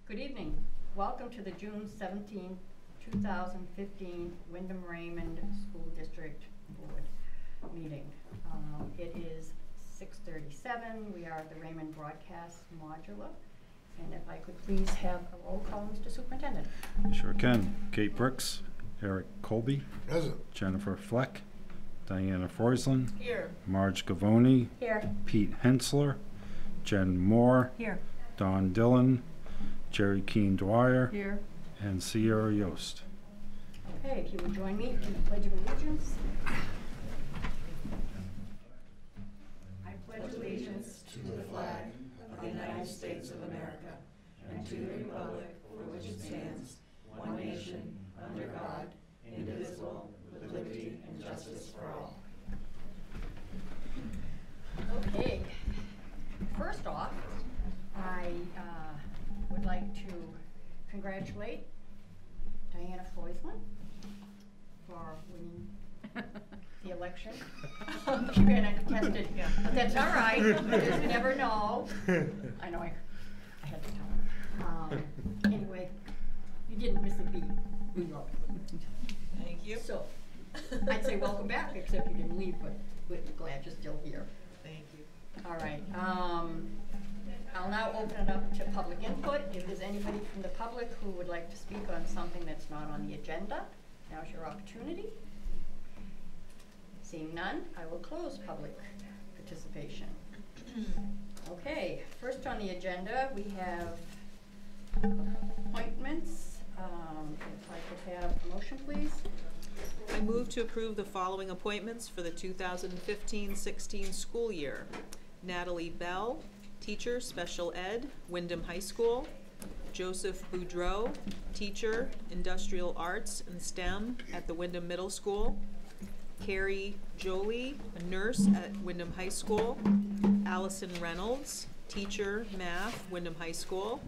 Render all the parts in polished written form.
Good evening. Welcome to the June 17, 2015 Wyndham Raymond School District Board meeting. It is 6:37. We are at the Raymond Broadcast Modular. And if I could please have a roll call, Mr. Superintendent. Sure can. Kate Brooks, Eric Colby, Present. Jennifer Fleck, Diana Freusland, Here. Marge Gavoni, Here. Pete Hensler, Jen Moore, Here. Don Dillon, Jerry Keane Dwyer, Here. and Sierra Yost. Okay, if you would join me in the Pledge of Allegiance. I pledge allegiance to the flag of the United States of America and to the republic for which it stands, one nation, under God, indivisible, with liberty and justice for all. Okay. First off, I would like to congratulate Diana Freusland for winning the election. She ran uncontested, but that's all right, because you never know. I know I had to tell her. Anyway, you didn't miss a beat. We love it. Thank you. So, I'd say welcome back, except you didn't leave, but we're glad you're still here. Thank you. All right. I'll now open it up to public input. If there's anybody from the public who would like to speak on something that's not on the agenda, now's your opportunity. Seeing none, I will close public participation. Okay, first on the agenda, we have appointments. If I could have a motion, please. I move to approve the following appointments for the 2015-16 school year. Natalie Bell, Teacher, Special Ed, Wyndham High School. Joseph Boudreau, Teacher, Industrial Arts and STEM at the Wyndham Middle School. Carrie Jolie, a nurse at Wyndham High School. Allison Reynolds, Teacher, Math, Wyndham High School.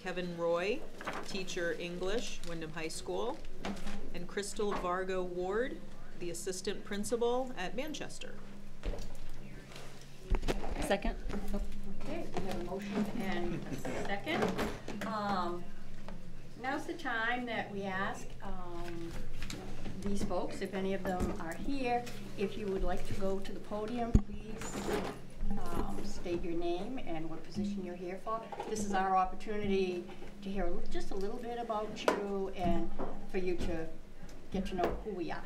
Kevin Roy, Teacher, English, Wyndham High School. And Crystal Vargo Ward, the Assistant Principal at Manchester. Second. Okay, we have a motion and a second. Now's the time that we ask these folks, if any of them are here, if you would like to go to the podium, please state your name and what position you're here for. This is our opportunity to hear just a little bit about you and for you to get to know who we are.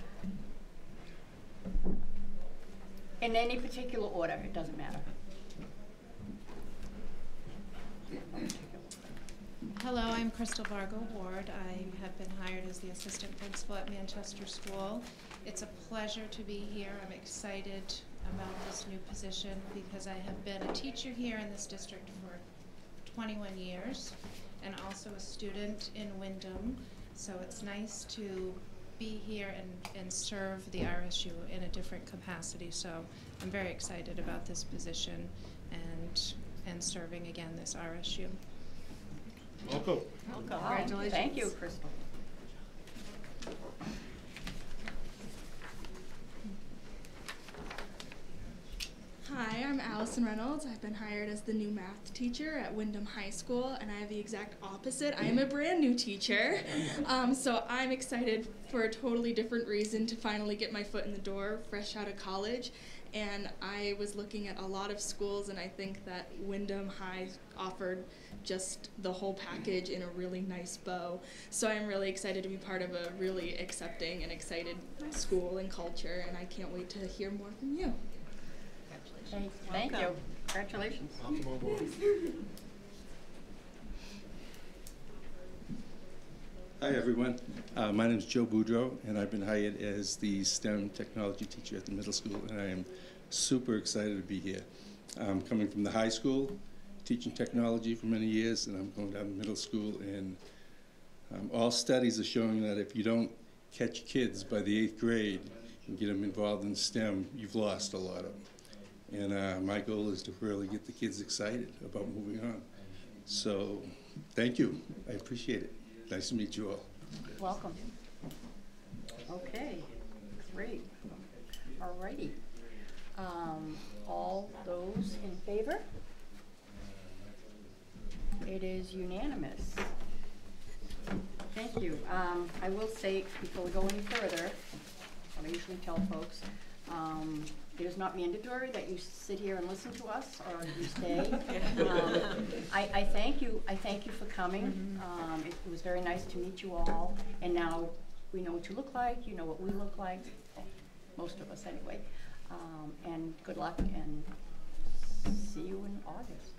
In any particular order, it doesn't matter. Hello, I'm Crystal Vargo Ward. I have been hired as the assistant principal at Manchester School. It's a pleasure to be here. I'm excited about this new position because I have been a teacher here in this district for 21 years and also a student in Wyndham. So it's nice to be here and serve the RSU in a different capacity. So I'm very excited about this position and serving again this RSU. Welcome. Welcome. Congratulations. Thank you, Crystal. Hi, I'm Allison Reynolds. I've been hired as the new math teacher at Wyndham High School, and I have the exact opposite. I am a brand new teacher, so I'm excited for a totally different reason to finally get my foot in the door, fresh out of college. And I was looking at a lot of schools, and I think that Wyndham High offered just the whole package in a really nice bow. So I'm really excited to be part of a really accepting and excited school and culture, and I can't wait to hear more from you. Thank you. Congratulations. Welcome on board. Hi everyone, my name is Joe Boudreau and I've been hired as the STEM technology teacher at the middle school, and I am super excited to be here. I'm coming from the high school, teaching technology for many years, and I'm going down to middle school, and all studies are showing that if you don't catch kids by the 8th grade and get them involved in STEM, you've lost a lot of them. And my goal is to really get the kids excited about moving on. So thank you, I appreciate it. Nice to meet you all. Welcome. Okay, great. All righty. All those in favor? It is unanimous. I will say, before we go any further, what I usually tell folks, it is not mandatory that you sit here and listen to us or you stay. I thank you for coming. It was very nice to meet you all, and now we know what you look like, you know what we look like, most of us anyway. And good luck, and see you in August.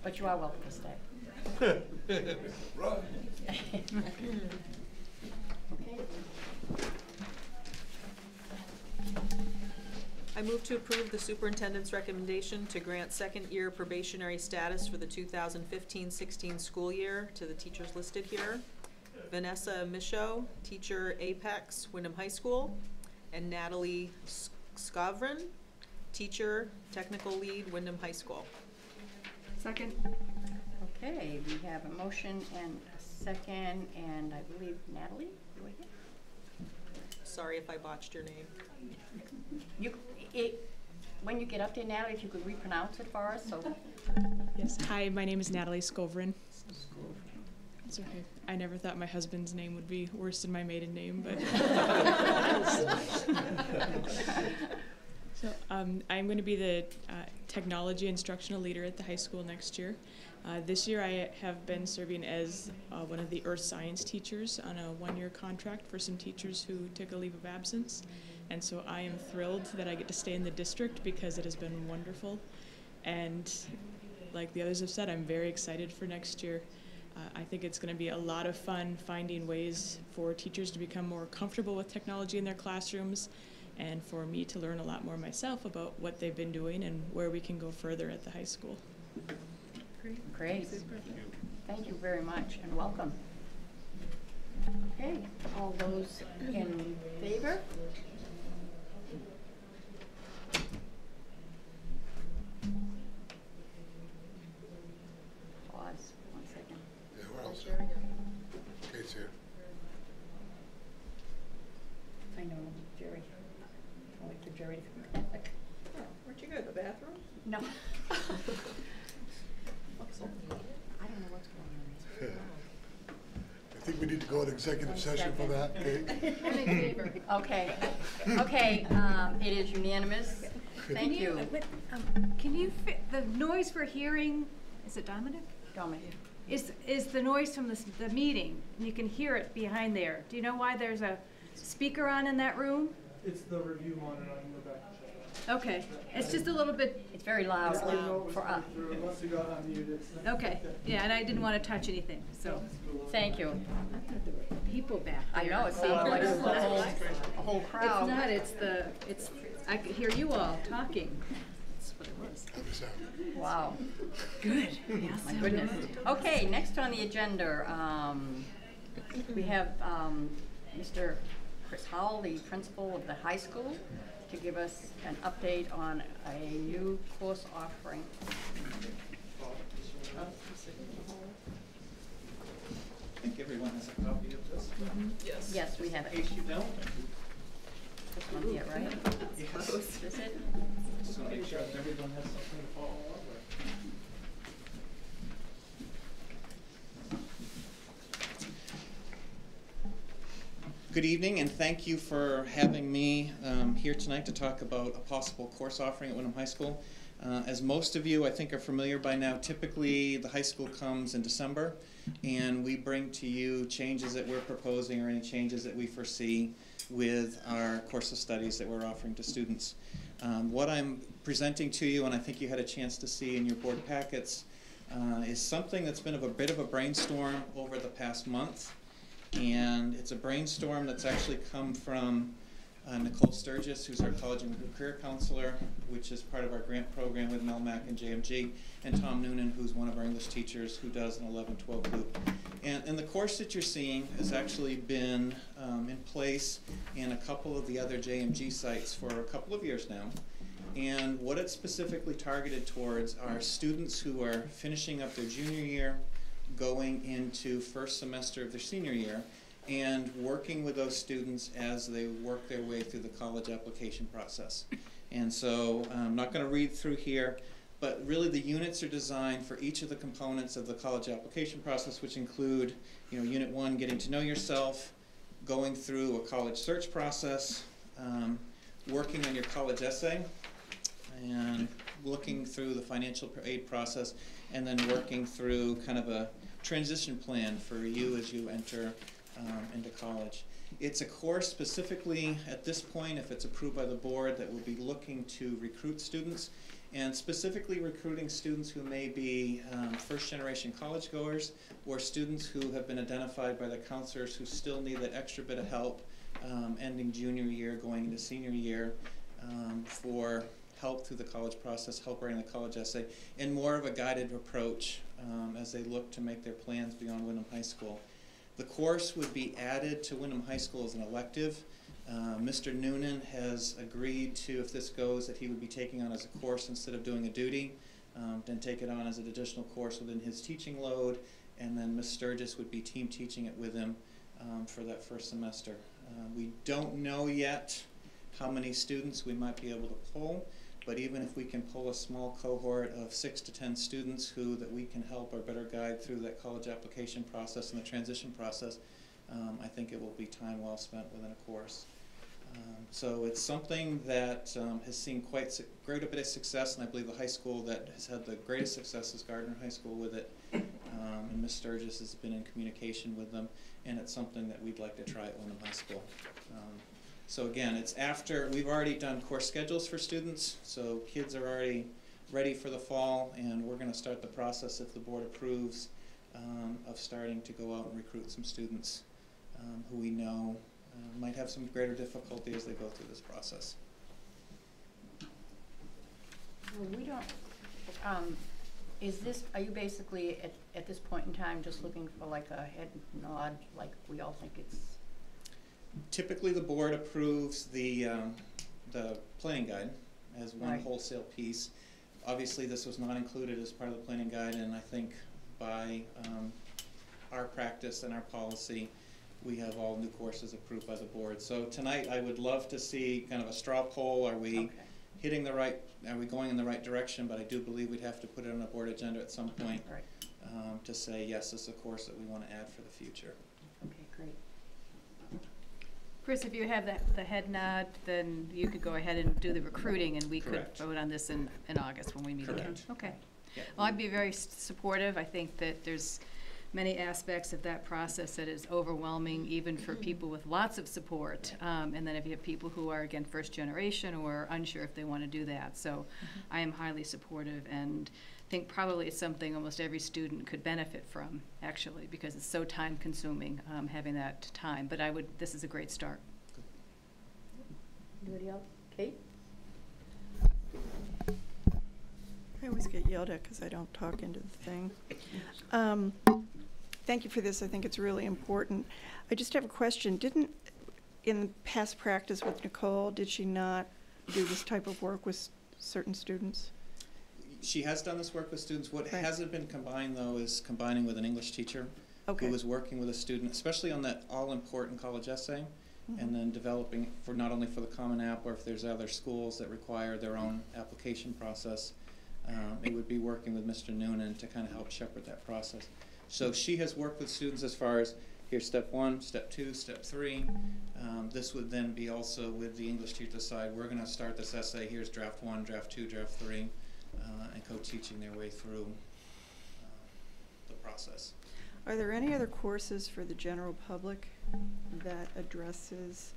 But you are welcome to stay. Right. Okay. I move to approve the superintendent's recommendation to grant second-year probationary status for the 2015-16 school year to the teachers listed here. Vanessa Michaud, teacher Apex, Wyndham High School, and Natalie Scavron, teacher, technical lead, Wyndham High School. Second. Okay, we have a motion and a second, and I believe Natalie, you were here? Sorry if I botched your name. When you get up there, Natalie, if you could repronounce it for us, so. Yes, hi, my name is Natalie Scovrin. It's okay. I never thought my husband's name would be worse than my maiden name, but. So I'm going to be the technology instructional leader at the high school next year. This year I have been serving as one of the earth science teachers on a one-year contract for some teachers who took a leave of absence. And so I am thrilled that I get to stay in the district because it has been wonderful. And like the others have said, I'm very excited for next year. I think it's going to be a lot of fun finding ways for teachers to become more comfortable with technology in their classrooms, and for me to learn a lot more myself about what they've been doing and where we can go further at the high school. Great. Thank you very much, and welcome. Okay, all those in favor? Pause 1 second. Yeah, where else? Kate's here. I know, Jerry. I'll wait for Jerry to come back. Oh, where'd you go, the bathroom? No. I don't know what's going on. I think we need to go into executive session for that, Kate. I'm in favor. Okay. Okay, it is unanimous. Thank you. Can you the noise we're hearing, is it Dominic? Dominic. Is the noise from the meeting? You can hear it behind there. Do you know why there's a speaker on in that room? It's the review monitor on the back. Okay, it's just a little bit, It's very loud for us. Unless you got unmuted. okay, yeah, and I didn't want to touch anything, so. Thank you. I thought there were people back I there. know, it sounded like a whole crowd. It's not, I could hear you all talking. That's what it was. How's it sound? Wow. Good, yes. My goodness. Okay, next on the agenda, we have Mr. Chris Howell, the principal of the high school, to give us an update on a new course offering. I think everyone has a copy of this. Yes. Yes, we have In it. case you don't, This one here, right? yes. Is this it? So make sure that everyone has something to follow up with. Good evening, and thank you for having me here tonight to talk about a possible course offering at Wyndham High School. As most of you, I think, are familiar by now, typically the high school comes in December, and we bring to you changes that we're proposing or any changes that we foresee with our course of studies that we're offering to students. What I'm presenting to you, and I think you had a chance to see in your board packets, is something that's been a bit of a brainstorm over the past month. And it's a brainstorm that's actually come from Nicole Sturgis, who's our college and career counselor, which is part of our grant program with MELMAC and JMG, and Tom Noonan, who's one of our English teachers who does an 11-12 group. And the course that you're seeing has actually been in place in a couple of the other JMG sites for a couple of years now. And what it's specifically targeted towards are students who are finishing up their junior year, going into first semester of their senior year, and working with those students as they work their way through the college application process. And so I'm not going to read through here, But really the units are designed for each of the components of the college application process, which include, Unit 1, getting to know yourself, going through a college search process, working on your college essay, and looking through the financial aid process, and then working through kind of a transition plan for you as you enter into college. It's a course specifically at this point, if it's approved by the board, that will be looking to recruit students, and specifically recruiting students who may be first-generation college goers, or students who have been identified by the counselors who still need that extra bit of help ending junior year, going into senior year, for help through the college process, help writing the college essay, and more of a guided approach as they look to make their plans beyond Windham High School. The course would be added to Windham High School as an elective. Mr. Noonan has agreed to, if this goes, that he would be taking on as a course instead of doing a duty, then take it on as an additional course within his teaching load, and then Ms. Sturgis would be team teaching it with him for that first semester. We don't know yet how many students we might be able to pull, but even if we can pull a small cohort of 6 to 10 students that we can help or better guide through that college application process and the transition process, I think it will be time well spent within a course. So it's something that has seen quite great a bit of success, and I believe the high school that has had the greatest success is Gardner High School with it, and Ms. Sturgis has been in communication with them, and it's something that we'd like to try at Windham High School. So again, it's after, we've already done course schedules for students, so kids are already ready for the fall, and we're going to start the process, if the board approves, of starting to go out and recruit some students who we know might have some greater difficulty as they go through this process. Well, we don't, are you basically at this point in time just looking for like a head nod, like we all think it's? Typically the board approves the planning guide as one Right. wholesale piece. Obviously this was not included as part of the planning guide, and I think by our practice and our policy, we have all new courses approved by the board. So tonight I would love to see kind of a straw poll. Are we hitting the right, are we going in the right direction? But I do believe we'd have to put it on a board agenda at some point to say, yes, this is a course that we want to add for the future. Okay, great. Chris, if you have the head nod, then you could go ahead and do the recruiting, and we Correct. could vote on this in August when we meet again. Correct. Okay. Yeah. Well, I'd be very supportive. I think that there's many aspects of that process that is overwhelming, even for people with lots of support. And then if you have people who are, again, first generation or unsure if they want to do that. So I am highly supportive, and think probably it's something almost every student could benefit from, actually, because it's so time consuming, having that time. But this is a great start. Anybody else? Kate? I always get yelled at because I don't talk into the thing. Thank you for this. I think it's really important. I just have a question. In past practice with Nicole, did she not do this type of work with certain students? She has done this work with students. What Right. hasn't been combined, though, is combining with an English teacher who is working with a student, especially on that all-important college essay, and then developing for not only for the Common App, or if there's other schools that require their own application process, it would be working with Mr. Noonan to kind of help shepherd that process. So she has worked with students as far as, here's step 1, step 2, step 3. This would then be also with the English teacher to decide, we're going to start this essay, here's draft 1, draft 2, draft 3, and co-teaching their way through the process. Are there any other courses for the general public that addresses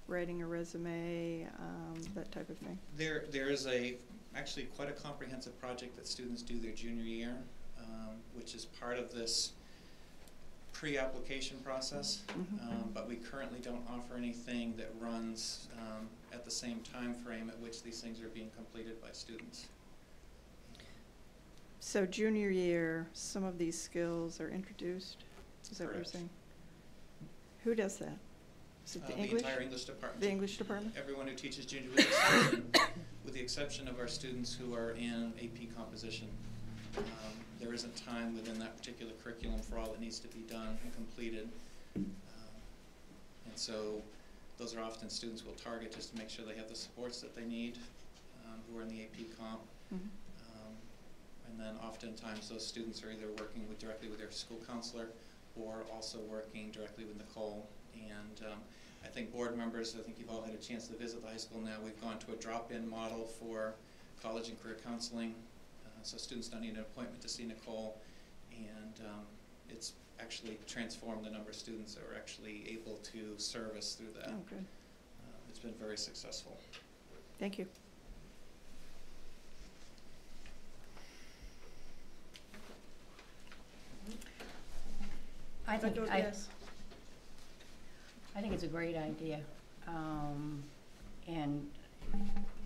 writing a resume, that type of thing? There is actually quite a comprehensive project that students do their junior year, which is part of this pre-application process, but we currently don't offer anything that runs at the same time frame at which these things are being completed by students. So junior year, some of these skills are introduced? Is that what you're saying? Who does that? Is it the English? The entire English department. The English department? Everyone who teaches junior, with the exception of our students who are in AP composition. There isn't time within that particular curriculum for all that needs to be done and completed. And so those are often students we'll target just to make sure they have the supports that they need, who are in the AP comp. And then oftentimes those students are either working directly with their school counselor or also working directly with Nicole. And I think board members, I think you've all had a chance to visit the high school now. We've gone to a drop-in model for college and career counseling. So students don't need an appointment to see Nicole. And it's actually transformed the number of students that we're actually able to service through that. Oh, good. It's been very successful. Thank you. I think Yes. I think it's a great idea. And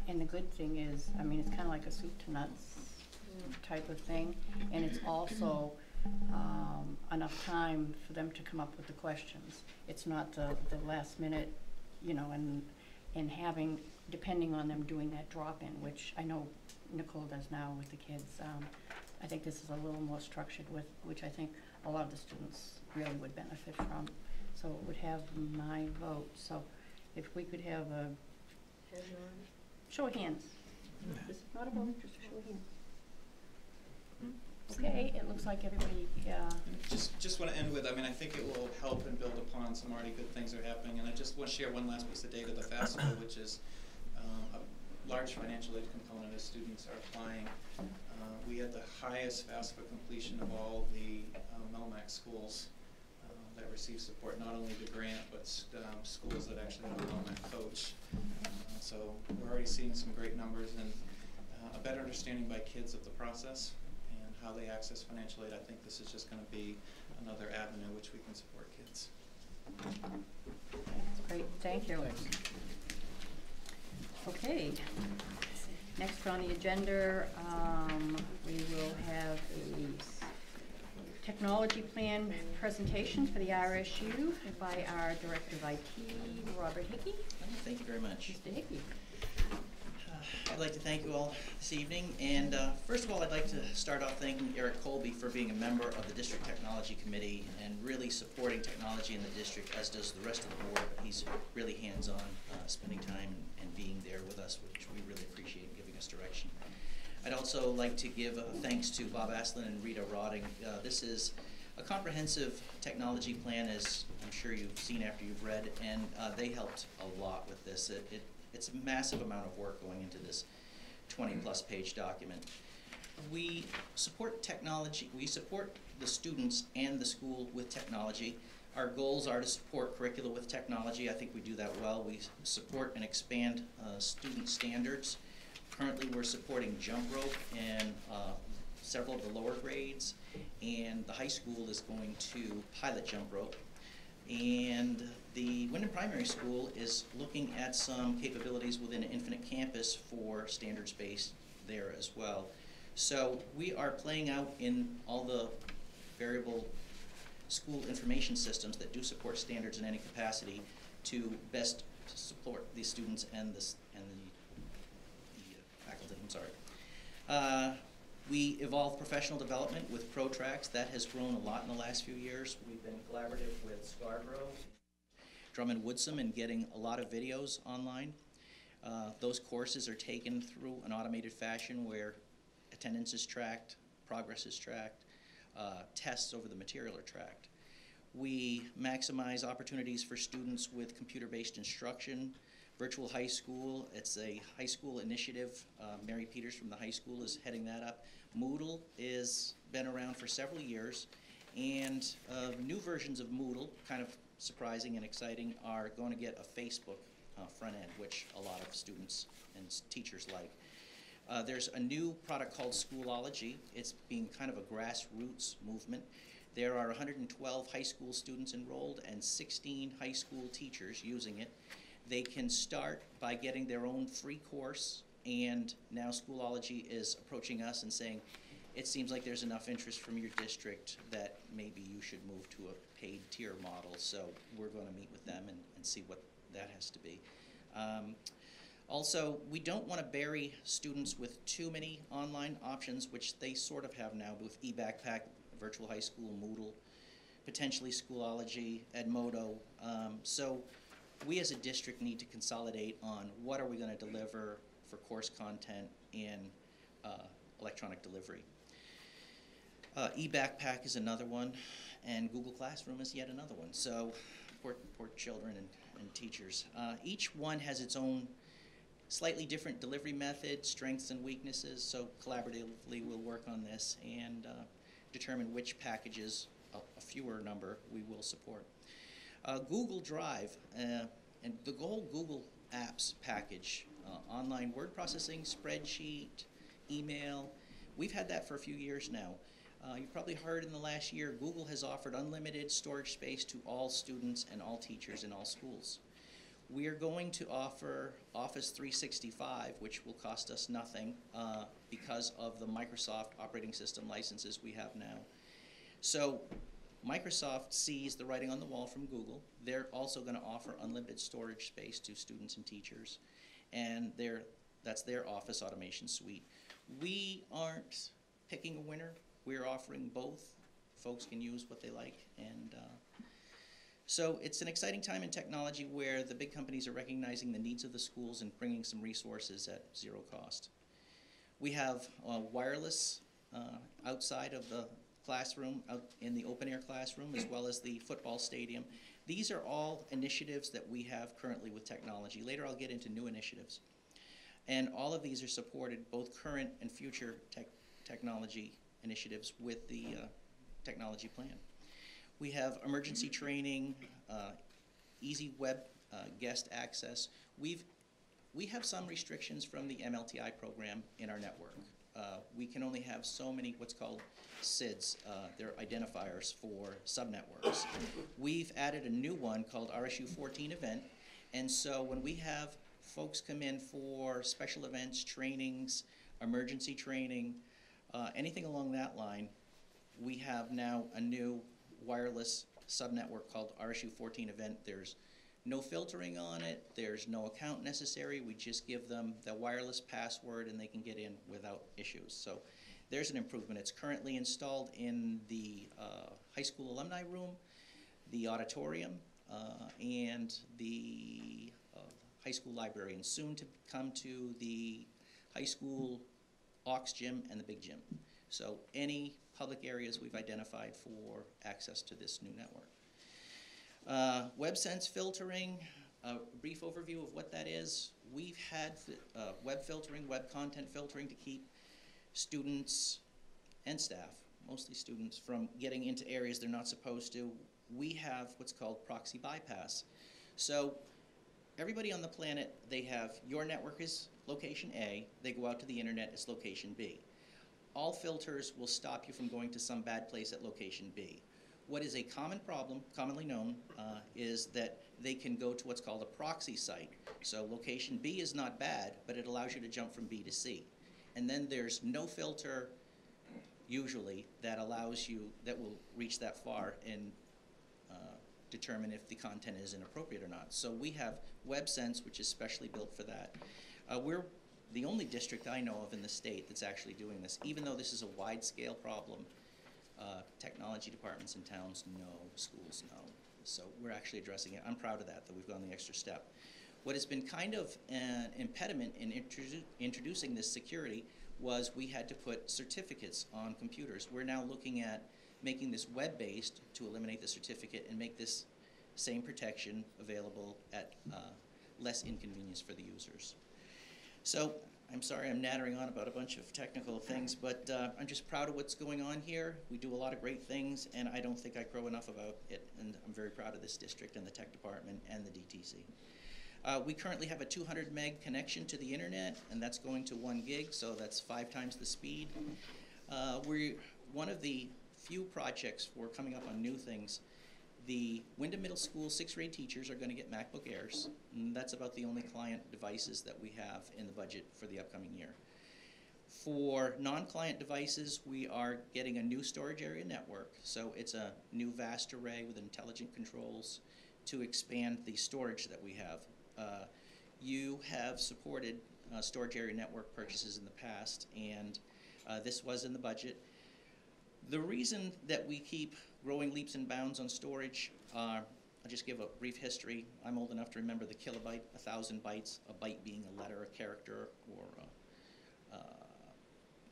the good thing is, I mean, it's kind of like a soup to nuts type of thing. And it's also enough time for them to come up with the questions. It's not the last minute, you know, and having, depending on them doing that drop-in, which I know Nicole does now with the kids. I think this is a little more structured with, which I think a lot of the students really would benefit from. So it would have my vote. So if we could have a show of hands. This is not a vote, just a show of hands. Okay, it looks like everybody, Just want to end with, I mean, I think it will help and build upon some already good things that are happening. And I just want to share one last piece of data, the FAFSA, which is a large financial aid component as students are applying. We had the highest FAFSA completion of all the Melmac schools that receive support, not only the grant, but schools that actually have a Melmac coach. So we're already seeing some great numbers and a better understanding by kids of the process and how they access financial aid. I think this is just going to be another avenue which we can support kids. that's great, thank you. Okay, next on the agenda, we will have a technology plan presentation for the RSU by our Director of IT, Robert Hickey. Thank you very much. Mr. Hickey. I'd like to thank you all this evening, and first of all, I'd like to start off thanking Eric Colby for being a member of the District Technology Committee and really supporting technology in the district, as does the rest of the board. He's really hands-on, spending time and being there with us, which we really appreciate, and giving us direction. I'd also like to give thanks to Bob Aslan and Rita Rodding. This is a comprehensive technology plan, as I'm sure you've seen after you've read, and they helped a lot with this. It's a massive amount of work going into this 20-plus page document. We support technology. We support the students and the school with technology. Our goals are to support curricula with technology. I think we do that well. We support and expand student standards. Currently, we're supporting jump rope in several of the lower grades, and the high school is going to pilot jump rope. And the Wyndham Primary School is looking at some capabilities within Infinite Campus for standards-based there as well. So we are playing out in all the variable school information systems that do support standards in any capacity to best support the students and the faculty. I'm sorry. We evolve professional development with ProTracks. That has grown a lot in the last few years. We've been collaborative with Scarborough, Drummond Woodsum, and getting a lot of videos online. Those courses are taken through an automated fashion where attendance is tracked, progress is tracked, tests over the material are tracked. We maximize opportunities for students with computer-based instruction. Virtual High School, it's a high school initiative. Mary Peters from the high school is heading that up. Moodle has been around for several years, and new versions of Moodle, kind of surprising and exciting, are going to get a Facebook front end, which a lot of students and teachers like. There's a new product called Schoolology. It's being kind of a grassroots movement. There are 112 high school students enrolled and 16 high school teachers using it. They can start by getting their own free course, and now Schoolology is approaching us and saying, it seems like there's enough interest from your district that maybe you should move to a paid tier model. So we're going to meet with them and see what that has to be. Also, we don't want to bury students with too many online options, which they sort of have now with eBackpack, Virtual High School, Moodle, potentially Schoolology, Edmodo. So we as a district need to consolidate on what are we going to deliver for course content and electronic delivery. E-backpack is another one, and Google Classroom is yet another one. So poor children and teachers. Each one has its own slightly different delivery method, strengths and weaknesses, so collaboratively we'll work on this and determine which packages, a fewer number, we will support. Google Drive, and the whole Google Apps package, online word processing, spreadsheet, email, we've had that for a few years now. You probably heard in the last year, Google has offered unlimited storage space to all students and all teachers in all schools. We are going to offer Office 365, which will cost us nothing because of the Microsoft operating system licenses we have now. So Microsoft sees the writing on the wall from Google. They're also going to offer unlimited storage space to students and teachers, and that's their Office automation suite. We aren't picking a winner. We're offering both. Folks can use what they like, and so it's an exciting time in technology where the big companies are recognizing the needs of the schools and bringing some resources at zero cost. We have wireless outside of the classroom, out in the open air classroom, as well as the football stadium. These are all initiatives that we have currently with technology. Later I'll get into new initiatives. And all of these are supported, both current and future technology initiatives with the technology plan. We have emergency training, easy web guest access. We have some restrictions from the MLTI program in our network. We can only have so many what's called SIDs, they're identifiers for subnetworks. We've added a new one called RSU14 event, and so when we have folks come in for special events, trainings, emergency training, anything along that line, we have now a new wireless subnetwork called RSU14 event. There's no filtering on it, there's no account necessary, we just give them the wireless password and they can get in without issues. So there's an improvement. It's currently installed in the high school alumni room, the auditorium, and the high school library, and soon to come to the high school aux gym and the big gym. So any public areas we've identified for access to this new network. WebSense filtering, a brief overview of what that is. We've had web filtering, web content filtering to keep students and staff, mostly students, from getting into areas they're not supposed to. We have what's called proxy bypass. So everybody on the planet, they have your network is location A, they go out to the internet, it's location B. All filters will stop you from going to some bad place at location B. What is a common problem, commonly known, is that they can go to what's called a proxy site. So location B is not bad, but it allows you to jump from B to C. And then there's no filter, usually, that allows you, that will reach that far and determine if the content is inappropriate or not. So we have WebSense, which is specially built for that. We're the only district I know of in the state that's actually doing this. Even though this is a wide-scale problem, technology departments in towns know, schools know. So we're actually addressing it. I'm proud of that we've gone the extra step. What has been kind of an impediment in introducing this security was we had to put certificates on computers. We're now looking at making this web-based to eliminate the certificate and make this same protection available at less inconvenience for the users. So I'm sorry I'm nattering on about a bunch of technical things, but I'm just proud of what's going on here. We do a lot of great things, and I don't think I crow enough about it, and I'm very proud of this district and the tech department and the DTC. We currently have a 200 meg connection to the internet, and that's going to 1 gig, so that's 5 times the speed. We're one of the few projects we're coming up on new things. The Wyndham Middle School 6th grade teachers are going to get MacBook Airs, and that's about the only client devices that we have in the budget for the upcoming year. For non-client devices, we are getting a new storage area network, so it's a new vast array with intelligent controls to expand the storage that we have. You have supported storage area network purchases in the past, and this was in the budget. The reason that we keep growing leaps and bounds on storage, I'll just give a brief history. I'm old enough to remember the kilobyte, 1,000 bytes, a byte being a letter, a character, or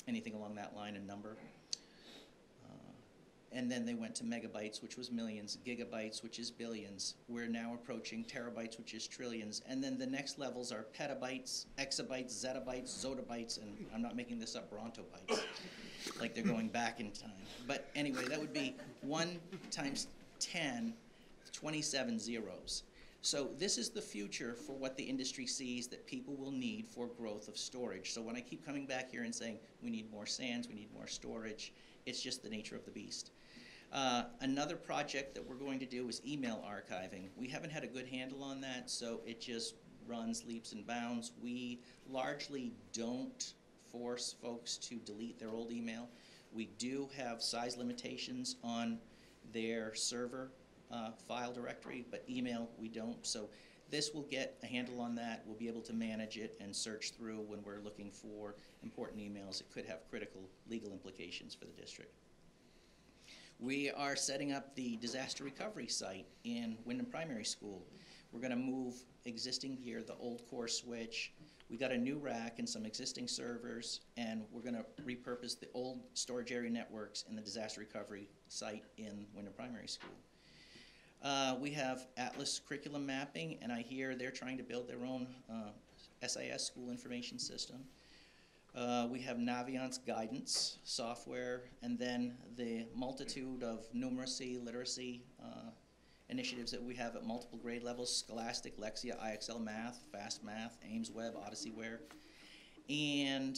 anything along that line, a number. And then they went to megabytes, which was millions, gigabytes, which is billions. We're now approaching terabytes, which is trillions. And then the next levels are petabytes, exabytes, zettabytes, zotabytes, and I'm not making this up, brontobytes, like they're going back in time. But anyway, that would be 1 times 10, 27 zeros. So this is the future for what the industry sees that people will need for growth of storage. So when I keep coming back here and saying we need more SANs, we need more storage, it's just the nature of the beast. Another project that we're going to do is email archiving. We haven't had a good handle on that, so it just runs leaps and bounds. We largely don't force folks to delete their old email. We do have size limitations on their server file directory, but email we don't. So this will get a handle on that. We'll be able to manage it and search through when we're looking for important emails. It could have critical legal implications for the district. We are setting up the disaster recovery site in Wyndham Primary School. We're going to move existing gear, the old core switch. We got a new rack and some existing servers, and we're going to repurpose the old storage area networks in the disaster recovery site in Wyndham Primary School. We have Atlas curriculum mapping, and I hear they're trying to build their own SIS, school information system. We have Naviance guidance software, and then the multitude of numeracy, literacy initiatives that we have at multiple grade levels: Scholastic, Lexia, IXL Math, Fast Math, Ames Web, OdysseyWare. And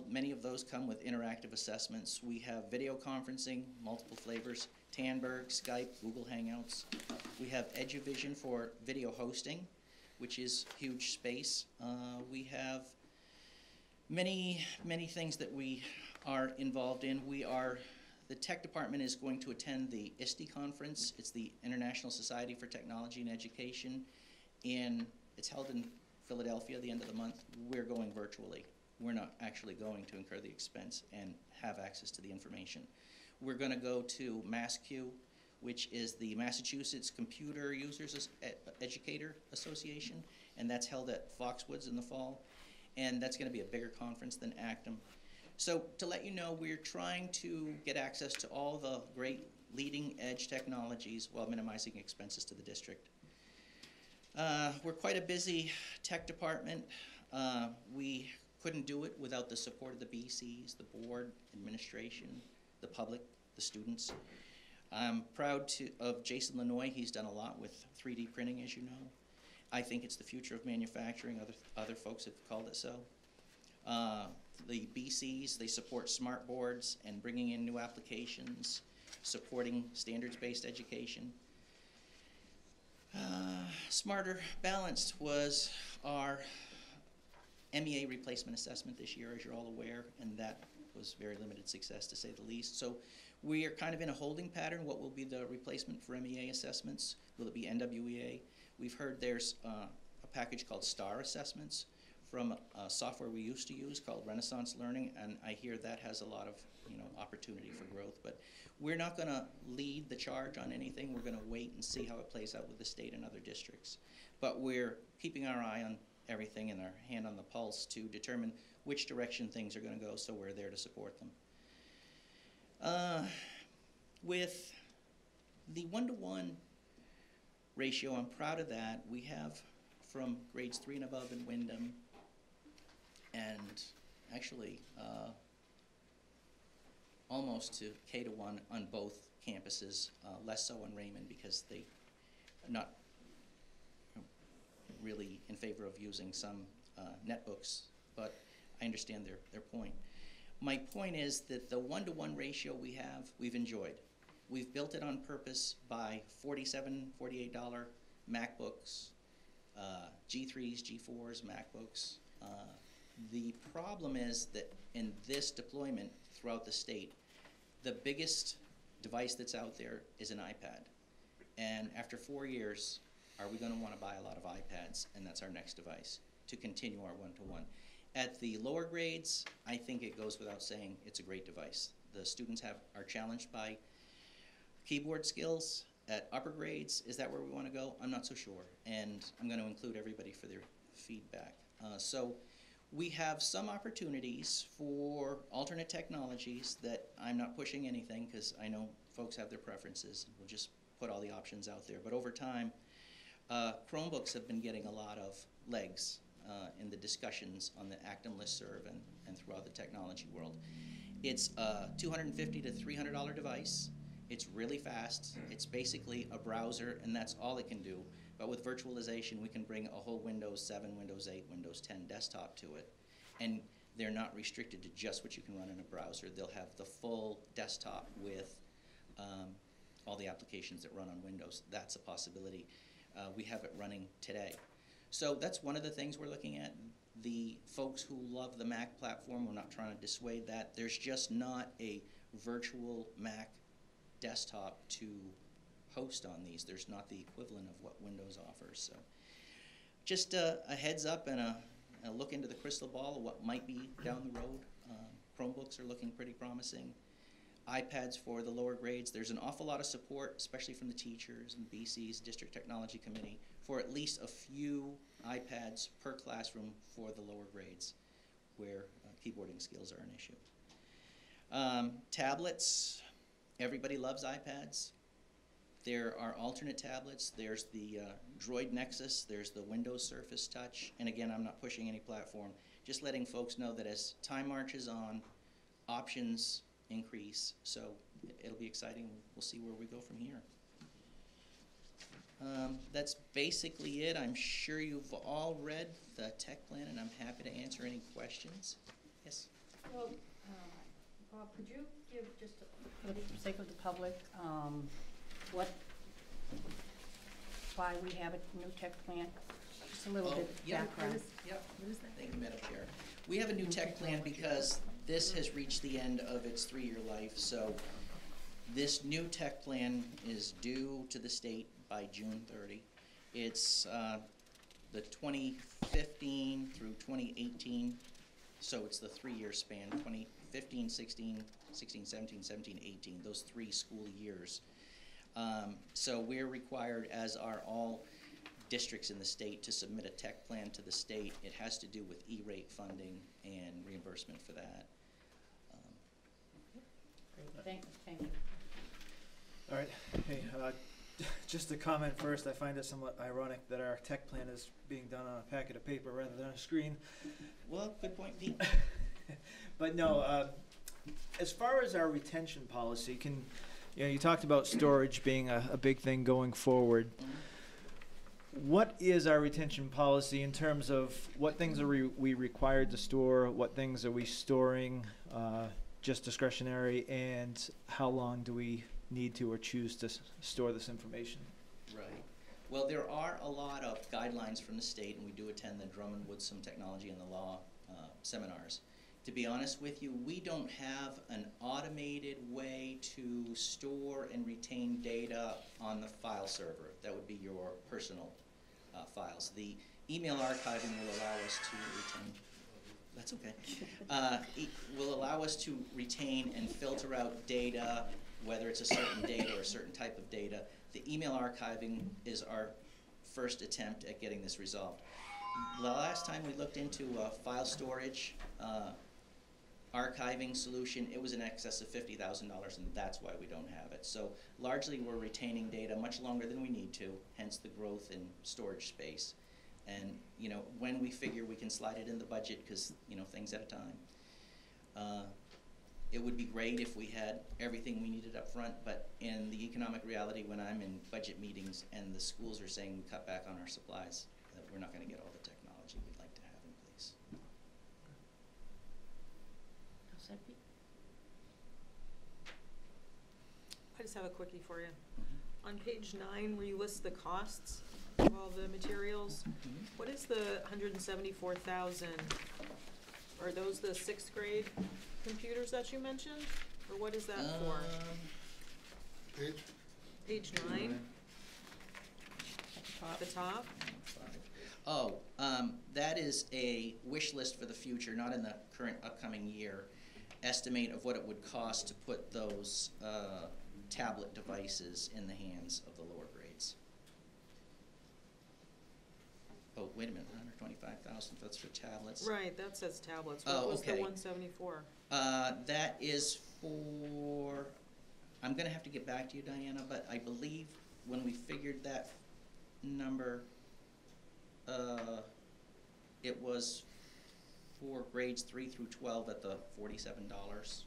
many of those come with interactive assessments. We have video conferencing, multiple flavors: Tandberg, Skype, Google Hangouts. We have EduVision for video hosting, which is huge space. We have many things that we are involved in. The tech department is going to attend the ISTE conference. It's the International Society for Technology and Education, and it's held in Philadelphia at the end of the month. We're going virtually. We're not actually going to incur the expense and have access to the information. We're going to go to MassQ, which is the Massachusetts Computer Users Educator Association, and that's held at Foxwoods in the fall. And that's going to be a bigger conference than Actum. So to let you know, we're trying to get access to all the great leading edge technologies while minimizing expenses to the district. We're quite a busy tech department. We couldn't do it without the support of the BCs, the board, administration, the public, the students. I'm proud of Jason Lanoy. He's done a lot with 3D printing, as you know. I think it's the future of manufacturing. Other folks have called it so. The BCs, they support smart boards and bringing in new applications, supporting standards-based education. Smarter Balanced was our MEA replacement assessment this year, as you're all aware, and that was very limited success, to say the least. So we are kind of in a holding pattern. What will be the replacement for MEA assessments? Will it be NWEA? We've heard there's a package called STAR assessments from a software we used to use called Renaissance Learning, and I hear that has a lot of opportunity for growth. But we're not going to lead the charge on anything. We're going to wait and see how it plays out with the state and other districts. But we're keeping our eye on everything and our hand on the pulse to determine which direction things are going to go, so we're there to support them. With the 1-to-1 ratio, I'm proud of that. We have from grades 3 and above in Wyndham, and actually almost to K-to-1 on both campuses, less so on Raymond because they are not really in favor of using some netbooks, but I understand their point. My point is that the 1-to-1 ratio we've enjoyed. We've built it on purpose by $47, $48 MacBooks, G3s, G4s, MacBooks. The problem is that in this deployment throughout the state, the biggest device that's out there is an iPad. And after 4 years, are we going to want to buy a lot of iPads? And that's our next device to continue our 1-to-1. At the lower grades, I think it goes without saying it's a great device. The students are challenged by keyboard skills. At upper grades, is that where we want to go? I'm not so sure, and I'm going to include everybody for their feedback. So we have some opportunities for alternate technologies that I'm not pushing anything because I know folks have their preferences. We'll just put all the options out there. But over time, Chromebooks have been getting a lot of legs in the discussions on the Actum listserv and throughout the technology world. It's a $250 to $300 device. It's really fast. It's basically a browser, and that's all it can do. But with virtualization, we can bring a whole Windows 7, Windows 8, Windows 10 desktop to it. And they're not restricted to just what you can run in a browser. They'll have the full desktop with all the applications that run on Windows. That's a possibility. We have it running today. So that's one of the things we're looking at. The folks who love the Mac platform, we're not trying to dissuade that. There's just not a virtual Mac desktop to host on these. There's not the equivalent of what Windows offers. So just a heads up and a look into the crystal ball of what might be down the road. Chromebooks are looking pretty promising. iPads for the lower grades. There's an awful lot of support, especially from the teachers and BC's District Technology Committee, for at least a few iPads per classroom for the lower grades where keyboarding skills are an issue. Tablets, everybody loves iPads. There are alternate tablets. There's the Droid Nexus. There's the Windows Surface Touch. And again, I'm not pushing any platform. Just letting folks know that as time marches on, options increase. So it'll be exciting. We'll see where we go from here. That's basically it. I'm sure you've all read the tech plan, and I'm happy to answer any questions. Yes? Well, Bob, could you give just, for the sake of the public, why we have a new tech plan? Just a little bit of background. What is that? Thank you, Madam Chair. We have a new tech plan because this has reached the end of its 3-year life. So this new tech plan is due to the state by June 30. It's the 2015 through 2018. So it's the 3-year span, 2015, 16, 17, 17, 18, those 3 school years. So we're required, as are all districts in the state, to submit a tech plan to the state. It has to do with E-rate funding and reimbursement for that. Thank you. All right. Hey, just to comment first, I find it somewhat ironic that our tech plan is being done on a packet of paper rather than a screen. Well, good point, Pete. But no, as far as our retention policy, you talked about storage being a big thing going forward. What is our retention policy in terms of what things are we required to store, what things are we storing just discretionary, and how long do we need to or choose to store this information? Right. Well, there are a lot of guidelines from the state, and we do attend the Drummond Woodsum Technology and the Law seminars. To be honest with you, we don't have an automated way to store and retain data on the file server. That would be your personal files. The email archiving will allow us to retain. That's okay. Will allow us to retain and filter out data, whether it's a certain data or a certain type of data. The email archiving is our first attempt at getting this resolved. The last time we looked into file storage archiving solution, it was in excess of $50,000, and that's why we don't have it. So largely we're retaining data much longer than we need to, hence the growth in storage space. And when we figure we can slide it in the budget, because things at a time. It would be great if we had everything we needed up front, but in the economic reality, when I'm in budget meetings and the schools are saying we cut back on our supplies, that we're not going to get all the technology we'd like to have in place. I just have a quickie for you. On page 9, where you list the costs of all the materials, what is the $174,000? Are those the 6th grade computers that you mentioned, or what is that for? Page 9. At the top. Oh, that is a wish list for the future, not in the current upcoming year. Estimate of what it would cost to put those tablet devices in the hands of the lower grades. Oh, wait a minute, 125,000, that's for tablets. Right, that says tablets. What was the 174? That is for I'm gonna have to get back to you, Diana, but I believe when we figured that number, it was for grades 3 through 12 at the $47,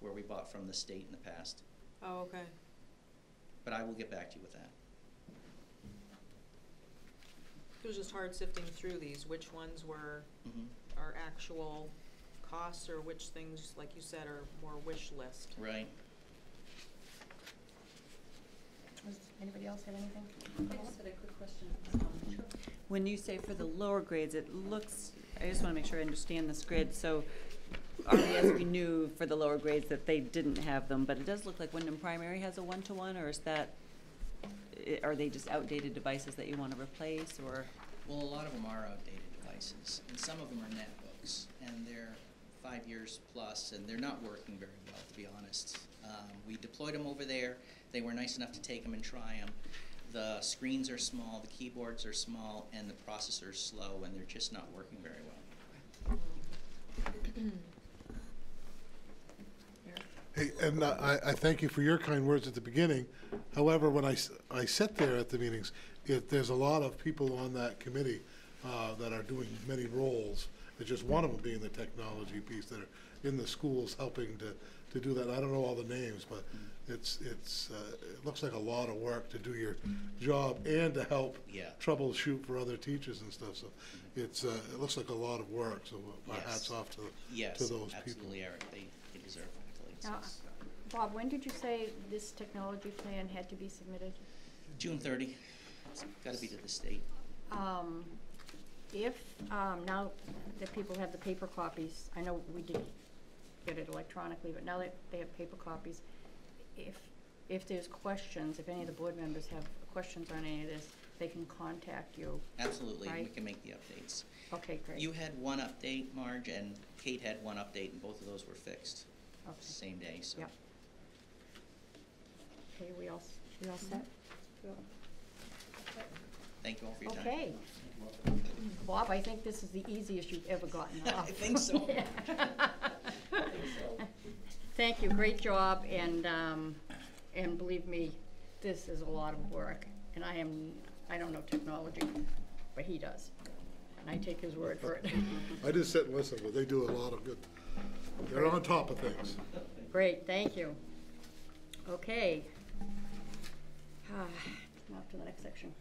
where we bought from the state in the past. Oh, okay. But I will get back to you with that. It was just hard sifting through these, which ones were our actual costs or which things, like you said, are more wish list. Right. Does anybody else have anything? I just had a quick question. When you say for the lower grades, it looks, I just want to make sure I understand this grid. So RESB knew for the lower grades that they didn't have them, but it does look like Wyndham Primary has a one-to-one, or is that, are they just outdated devices that you want to replace, or? Well, a lot of them are outdated devices, and some of them are netbooks, and they're 5 years plus, and they're not working very well, to be honest. We deployed them over there. They were nice enough to take them and try them. The screens are small, the keyboards are small, and the processor's slow, and they're just not working very well. Hey, and I thank you for your kind words at the beginning. However, when I sit there at the meetings, there's a lot of people on that committee that are doing many roles. It's just one of them being the technology piece that are in the schools helping to do that. I don't know all the names, but it looks like a lot of work to do your job and to help troubleshoot for other teachers and stuff. So it looks like a lot of work. So my hats off to those people. Absolutely, Eric. They deserve accolades. Now, Bob, when did you say this technology plan had to be submitted? June 30. It's got to be to the state. If now that people have the paper copies, I know we did get it electronically, but now that they have paper copies, if there's questions, if any of the board members have questions on any of this, they can contact you. Absolutely, right? we can make the updates. Okay, great. You had one update, Marge, and Kate had one update, and both of those were fixed. Okay. Same day, so. Yep. Okay, we all set? Thank you all for your time. Okay. Bob, I think this is the easiest you've ever gotten off. I think so. Thank you, great job, and believe me, this is a lot of work, and I don't know technology, but he does, and I take his word for it. I just sit and listen, but they do a lot of good. They're on top of things. Great, thank you. Okay. Now to the next section.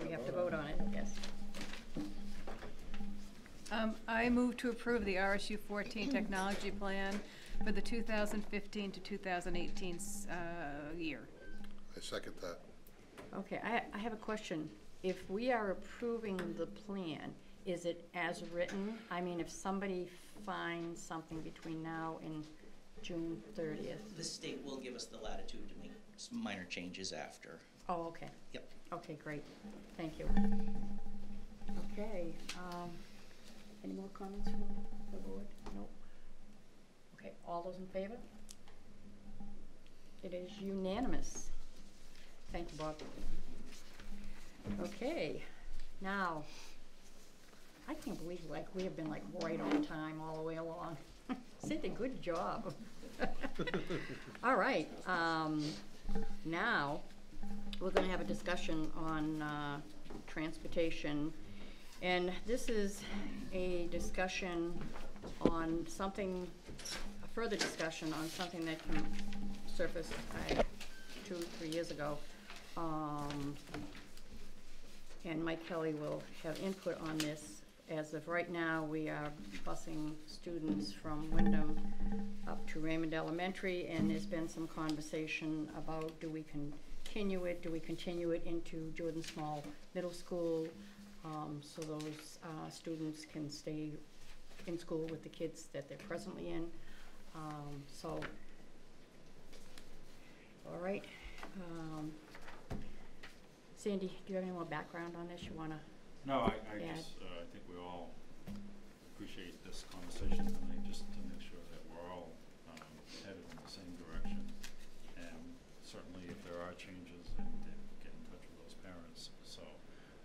We have to vote on it, yes. I move to approve the RSU14 technology plan for the 2015 to 2018 year. I second that. Okay, I have a question. If we are approving the plan, is it as written? I mean, if somebody finds something between now and June 30th. The state will give us the latitude to make some minor changes after. Oh, okay. Yep. Okay, great. Thank you. Okay, any more comments from the board? Nope. Okay, all those in favor? It is unanimous. Thank you, Bob. Okay, now, I can't believe we have been right on time all the way along. Cynthia, good job. All right, now we're going to have a discussion on transportation, and this is a discussion on something, a further discussion on something that surfaced 2-3 years ago. And Mike Kelly will have input on this. As of right now, we are busing students from Wyndham up to Raymond Elementary, and there's been some conversation about do we continue it into Jordan Small Middle School, so those students can stay in school with the kids that they're presently in. So, all right. Sandy, do you have any more background on this you want to? No, I think we all appreciate this conversation tonight, just to make sure that we're all headed in the same direction. And certainly if there are changes, then get in touch with those parents. So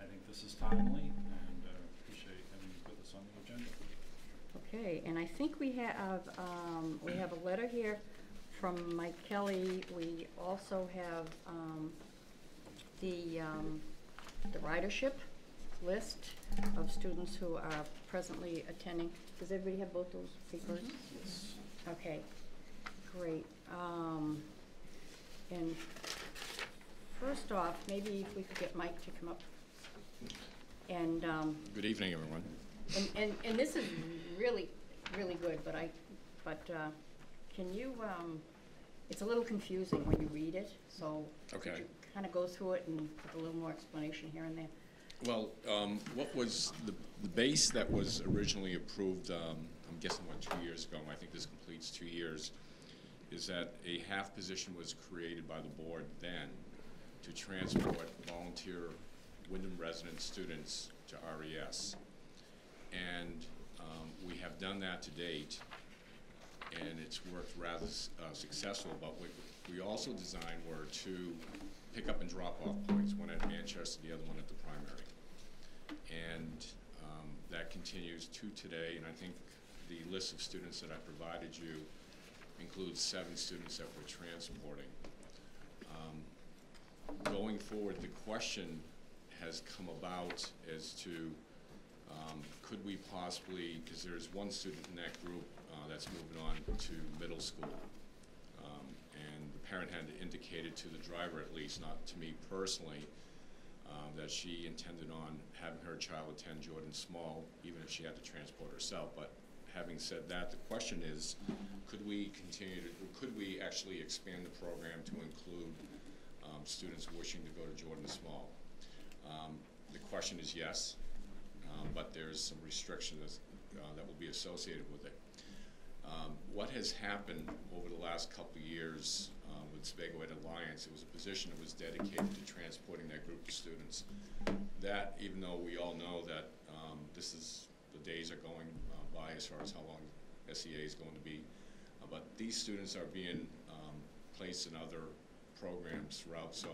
I think this is timely, and appreciate having you put this on the agenda. Okay, and I think we have a letter here from Mike Kelly, we also have the ridership list of students who are presently attending. Does everybody have both those papers? Yes. Okay, great. And first off, maybe if we could get Mike to come up. And Good evening, everyone. and this is really good, but can you, it's a little confusing when you read it, so Okay. could you kind of go through it and put a little more explanation here and there? Well, what was the base that was originally approved, I'm guessing, 2 years ago, I think this completes 2 years, is that a half position was created by the board then to transport volunteer Wyndham resident students to RES. And we have done that to date, and it's worked rather successful, but what we also designed were 2 pick-up and drop-off points, one at Manchester, the other one at the primary. And that continues to today, and I think the list of students that I provided you includes 7 students that we're transporting. Going forward, the question has come about as to could we possibly, because there's one student in that group that's moving on to middle school, and the parent had indicated to the driver, at least, not to me personally, that she intended on having her child attend Jordan Small, even if she had to transport herself. But having said that, the question is, could we continue to, or could we actually expand the program to include students wishing to go to Jordan Small? The question is yes, but there's some restrictions that will be associated with it. What has happened over the last couple of years with Sebago Ed Alliance, it was a position that was dedicated to transporting that group of students. That, even though we all know that this is, the days are going by as far as how long SEA is going to be, but these students are being placed in other programs throughout. So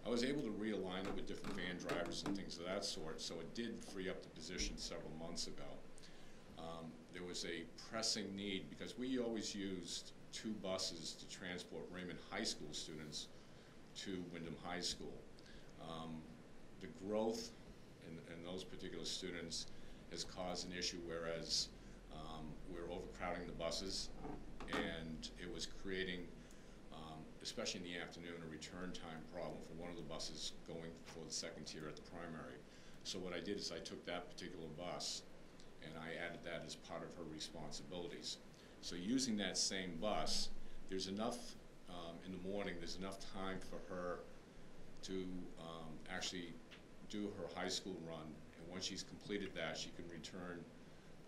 I was able to realign it with different van drivers and things of that sort, so it did free up the position several months ago. There was a pressing need, because we always used 2 buses to transport Raymond High School students to Wyndham High School. The growth in those particular students has caused an issue, whereas we're overcrowding the buses, and it was creating, especially in the afternoon, a return time problem for one of the buses going for the second tier at the primary. So what I did is I took that particular bus and I added that as part of her responsibilities. So using that same bus, there's enough in the morning, there's enough time for her to actually do her high school run, and once she's completed that, she can return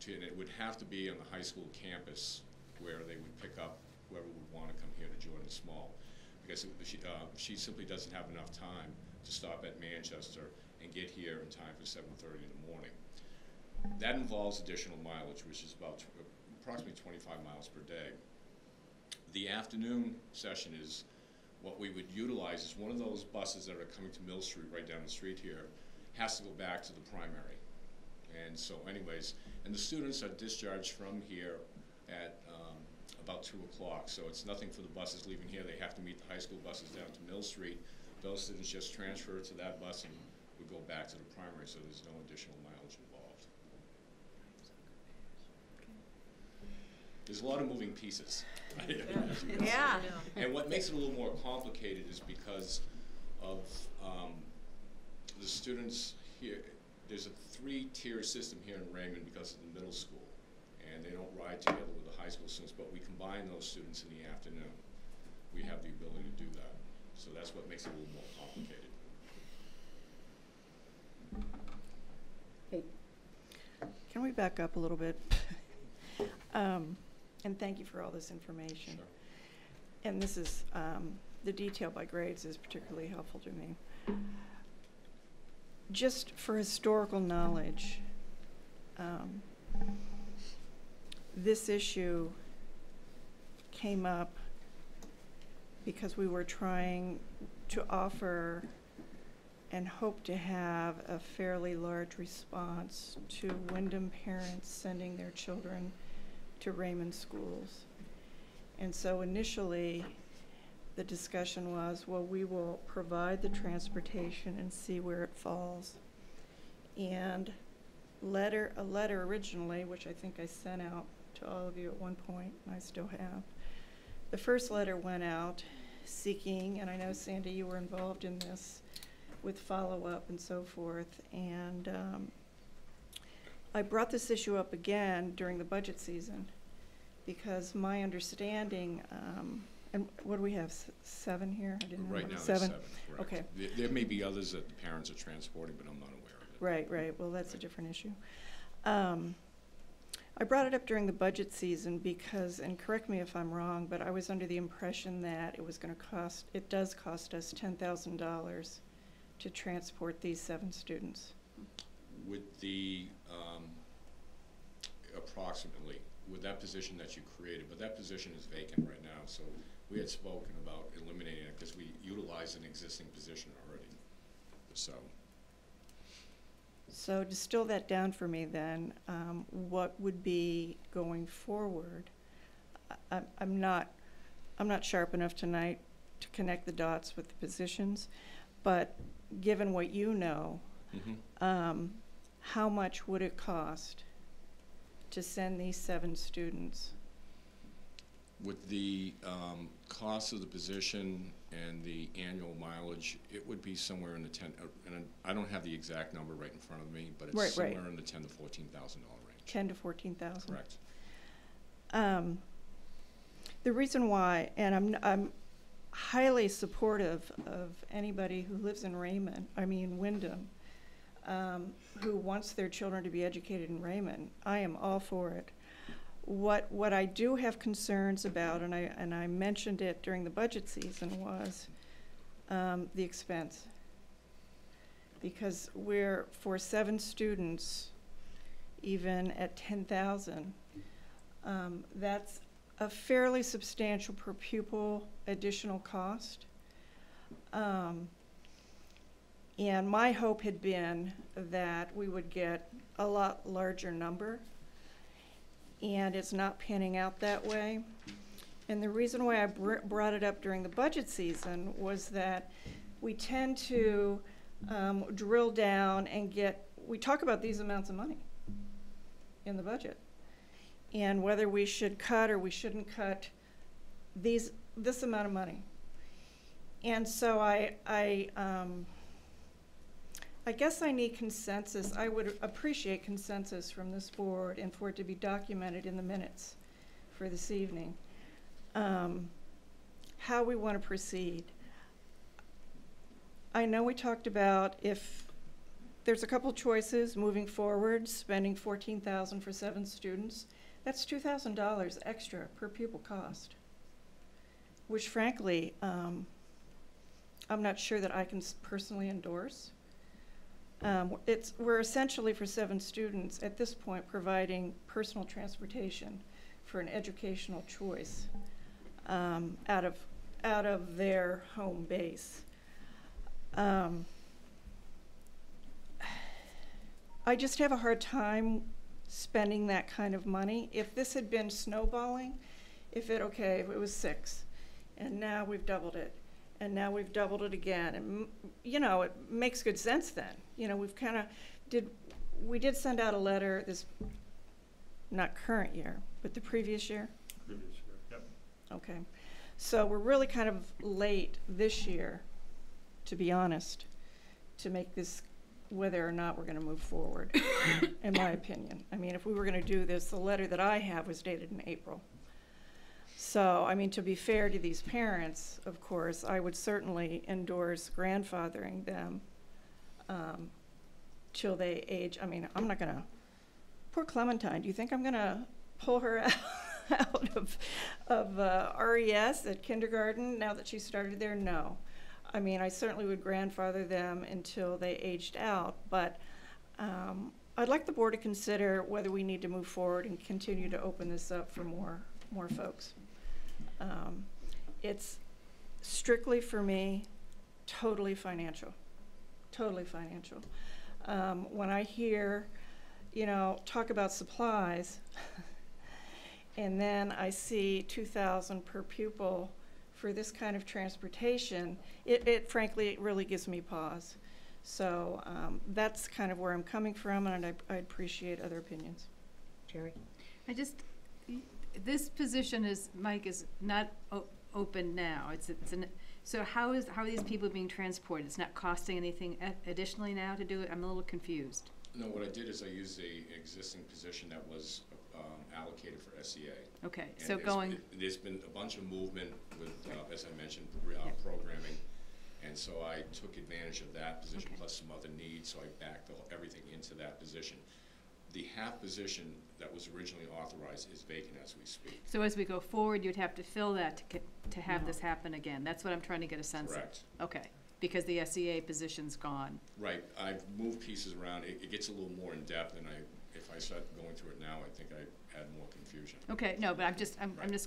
to, and it would have to be on the high school campus where they would pick up whoever would want to come here to Jordan Small, because she simply doesn't have enough time to stop at Manchester and get here in time for 7:30 in the morning. That involves additional mileage, which is about approximately 25 miles per day. The afternoon session is what we would utilize is one of those buses that are coming to Mill Street, right down the street here, has to go back to the primary. And so anyways, and the students are discharged from here at about 2 o'clock, so it's nothing for the buses leaving here. They have to meet the high school buses down to Mill Street. Those students just transfer to that bus and would go back to the primary, so there's no additional mileage involved. There's a lot of moving pieces. Yeah. And what makes it a little more complicated is because of the students here. There's a 3-tier system here in Raymond because of the middle school, and they don't ride together with the high school students, but we combine those students in the afternoon. We have the ability to do that. So that's what makes it a little more complicated. Hey, can we back up a little bit? And thank you for all this information. Sure. And this is, the detail by grades is particularly helpful to me. Just for historical knowledge, this issue came up because we were trying to offer and hope to have a fairly large response to Wyndham parents sending their children to Raymond schools. And so initially, the discussion was, well, we will provide the transportation and see where it falls. And a letter originally, which I think I sent out to all of you at one point, and I still have. The first letter went out seeking, and I know Sandy, you were involved in this, with follow-up and so forth. And I brought this issue up again during the budget season because my understanding, and what do we have, 7 here? I didn't Right remember. now, there's 7, correct. Okay. There may be others that the parents are transporting, but I'm not aware of it. Right, right. Well, that's a different issue. I brought it up during the budget season because, and correct me if I'm wrong, but I was under the impression that it was going to cost, it does cost us $10,000 to transport these 7 students. With the, approximately, with that position that you created, but that position is vacant right now, so we had spoken about eliminating it because we utilize an existing position already, so. So distill that down for me then, what would be going forward? I'm not sharp enough tonight to connect the dots with the positions, but given what you know, how much would it cost to send these 7 students? With the cost of the position and the annual mileage, it would be somewhere in the 10, and I don't have the exact number right in front of me, but it's somewhere in the $10,000 to $14,000 range. 10 to 14,000. Correct. The reason why, and I'm highly supportive of anybody who lives in Windham, who wants their children to be educated in Raymond. I am all for it. What I do have concerns about, and I mentioned it during the budget season, was the expense. Because we're, for 7 students, even at 10,000, that's a fairly substantial per pupil additional cost. And my hope had been that we would get a lot larger number, and it's not panning out that way. And the reason why I brought it up during the budget season was that we tend to drill down and we talk about these amounts of money in the budget, and whether we should cut or we shouldn't cut this amount of money. And so I guess I need consensus. I would appreciate consensus from this board and for it to be documented in the minutes for this evening, how we want to proceed. I know we talked about if there's a couple choices moving forward, spending $14,000 for 7 students. That's $2,000 extra per pupil cost, which frankly, I'm not sure that I can personally endorse. We're essentially, for 7 students at this point, providing personal transportation for an educational choice out of their home base. I just have a hard time spending that kind of money. If this had been snowballing, if it was 6, and now we've doubled it, and now we've doubled it again, and it makes good sense then. We've kind of we did send out a letter this, not current year, but the previous year? Previous year, yep. Okay. So we're really kind of late this year, to be honest, to make this whether or not we're going to move forward, in my opinion. I mean, if we were going to do this, the letter that I have was dated in April. So, I mean, to be fair to these parents, of course, I would certainly endorse grandfathering them till they age. I mean, I'm not going to, poor Clementine, do you think I'm going to pull her out of RES at kindergarten now that she started there? No. I mean, I certainly would grandfather them until they aged out, but I'd like the board to consider whether we need to move forward and continue to open this up for more folks. It's strictly, for me, totally financial. Totally financial. When I hear, talk about supplies, and then I see 2,000 per pupil for this kind of transportation, it frankly, it really gives me pause. So that's kind of where I'm coming from, and I appreciate other opinions. Jerry? This position is, Mike, is not open now. So how are these people being transported? It's not costing anything additionally now to do it? I'm a little confused. No, what I did is I used a existing position that was allocated for SEA. Okay, And so there's been a bunch of movement with, as I mentioned, programming, and so I took advantage of that position plus some other needs, so I backed everything into that position. The half position that was originally authorized is vacant as we speak. So as we go forward, you'd have to fill that to have this happen again. That's what I'm trying to get a sense of. Correct. Okay, because the SEA position's gone. Right. I've moved pieces around. It gets a little more in depth, and if I start going through it now, I think I add more confusion. Okay, no, but I'm just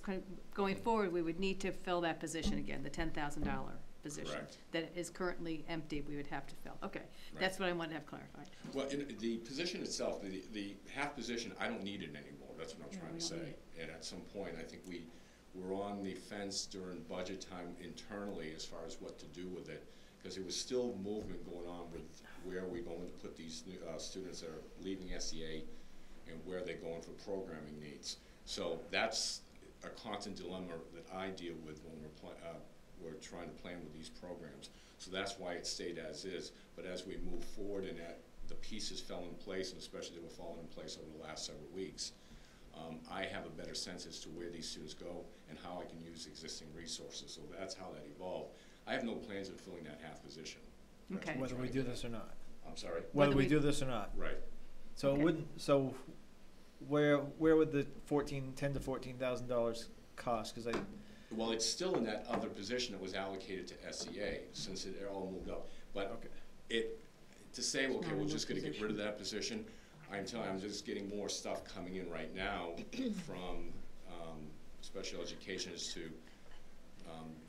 kind of going forward. We would need to fill that position again, the $10,000 position. Correct. That is currently empty. We would have to fill. Okay, that's what I wanted to have clarified. Well, in the position itself, the half position, I don't need it anymore. That's what I'm trying to say. And at some point, I think we were on the fence during budget time internally as far as what to do with it, because there was still movement going on with where we're going to put these students that are leaving SEA and where they're going for programming needs. So that's a constant dilemma that I deal with when we're trying to plan with these programs. So that's why it stayed as is. But as we move forward and the pieces fell in place, and especially they were falling in place over the last several weeks, I have a better sense as to where these students go and how I can use existing resources. So that's how that evolved. I have no plans of filling that half position. Okay. Whether we do this or not. I'm sorry? Whether we do this or not. Right. So it wouldn't, so where would the $10,000 to $14,000 cost? Because Well, it's still in that other position that was allocated to SEA, since it all moved up. But to say, okay, we're just gonna get rid of that position, I'm telling you, I'm just getting more stuff coming in right now from special education as to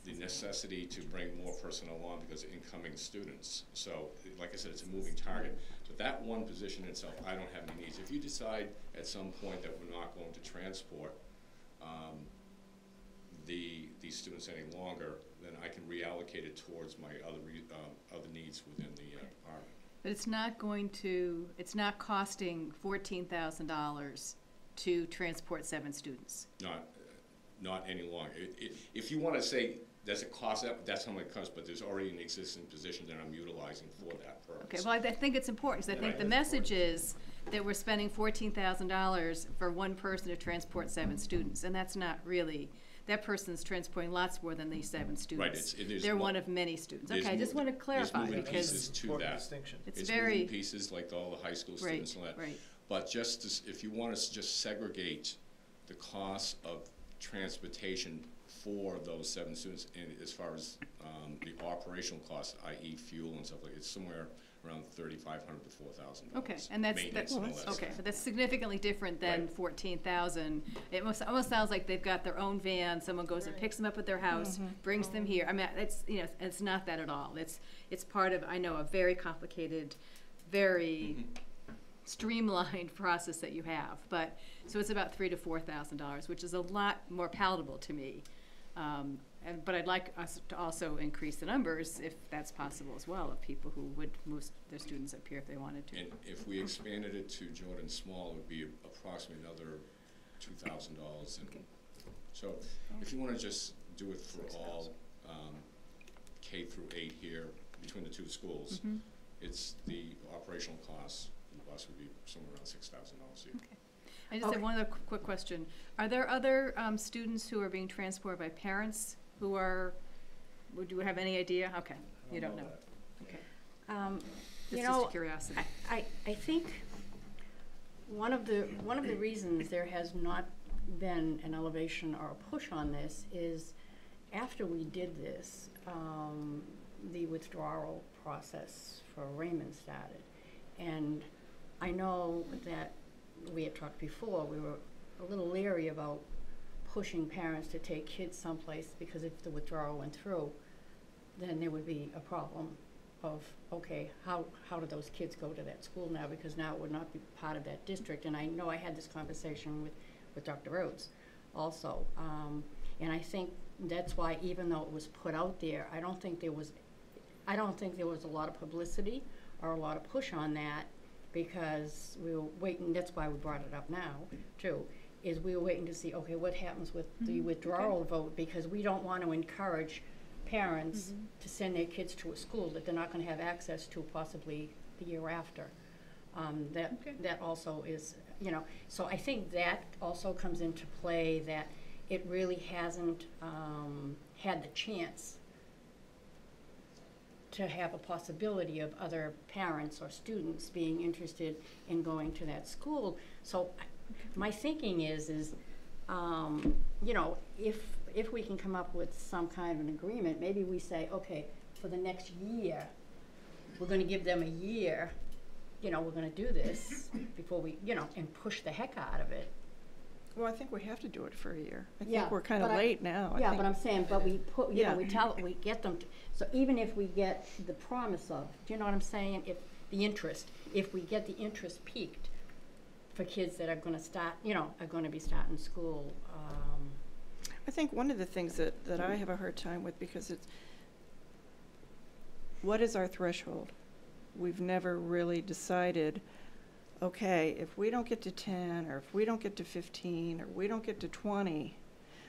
the necessity to bring more personnel on because of incoming students. So, like I said, it's a moving target. But that one position itself, I don't have any needs. If you decide at some point that we're not going to transport these students any longer, then I can reallocate it towards my other needs within the department. But it's not costing $14,000 to transport 7 students. Not any longer. If you want to say, does it cost that? That's how much it costs, but there's already an existing position that I'm utilizing for that purpose. Okay, well, I think it's important, because I think the message is that we're spending $14,000 for one person to transport 7 students, and that's not really, that person's transporting lots more than these 7 students. Right, they're one of many students. Okay, I just want to clarify, there's moving because pieces to that. It's very moving pieces like all the high school students and all that. Right. But if you want to just segregate the cost of transportation for those 7 students, and as far as the operational costs, i.e. fuel and stuff like that, it's somewhere around $3,500 to $4,000. Okay, and that's okay, but that's significantly different than $14,000. It almost sounds like they've got their own van. Someone goes and picks them up at their house, brings them here. I mean, it's not that at all. It's part of, I know, a very complicated, very streamlined process that you have. But so it's about $3,000 to $4,000, which is a lot more palatable to me. But I'd like us to also increase the numbers, if that's possible as well, of people who would move their students up here if they wanted to. And if we expanded it to Jordan Small, it would be approximately another $2,000. And so if you want to just do it for all K through 8 here between the 2 schools, it's the operational costs. The bus would be somewhere around $6,000 a year. Okay. I just have one other quick question. Are there other students who are being transported by parents who are, would you have any idea? Okay, you don't know. Okay. Just curiosity. I think one of the reasons there has not been an elevation or a push on this is after we did this, the withdrawal process for Raymond started. And I know that we had talked before, we were a little leery about pushing parents to take kids someplace, because if the withdrawal went through, then there would be a problem of, okay, how do those kids go to that school now, because now it would not be part of that district. And I know I had this conversation with Dr. Rhodes. also. And I think that's why, even though it was put out there, I don't think there was a lot of publicity or a lot of push on that, because we were waiting. That's why we brought it up now too, is we were waiting to see, okay, what happens with the withdrawal vote, because we don't want to encourage parents to send their kids to a school that they're not going to have access to possibly the year after. That also is, you know, so I think that also comes into play, that it really hasn't had the chance to have a possibility of other parents or students being interested in going to that school. So my thinking is you know, if we can come up with some kind of an agreement, maybe we say, okay, for the next year, we're going to give them a year, you know, we're going to do this before we, you know, and push the heck out of it. Well, I think we have to do it for a year. I Yeah, think we're kind of but late now. I Yeah, think. but I'm saying, but we put, you Yeah. know, we get them, so even if we get the promise of, do you know what I'm saying? If we get the interest peaked for kids that are gonna start, you know, are gonna be starting school, I think one of the things that I have a hard time with, because it's, what is our threshold? We've never really decided, okay, if we don't get to 10, or if we don't get to 15, or we don't get to 20,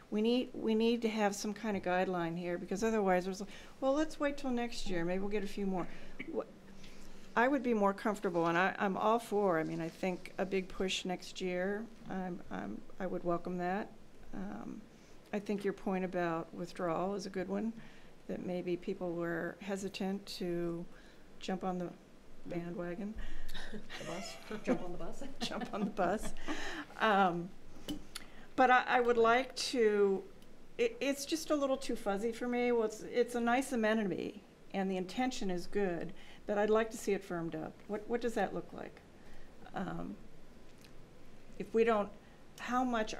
we need to have some kind of guideline here, because otherwise there's, well, let's wait till next year, maybe we'll get a few more. I would be more comfortable, and I'm all for, I mean, I think a big push next year, I would welcome that. I think your point about withdrawal is a good one, that maybe people were hesitant to jump on the bandwagon. the bus, jump on the bus. Jump on the bus. But I would like to, it's just a little too fuzzy for me. Well, it's a nice amenity, and the intention is good, but I'd like to see it firmed up. What does that look like? If we don't, how much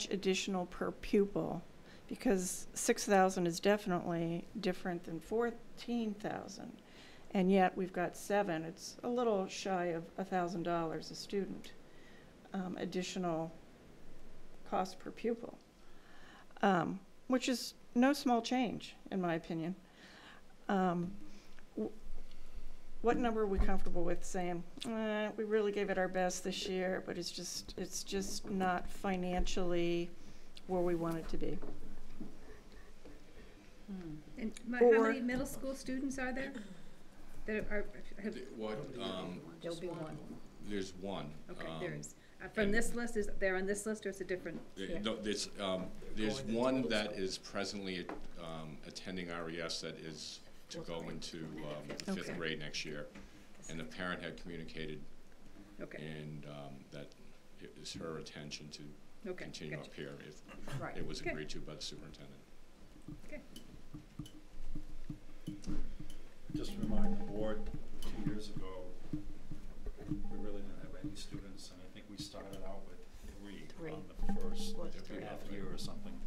additional per pupil? Because 6,000 is definitely different than 14,000, and yet we've got 7. It's a little shy of $1,000 a student, additional cost per pupil, which is no small change, in my opinion. What number are we comfortable with saying, we really gave it our best this year, but it's just not financially where we want it to be? And how many middle school students are there? That are, There'll be one. There's one. Okay, there is. From this list, is there on this list, or is it different? No, there's one that is presently attending RES that is to go into the 5th grade next year, and the parent had communicated, and that it is her intention to continue up here if it was agreed to by the superintendent. Okay. Just to remind the board, 2 years ago, we really didn't have any students, and I think we started out with three on the first half year or something.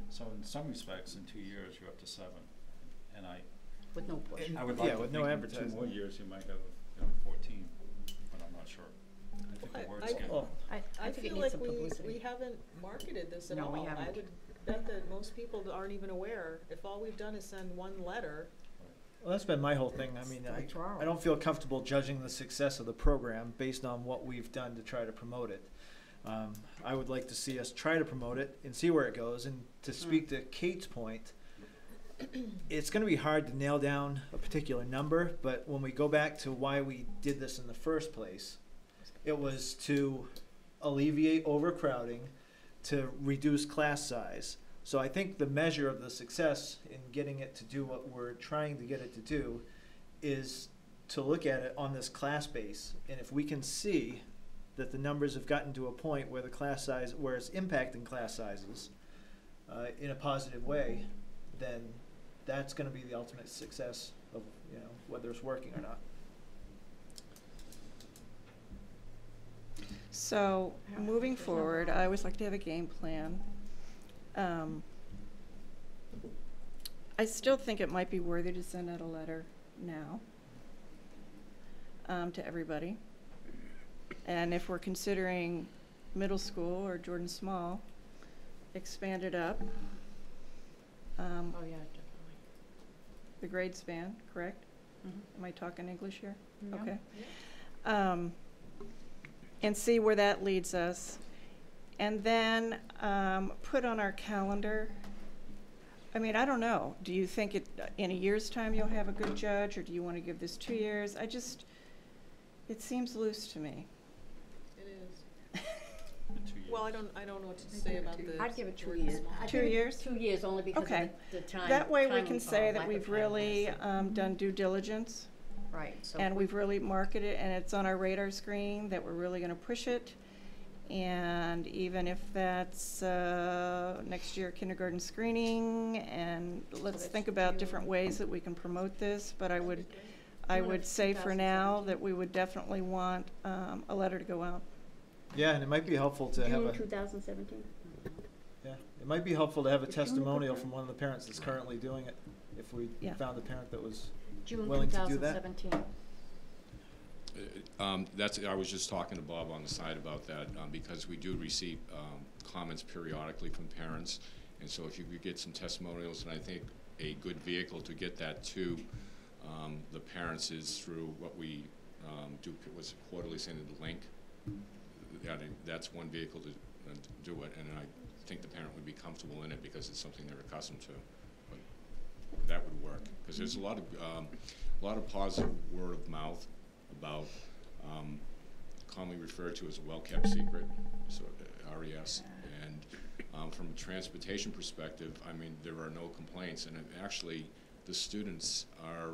So in some respects, in 2 years, you're up to 7. And with no push. I would like to with no think in advertising. 2 more years, you might have 14, but I'm not sure. I think the word's getting. I think it feel needs like some publicity. we haven't marketed this at all. No, we haven't. I would bet that most people aren't even aware. If all we've done is send one letter. Well, that's been my whole thing. I mean, I don't feel comfortable judging the success of the program based on what we've done to try to promote it. I would like to see us try to promote it and see where it goes. And to speak to Kate's point, it's going to be hard to nail down a particular number, but when we go back to why we did this in the first place, it was to alleviate overcrowding, to reduce class size. So I think the measure of the success in getting it to do what we're trying to get it to do is to look at it on this class base. And if we can see that the numbers have gotten to a point where the class size, where it's impacting class sizes in a positive way, then that's going to be the ultimate success of, you know, whether it's working or not. So moving forward, I always like to have a game plan. I still think it might be worthy to send out a letter now to everybody. And if we're considering middle school or Jordan Small, expanded up. Oh, yeah, definitely. The grade span, correct? Mhm. Am I talking English here? Yeah. Okay. And see where that leads us. And then put on our calendar. I mean, I don't know. Do you think in a year's time you'll have a good judge, or do you want to give this 2 years? It seems loose to me. It is. 2 years. Well, I don't know what to say about the. I'd give it 2 Jordan years. Small. I'd 2 give it years? 2 years only because Okay. of the time. That way we time, can say that lack of we've time really invested. done due diligence. Right, so. And we've really marketed, and it's on our radar screen that we're really gonna push it. And even if that's next year kindergarten screening, and let's think about different ways that we can promote this, but I would say for now that we would definitely want a letter to go out. Yeah, and it might be helpful to have a, 2017? yeah, it might be helpful to have a testimonial from one of the parents that's currently doing it, if we found a parent that was June willing to do that. 2017. I was just talking to Bob on the side about that, because we do receive comments periodically from parents, and so if you could get some testimonials, and I think a good vehicle to get that to the parents is through what we do, was quarterly sending the link. That's one vehicle to do it, and I think the parent would be comfortable in it because it's something they're accustomed to. But that would work, because there's a lot of positive word of mouth about commonly referred to as a well-kept secret, so RES. And from a transportation perspective, I mean, there are no complaints, and actually, the students are.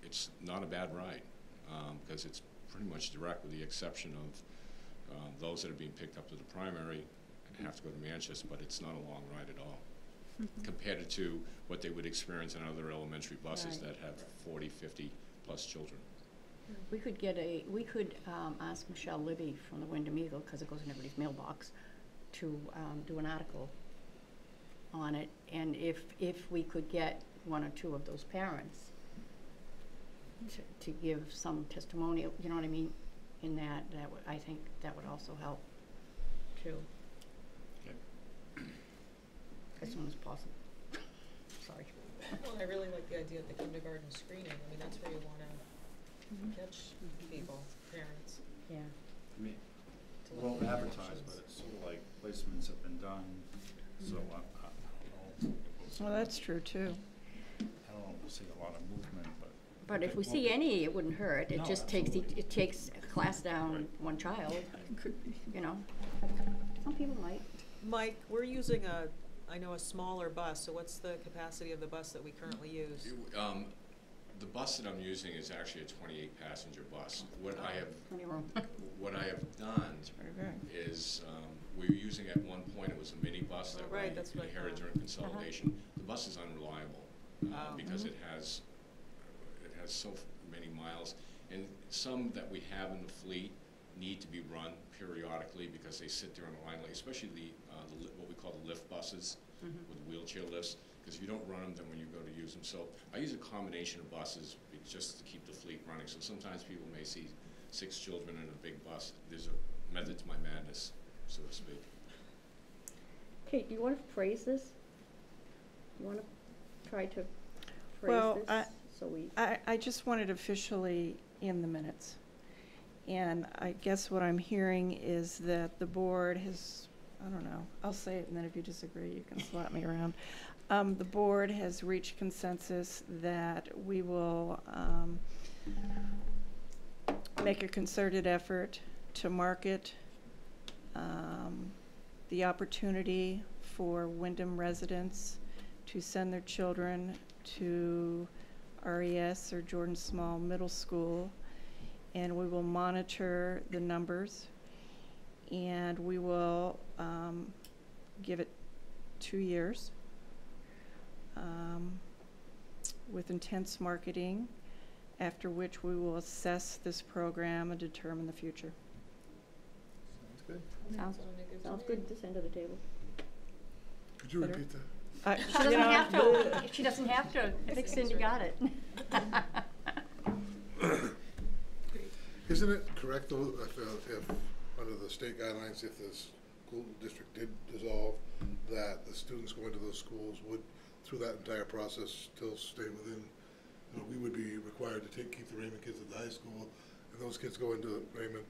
It's not a bad ride because it's pretty much direct, with the exception of those that are being picked up to the primary and have to go to Manchester, but it's not a long ride at all. Compared to what they would experience in other elementary buses that have 40, 50 plus children. We could ask Michelle Libby from the Wyndham Eagle, because it goes in everybody's mailbox, to do an article on it, and if we could get one or two of those parents to give some testimonial, you know what I mean, in that I think that would also help too. As soon as possible. Sorry. Well, I really like the idea of the kindergarten screening. I mean, that's where you wanna catch people, parents. Yeah. I mean, well advertised, but it's sort of like placements have been done, so I don't know. Well, that's true too. I don't know if we'll see a lot of movement, but. But if we see any, it wouldn't hurt. It No, just absolutely. takes a class down one child, you know. Some people might. Mike, we're using I know a smaller bus, so what's the capacity of the bus that we currently use? The bus that I'm using is actually a 28 passenger bus. What I have done is we were using at one point, it was a mini bus that we inherited during consolidation. The bus is unreliable because it has so many miles, and some that we have in the fleet need to be run periodically because they sit there on the line, like especially the what we call the lift buses with wheelchair lifts. Because if you don't run them, then when you go to use them. So I use a combination of buses just to keep the fleet running. So sometimes people may see 6 children in a big bus. There's a method to my madness, so to speak. Kate, do you want to phrase this? You want to try to phrase this? I just want it officially in the minutes. And I guess what I'm hearing is that the board has, I don't know, I'll say it, and then if you disagree, you can slap me around. The board has reached consensus that we will make a concerted effort to market the opportunity for Wyndham residents to send their children to RES or Jordan Small Middle School, and we will monitor the numbers, and we will give it 2 years with intense marketing, after which we will assess this program and determine the future. Sounds good. Sounds good at this end of the table. Could you repeat that? She doesn't have to. She doesn't have to. I think Cindy got it. Isn't it correct though, if under the state guidelines, if there's school district did dissolve, that the students going to those schools would, through that entire process, still stay within, we would be required to keep the Raymond kids at the high school, and those kids go into Raymond,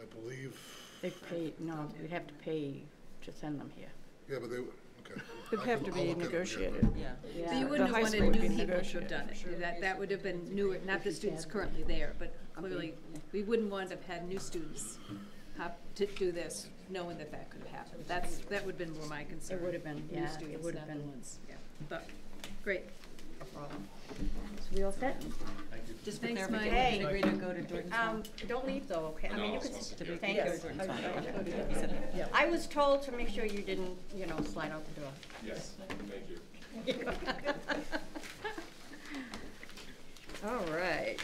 I believe. They pay, no, we'd have to pay to send them here. Yeah, but they, okay. It'd have to be negotiated. Yeah. So you The wouldn't high have school wanted would new be people to have negotiated, done for it. sure. That would have been newer, not the students currently there, but clearly, we wouldn't want to have had new students have to do this, knowing that that could have happened. That would have been more my concern. It would have been, New yeah, students, it would have not the been. ones, yeah. But, great. No problem. So we all set? Just for Thanks, clarification, Mike. we agree to go to Jordan's. Don't leave though, okay? I mean, you could, No, thank Yes. you. Yes. I was told to make sure you didn't, slide out the door. Yes, thank you. All right.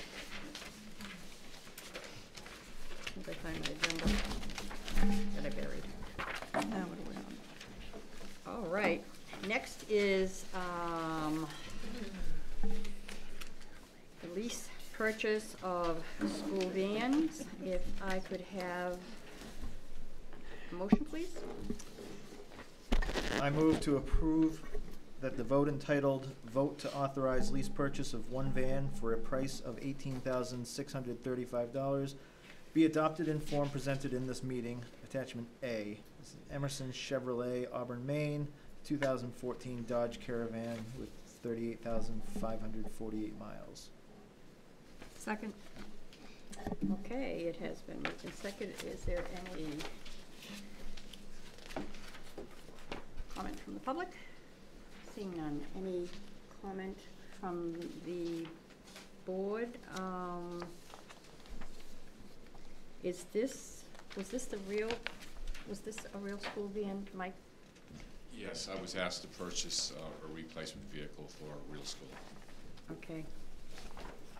As I find my agenda that I buried. Now what are we on? All right, next is, the lease purchase of school vans. If I could have a motion, please? I move to approve that the vote entitled "Vote to Authorize Lease Purchase of One Van for a Price of $18,635" be adopted in form presented in this meeting. Attachment A. This is Emerson Chevrolet, Auburn, Maine, 2014 Dodge Caravan with 38,548 miles. Second. Okay, it has been moved and seconded. Is there any comment from the public? Seeing none. Any comment from the board? Was this a real school van, Mike? Yes, I was asked to purchase a replacement vehicle for a real school. Okay.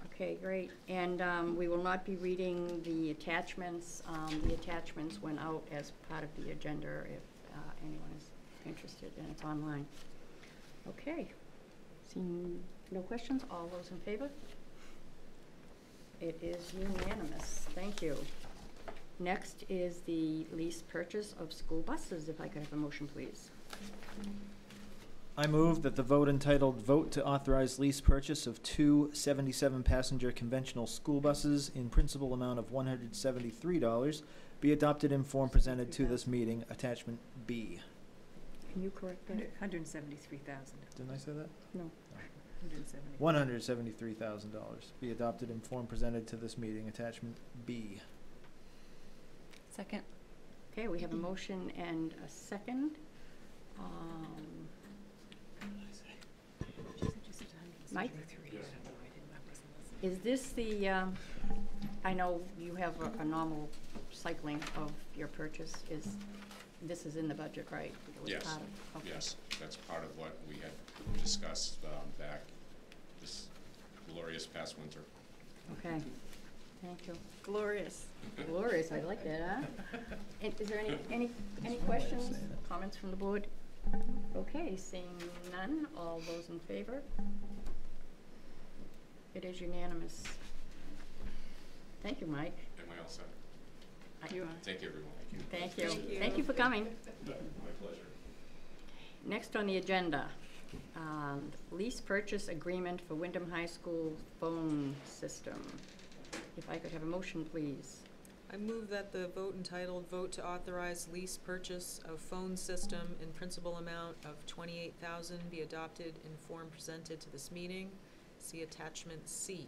Okay, great. And we will not be reading the attachments. The attachments went out as part of the agenda if anyone is interested, and it's online. Okay. Seeing no questions, all those in favor? It is unanimous. Thank you. Next is the lease purchase of school buses. If I could have a motion, please. I move that the vote entitled "Vote to Authorize Lease Purchase of two 77-passenger conventional school buses in principal amount of $173 be adopted in form presented to this meeting. Attachment B. Can you correct that? 173,000. Didn't I say that? No. 173,000 be adopted in form presented to this meeting. Attachment B. Second. Okay, we have a motion and a second. Mike? Is this the, I know you have a normal cycling of your purchase. This is in the budget, right? It was Yes, part of- okay. yes, that's part of what we had discussed back this glorious past winter. Okay, thank you. Glorious. Glorious, I like that, huh? And is there any questions, comments from the board? Okay, seeing none, all those in favor? It is unanimous. Thank you, Mike. Am I all set? You are. Thank you, everyone. Thank you. Thank you for coming. My pleasure. Next on the agenda, lease purchase agreement for Wyndham High School phone system. If I could have a motion, please. I move that the vote entitled "Vote to Authorize Lease Purchase of Phone System in Principal Amount of $28,000" be adopted in form presented to this meeting. See attachment C.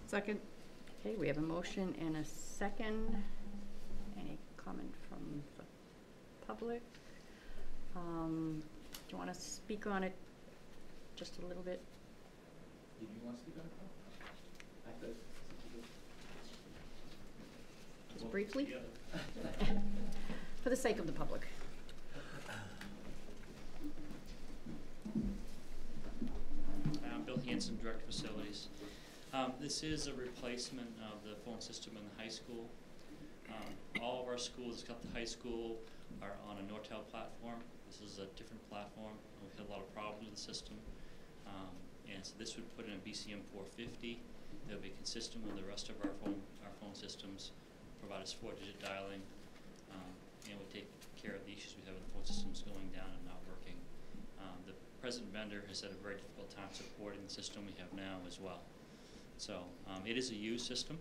Second. Okay, we have a motion and a second. Any comment from the public? Do you want to speak on it just a little bit? Do you want to speak on it? I could. Just briefly? For the sake of the public. I'm Bill Hanson, Director of Facilities. This is a replacement of the phone system in the high school. All of our schools, except the high school, are on a Nortel platform. This is a different platform. We've had a lot of problems with the system. And so this would put in a BCM 450 that would be consistent with the rest of our phone systems, provide us 4-digit dialing, and we take care of the issues we have with the phone systems going down and not working. The present vendor has had a very difficult time supporting the system we have now as well. So it is a used system.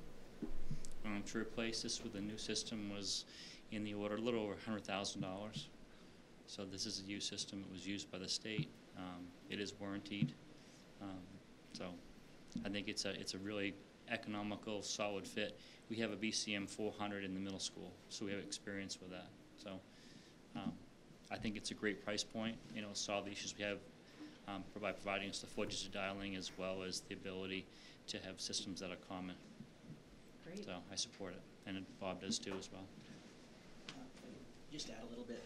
To replace this with a new system was in the order a little over $100,000. So this is a used system. It was used by the state. It is warrantied. So I think it's a really economical, solid fit. We have a BCM 400 in the middle school, so we have experience with that. So I think it's a great price point. You know, solve the issues we have by providing us the 4-digit dialing as well as the ability to have systems that are common. Great. So I support it, and Bob does too as well. Just add a little bit.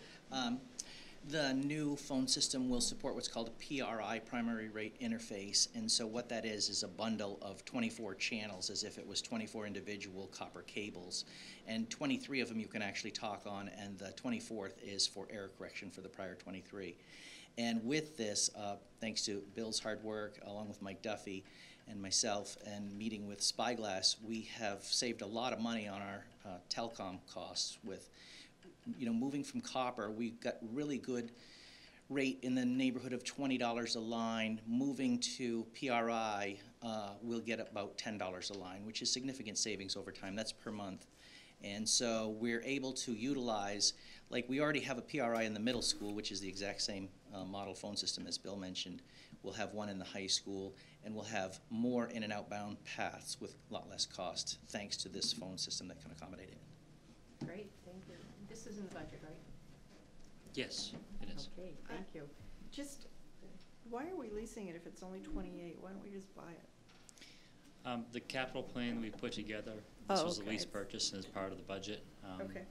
The new phone system will support what's called a PRI, primary rate interface, and so what that is a bundle of 24 channels, as if it was 24 individual copper cables, and 23 of them you can actually talk on, and the 24th is for error correction for the prior 23. And with this, thanks to Bill's hard work, along with Mike Duffy and myself, and meeting with Spyglass, we have saved a lot of money on our telecom costs with, you know, moving from copper. We got really good rate in the neighborhood of $20 a line. Moving to PRI, we'll get about $10 a line, which is significant savings over time. That's per month. And so we're able to utilize, like we already have a PRI in the middle school, which is the exact same model phone system as Bill mentioned. We'll have one in the high school, and we'll have more in and outbound paths with a lot less cost, thanks to this phone system that can accommodate it. Great, thank you. This is in the budget, right? Yes, it is. Okay, thank you. Just, why are we leasing it if it's only 28? Why don't we just buy it? The capital plan we put together, this was a okay. lease purchase as part of the budget. Okay.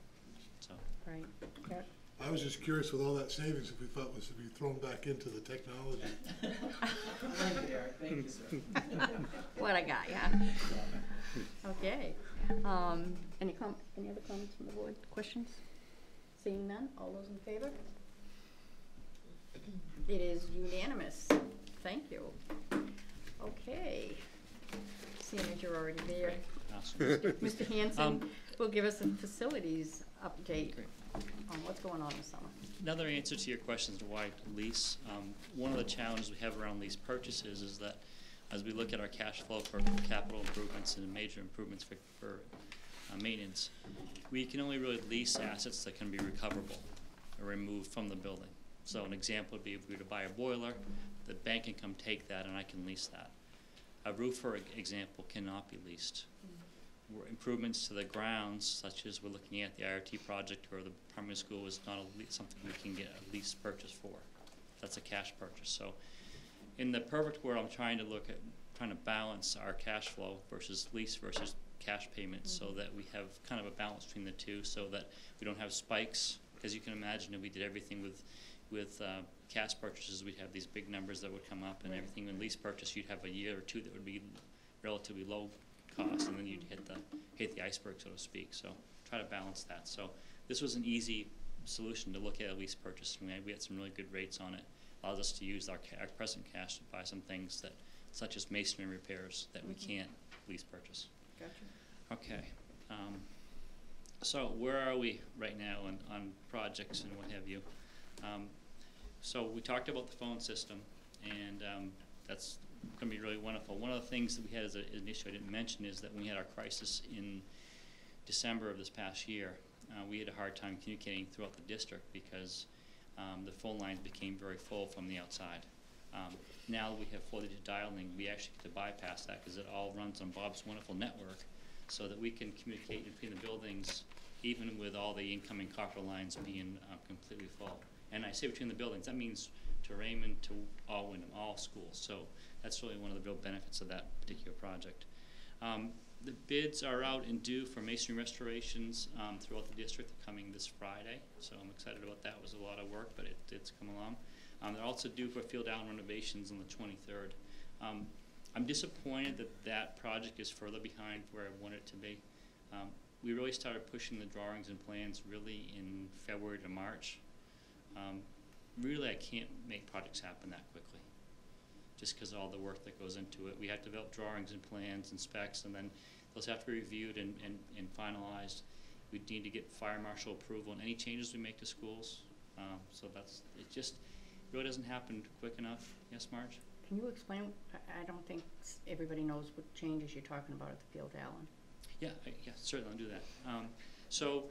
So. Right. Yeah. I was just curious with all that savings if we thought was to be thrown back into the technology. Thank you, Eric. Thank you, sir. What a guy, yeah. Okay. Any other comments from the board? Questions? Seeing none, all those in favor? It is unanimous. Thank you. Okay. Seeing as you're already there, Awesome. Mr. Hanson will give us a facilities update on what's going on this summer. Another answer to your questions why lease. One of the challenges we have around lease purchases is that as we look at our cash flow for capital improvements and major improvements for maintenance, we can only really lease assets that can be recoverable or removed from the building. So an example would be if we were to buy a boiler, the bank can come take that and I can lease that. A roof, for example, cannot be leased. Improvements to the grounds, such as we're looking at the IRT project or the primary school, is not something we can get a lease purchase for. That's a cash purchase. So in the perfect world, I'm trying to balance our cash flow versus lease versus cash payments so that we have kind of a balance between the two so that we don't have spikes. Because you can imagine if we did everything with cash purchases, we'd have these big numbers that would come up, and everything in lease purchase, you'd have a year or two that would be relatively low cost, and then you'd hit the iceberg, so to speak. So try to balance that. So this was an easy solution to look at a lease purchase. We had some really good rates on it. Allows us to use our present cash to buy some things that, such as masonry repairs, that we can't lease purchase. Gotcha. Okay. So where are we right now on projects and what have you? So we talked about the phone system, and that's going to be really wonderful. One of the things that we had as an issue I didn't mention is that when we had our crisis in December of this past year, we had a hard time communicating throughout the district because the phone lines became very full from the outside. Now that we have 4-digit dialing, we actually get to bypass that because it all runs on Bob's wonderful network so that we can communicate between the buildings even with all the incoming copper lines being completely full. And I say between the buildings, that means to Raymond, to all Wyndham, all schools. So that's really one of the real benefits of that particular project. The bids are out and due for masonry restorations throughout the district coming this Friday. So I'm excited about that. It was a lot of work, but it's come along. They're also due for field down renovations on the 23rd. I'm disappointed that that project is further behind where I want it to be. We really started pushing the drawings and plans really in February to March. Really, I can't make projects happen that quickly, just because of all the work that goes into it. We have to develop drawings and plans and specs, and then those have to be reviewed and finalized. We need to get fire marshal approval on any changes we make to schools. So it just really doesn't happen quick enough. Yes, Marge? Can you explain, I don't think everybody knows what changes you're talking about at the field, Alan. Yeah, certainly I'll do that. So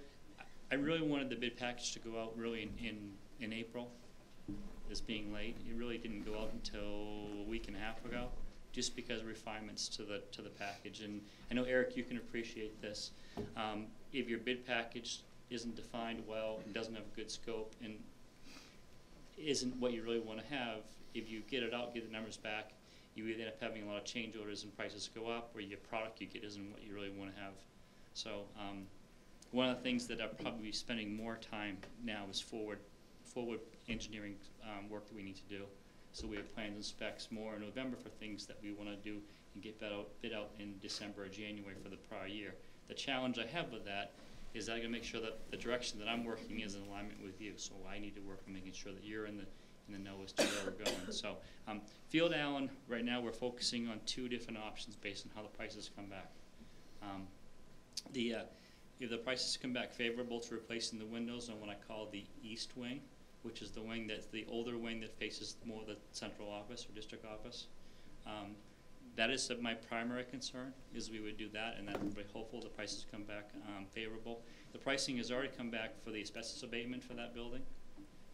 I really wanted the bid package to go out really in April, this being late. It really didn't go out until a week and a half ago, just because of refinements to the package. And I know, Eric, you can appreciate this. If your bid package isn't defined well and doesn't have a good scope and isn't what you really want to have, if you get it out, get the numbers back, you either end up having a lot of change orders and prices go up, or your product you get isn't what you really want to have. So one of the things that I'll probably be spending more time now is forward engineering work that we need to do. So we have plans and specs more in November for things that we want to do and get bid out in December or January for the prior year. The challenge I have with that is that I gotta make sure that the direction that I'm working is in alignment with you. So I need to work on making sure that you're in the know as to where we're going. So Field Allen, right now we're focusing on 2 different options based on how the prices come back. If the prices come back favorable to replacing the windows on what I call the east wing, which is the wing that's the older wing that faces more the central office or district office, that is my primary concern, is we would do that, and that we're hopeful the prices come back favorable. The pricing has already come back for the asbestos abatement for that building,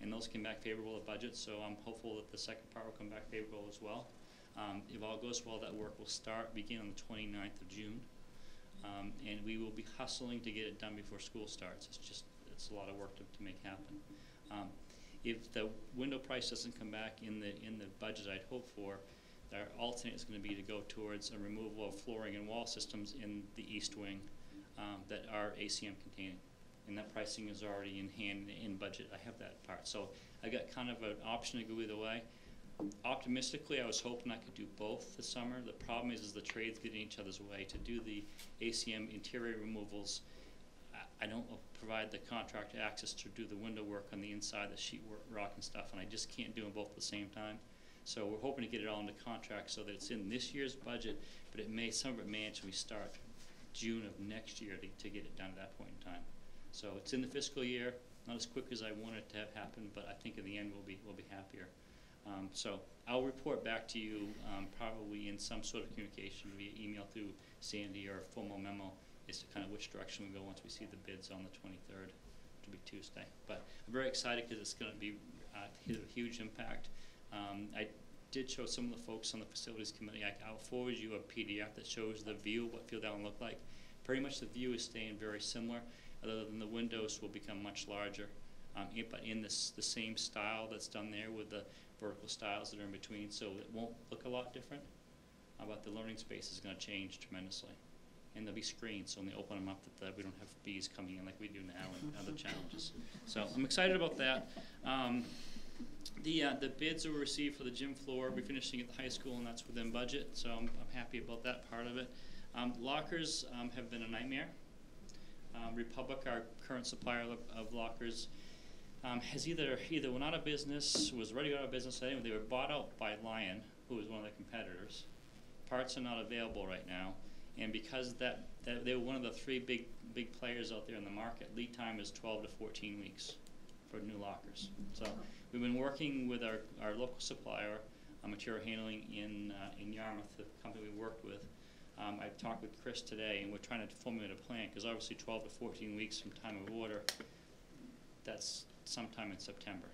and those came back favorable to budget, so I'm hopeful that the second part will come back favorable as well. If all goes well, that work will begin on the 29th of June, and we will be hustling to get it done before school starts. It's a lot of work to make happen. If the window price doesn't come back in the budget I'd hope for, our alternate is going to be to go towards a removal of flooring and wall systems in the east wing that are ACM containing. And that pricing is already in hand in budget. I have that part. So I got kind of an option to go either way. Optimistically, I was hoping I could do both this summer. The problem is the trades get in each other's way. To do the ACM interior removals, I don't provide the contractor access to do the window work on the inside, the sheet rock and stuff, and I just can't do them both at the same time. So we're hoping to get it all into contract so that it's in this year's budget, but some of it may actually start June of next year to get it done at that point in time. So it's in the fiscal year, not as quick as I want it to have happen, but I think in the end we'll be happier. So I'll report back to you probably in some sort of communication via email through Sandy or a formal memo as to kind of which direction we go once we see the bids on the 23rd, which will be Tuesday. But I'm very excited because it's going to be a huge impact. I did show some of the folks on the facilities committee. I'll forward you a PDF that shows the view of what Field Allen looked like. Pretty much the view is staying very similar, other than the windows will become much larger, but in the same style that's done there with the vertical stiles that are in between, so it won't look a lot different. But the learning space is going to change tremendously. And there'll be screens, so when they open them up, that we don't have bees coming in like we do now and other challenges. So I'm excited about that. The bids that were received for the gym floor, we're finishing at the high school, and that's within budget, so I'm happy about that part of it. Lockers have been a nightmare. Republic, our current supplier of lockers, has either went out of business, was ready to go out of business, anyway, they were bought out by Lion, who was one of their competitors. Parts are not available right now, and because that they were one of the 3 big players out there in the market, lead time is 12 to 14 weeks for new lockers. So we've been working with our local supplier, material handling in Yarmouth, the company we worked with. I talked with Chris today, and we're trying to formulate a plan, because obviously 12 to 14 weeks from time of order, that's sometime in September.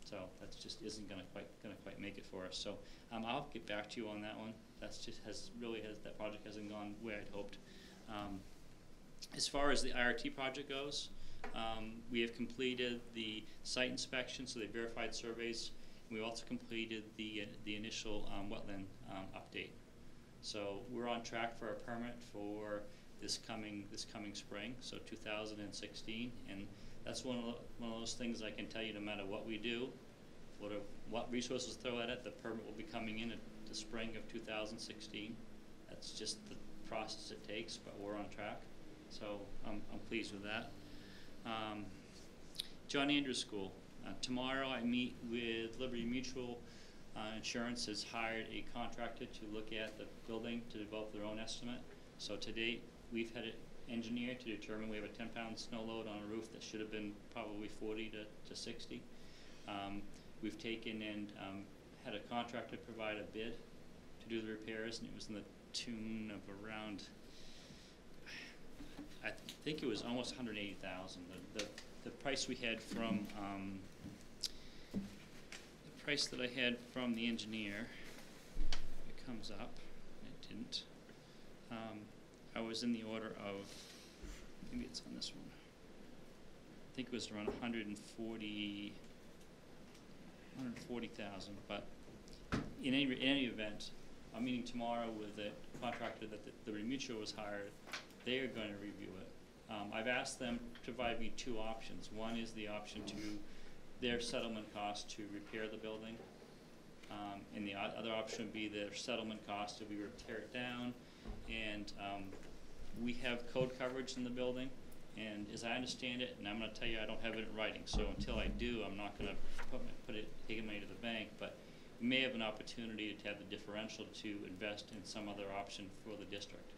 So that just isn't going to quite make it for us. So I'll get back to you on that one. That's just that project hasn't gone where I'd hoped. As far as the IRT project goes, we have completed the site inspection, so they verified surveys. We also completed the initial wetland update. So we're on track for a permit for this coming spring, so 2016, and that's one of those things I can tell you, no matter what we do, what resources throw at it, the permit will be coming in at the spring of 2016. That's just the process it takes, but we're on track, so I'm pleased with that. John Andrews School. Tomorrow I meet with Liberty Mutual. Insurance has hired a contractor to look at the building to develop their own estimate. So to date, we've had it engineer to determine. We have a 10-pound snow load on a roof that should have been probably 40 to 60. We've taken and had a contractor provide a bid to do the repairs, and it was in the tune of around, I think it was almost 180,000. The price we had from the price that I had from the engineer, it comes up. It didn't. I was in the order of, maybe it's on this one. I think it was around 140,000. But in any event, I'm meeting tomorrow with the contractor that the Remutual was hired. They are going to review it. I've asked them to provide me two options. One is the option to their settlement cost to repair the building, and the other option would be their settlement cost if we were to tear it down. And we have code coverage in the building, and as I understand it, and I'm going to tell you I don't have it in writing, so until I do, I'm not going to take money to the bank, but we may have an opportunity to have the differential to invest in some other option for the district.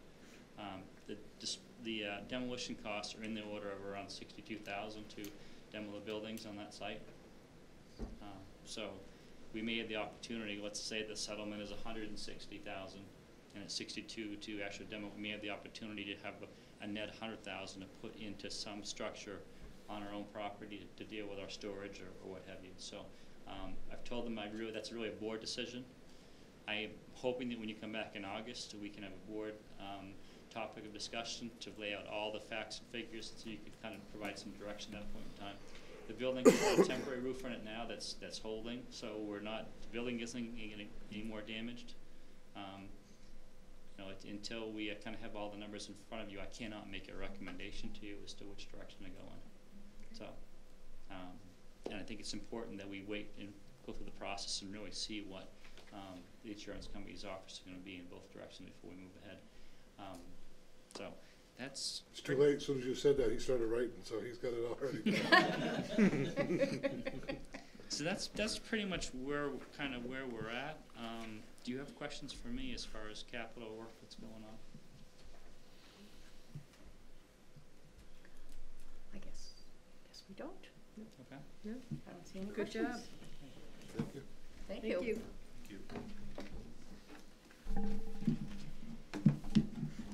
The demolition costs are in the order of around $62,000 to demo the buildings on that site. So we may have the opportunity, let's say the settlement is $160,000 and it's $62,000 to actually demo. We may have the opportunity to have a net $100,000 to put into some structure on our own property to deal with our storage or what have you. So I've told them that's really a board decision. I'm hoping that when you come back in August, we can have a board topic of discussion to lay out all the facts and figures so you can kind of provide some direction at that point in time. The building has a temporary roof on it now that's holding, so the building isn't getting any more damaged. Until we kind of have all the numbers in front of you, I cannot make a recommendation to you as to which direction to go in. So, and I think it's important that we wait and go through the process and really see what the insurance company's offers are going to be in both directions before we move ahead. So that's... It's too late. As soon as you said that, he started writing, so he's got it already. So that's pretty much where we're at. Do you have questions for me as far as capital work that's going on? I guess we don't. Okay. Yeah. I don't see any Good questions. job. Thank you. Thank you.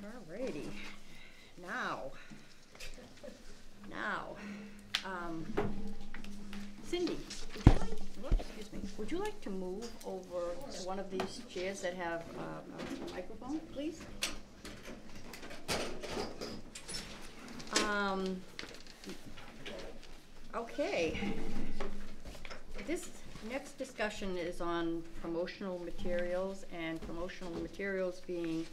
Alrighty. Cindy, would you like to move over to one of these chairs that have a microphone, please? Okay. This next discussion is on promotional materials, and promotional materials being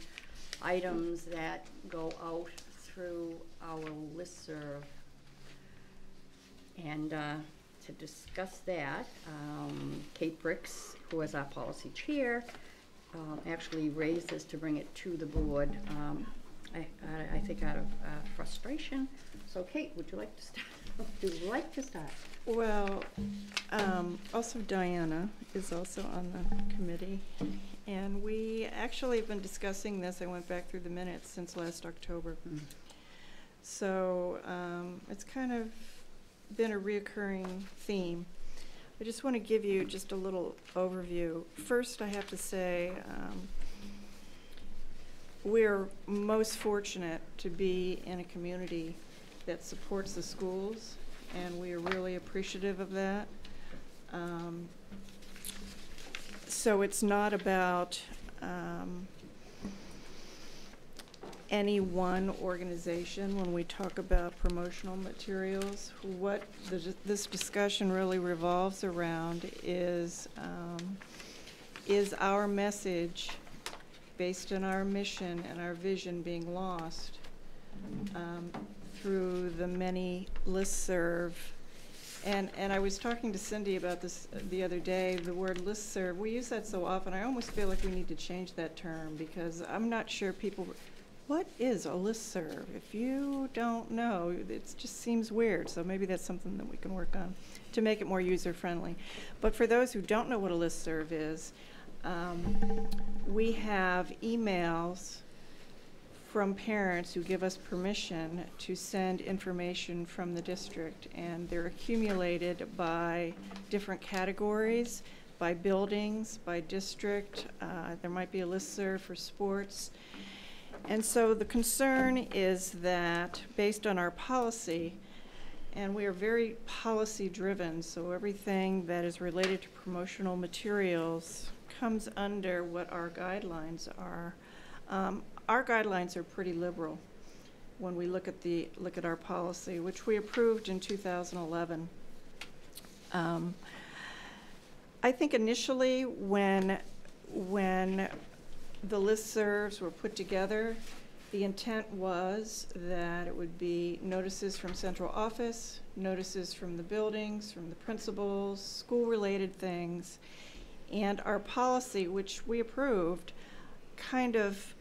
items that go out through our listserv. And to discuss that, Kate Bricks, who is our policy chair, actually raised this to bring it to the board, I think out of frustration. So Kate, would you like to start? Would you like to start? Well, also Diana is also on the committee, and we actually have been discussing this. I went back through the minutes since last October. So it's kind of been a reoccurring theme. I just want to give you just a little overview. First, I have to say we're most fortunate to be in a community that supports the schools, and we are really appreciative of that. So it's not about any one organization when we talk about promotional materials. What this discussion really revolves around is our message based on our mission and our vision being lost through the many listserv. And I was talking to Cindy about this the other day, the word listserv. We use that so often, I almost feel like we need to change that term, because I'm not sure people, what is a listserv? If you don't know, it just seems weird, so maybe that's something that we can work on to make it more user-friendly. But for those who don't know what a listserv is, we have emails from parents who give us permission to send information from the district, and they're accumulated by different categories, by buildings, by district. There might be a listserv for sports. And so the concern is that based on our policy, and we are very policy driven, so everything that is related to promotional materials comes under what our guidelines are. Our guidelines are pretty liberal when we look at our policy, which we approved in 2011. I think initially when the listservs were put together, the intent was that it would be notices from central office, notices from the buildings, from the principals, school-related things, and our policy, which we approved, kind of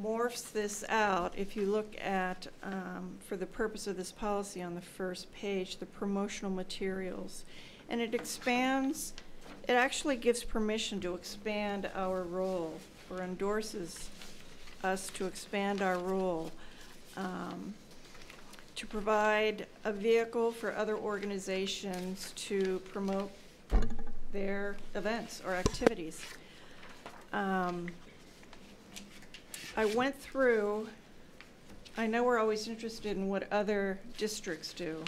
morphs this out. If you look at, for the purpose of this policy on the first page, the promotional materials, and it expands, it actually gives permission to expand our role, or endorses us to expand our role, to provide a vehicle for other organizations to promote their events or activities. I went through, I know we're always interested in what other districts do,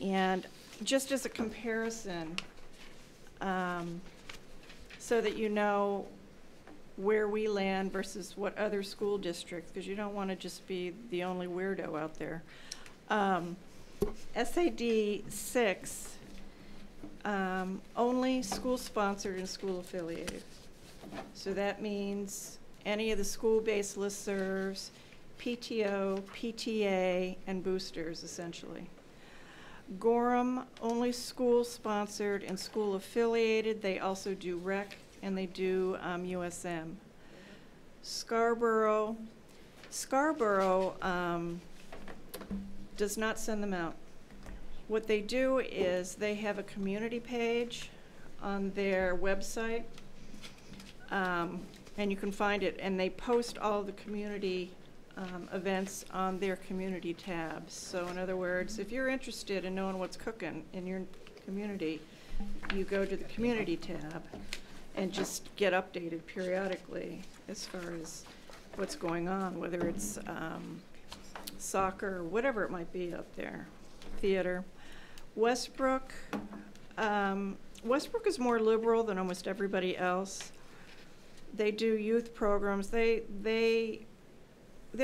and just as a comparison, so that you know where we land versus what other school districts, because you don't want to just be the only weirdo out there. SAD 6, only school-sponsored and school-affiliated. So that means any of the school-based listservs, PTO, PTA, and boosters, essentially. Gorham, only school-sponsored and school-affiliated. They also do rec, and they do USM. Scarborough does not send them out. What they do is they have a community page on their website, and you can find it, and they post all the community events on their community tabs. So in other words, if you're interested in knowing what's cooking in your community, you go to the community tab and just get updated periodically as far as what's going on, whether it's soccer or whatever it might be up there, theater. Westbrook is more liberal than almost everybody else. They do youth programs. They're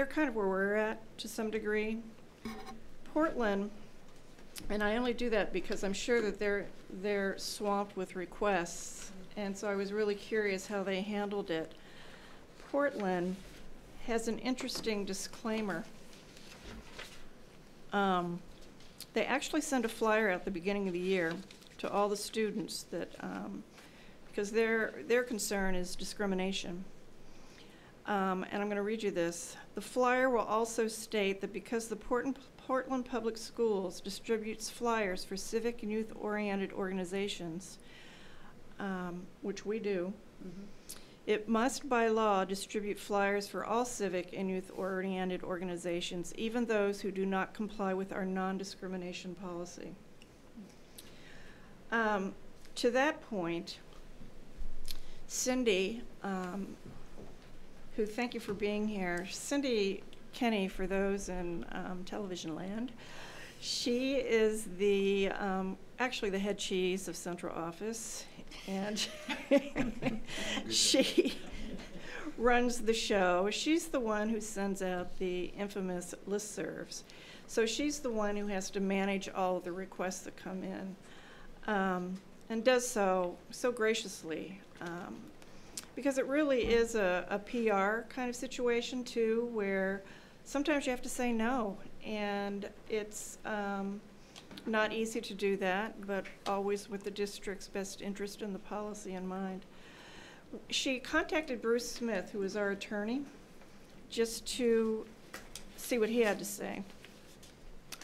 kind of where we're at to some degree. Portland, and I only do that because I'm sure that they're swamped with requests, and so I was really curious how they handled it. Portland has an interesting disclaimer. They actually send a flyer out at the beginning of the year to all the students that, because their concern is discrimination. And I'm going to read you this. The flyer will also state that because the Portland Public Schools distributes flyers for civic and youth-oriented organizations, which we do, it must by law distribute flyers for all civic and youth-oriented organizations, even those who do not comply with our non-discrimination policy. To that point, Cindy, who, thank you for being here. Cindy Kenny, for those in television land, she is the, actually the head cheese of central office, and she runs the show. She's the one who sends out the infamous listservs. So she's the one who has to manage all of the requests that come in, and does so graciously. Because it really is a PR kind of situation too, where sometimes you have to say no, and it's not easy to do that, but always with the district's best interest in the policy in mind. She contacted Bruce Smith, who is our attorney, just to see what he had to say.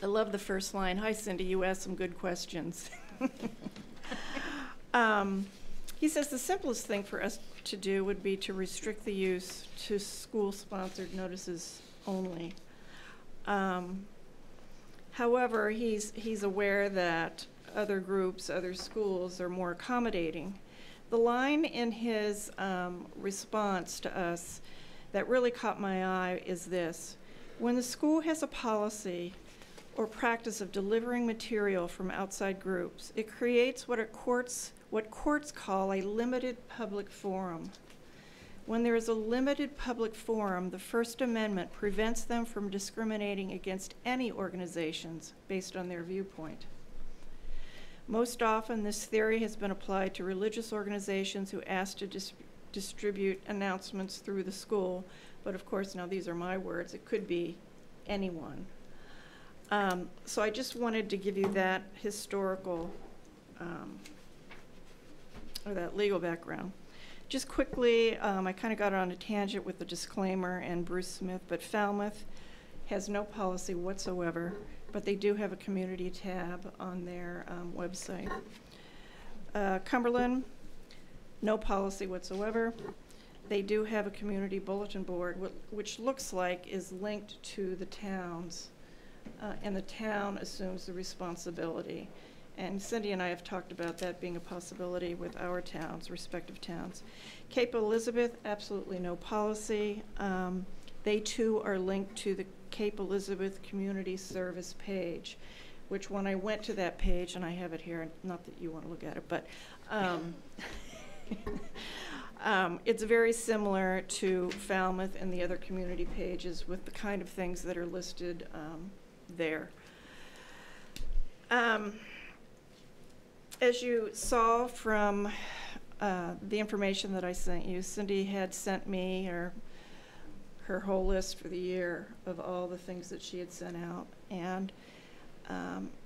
I love the first line. Hi, Cindy, you asked some good questions. He says the simplest thing for us to do would be to restrict the use to school-sponsored notices only. However, he's aware that other groups, other schools are more accommodating. The line in his response to us that really caught my eye is this: when the school has a policy or practice of delivering material from outside groups, it creates what courts call a limited public forum. When there is a limited public forum, the First Amendment prevents them from discriminating against any organizations based on their viewpoint. Most often, this theory has been applied to religious organizations who ask to distribute announcements through the school, but of course, now these are my words, it could be anyone. So I just wanted to give you that historical, or that legal background. Just quickly, I kind of got on a tangent with the disclaimer and Bruce Smith, but Falmouth has no policy whatsoever, but they do have a community tab on their website. Cumberland, no policy whatsoever. They do have a community bulletin board, which looks like is linked to the towns, and the town assumes the responsibility. And Cindy and I have talked about that being a possibility with our towns, respective towns. Cape Elizabeth, absolutely no policy. They too are linked to the Cape Elizabeth Community Service page, which when I went to that page, and I have it here, not that you want to look at it, but it's very similar to Falmouth and the other community pages with the kind of things that are listed there. As you saw from the information that I sent you, Cindy had sent me her whole list for the year of all the things that she had sent out, and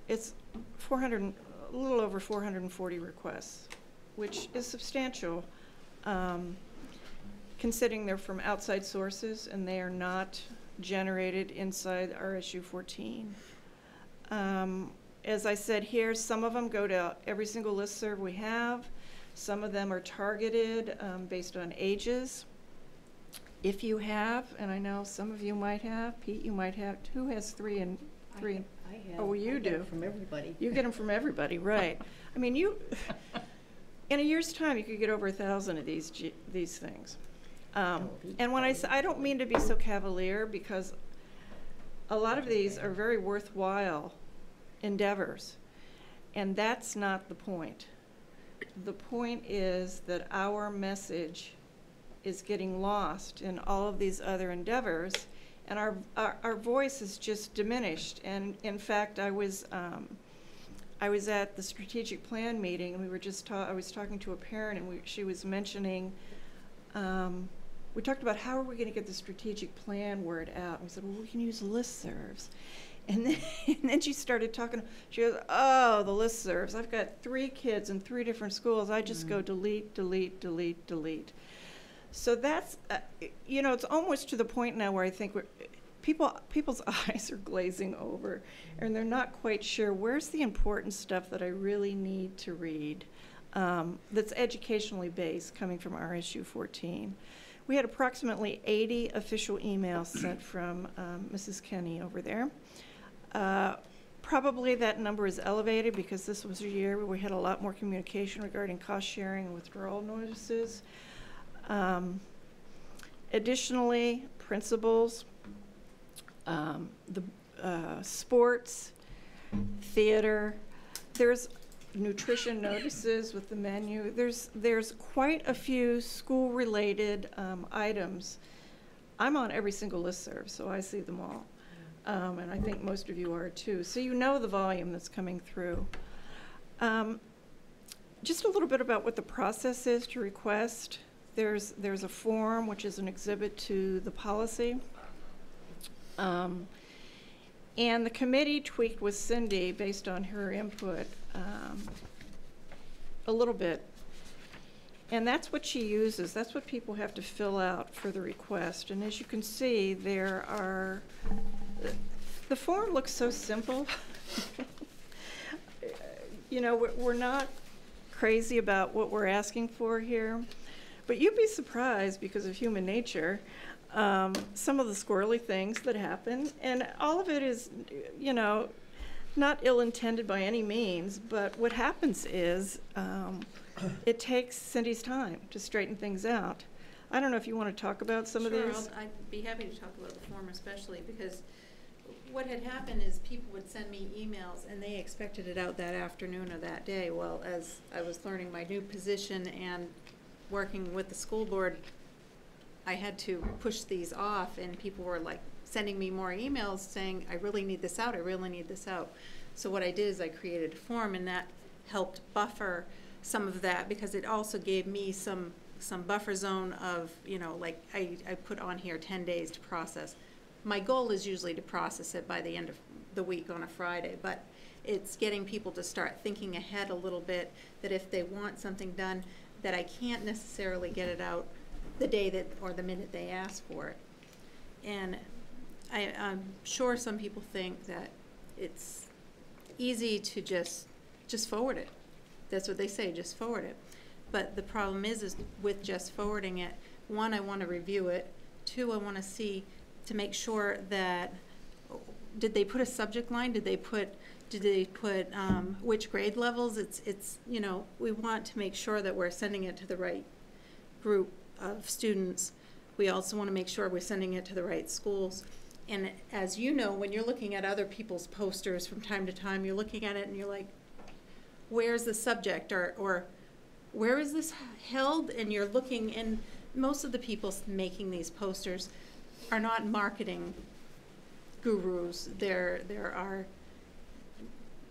it's a little over 440 requests, which is substantial, considering they're from outside sources and they are not generated inside RSU14. As I said here, some of them go to every single listserv we have. Some of them are targeted based on ages. If you have, and I know some of you might have, Pete, you might have, who has three? I have. Oh, you do. From everybody. You get them from everybody, right. I mean, in a year's time, you could get over 1,000 of these things. And when I don't mean to be so cavalier, because a lot of these are very worthwhile endeavors, and that's not the point. The point is that our message is getting lost in all of these other endeavors, and our voice is just diminished. And in fact, I was at the strategic plan meeting, and I was talking to a parent, and she was mentioning, we talked about how are we going to get the strategic plan word out. And we said, well, we can use listservs. And then she started talking. She goes, oh, the listservs. I've got 3 kids in 3 different schools. I just go delete, delete, delete, delete. So that's, it's almost to the point now where I think people's eyes are glazing over, and they're not quite sure where's the important stuff that I really need to read that's educationally based coming from RSU14. We had approximately 80 official emails sent from Mrs. Kenny over there. Probably that number is elevated because this was a year where we had a lot more communication regarding cost sharing and withdrawal notices. Additionally, principals, the sports, theater, there's nutrition notices with the menu. There's quite a few school-related items. I'm on every single listserv, so I see them all. And I think most of you are too. So you know the volume that's coming through. Just a little bit about what the process is to request. There's a form, which is an exhibit to the policy. And the committee tweaked with Cindy based on her input a little bit. And that's what she uses. That's what people have to fill out for the request. And as you can see, the form looks so simple. We're not crazy about what we're asking for here, But you'd be surprised, because of human nature, some of the squirrely things that happen, and all of it is, you know, not ill-intended by any means, but what happens is it takes Cindy's time to straighten things out. I don't know if you want to talk about some of these. Sure, I'd be happy to talk about the form especially, because what had happened is people would send me emails and they expected it out that afternoon or that day. Well, as I was learning my new position and working with the school board, I had to push these off, and people were like sending me more emails saying, I really need this out, I really need this out. So what I did is I created a form, and that helped buffer some of that, because it also gave me some buffer zone of, you know, like I put on here 10 days to process. My goal is usually to process it by the end of the week on a Friday, but it's getting people to start thinking ahead a little bit, that if they want something done, that I can't necessarily get it out the day that, or the minute they ask for it. And I'm sure some people think that it's easy to just forward it. That's what they say, just forward it. But the problem is with just forwarding it, one, I want to review it. Two, I want to see, to make sure that, did they put a subject line? Did they put which grade levels? It's you know, we want to make sure that we're sending it to the right group of students. We also want to make sure we're sending it to the right schools. And as you know, when you're looking at other people's posters from time to time, you're looking at it and you're like, where's the subject, or where is this held? And you're looking, and most of the people making these posters are not marketing gurus. There are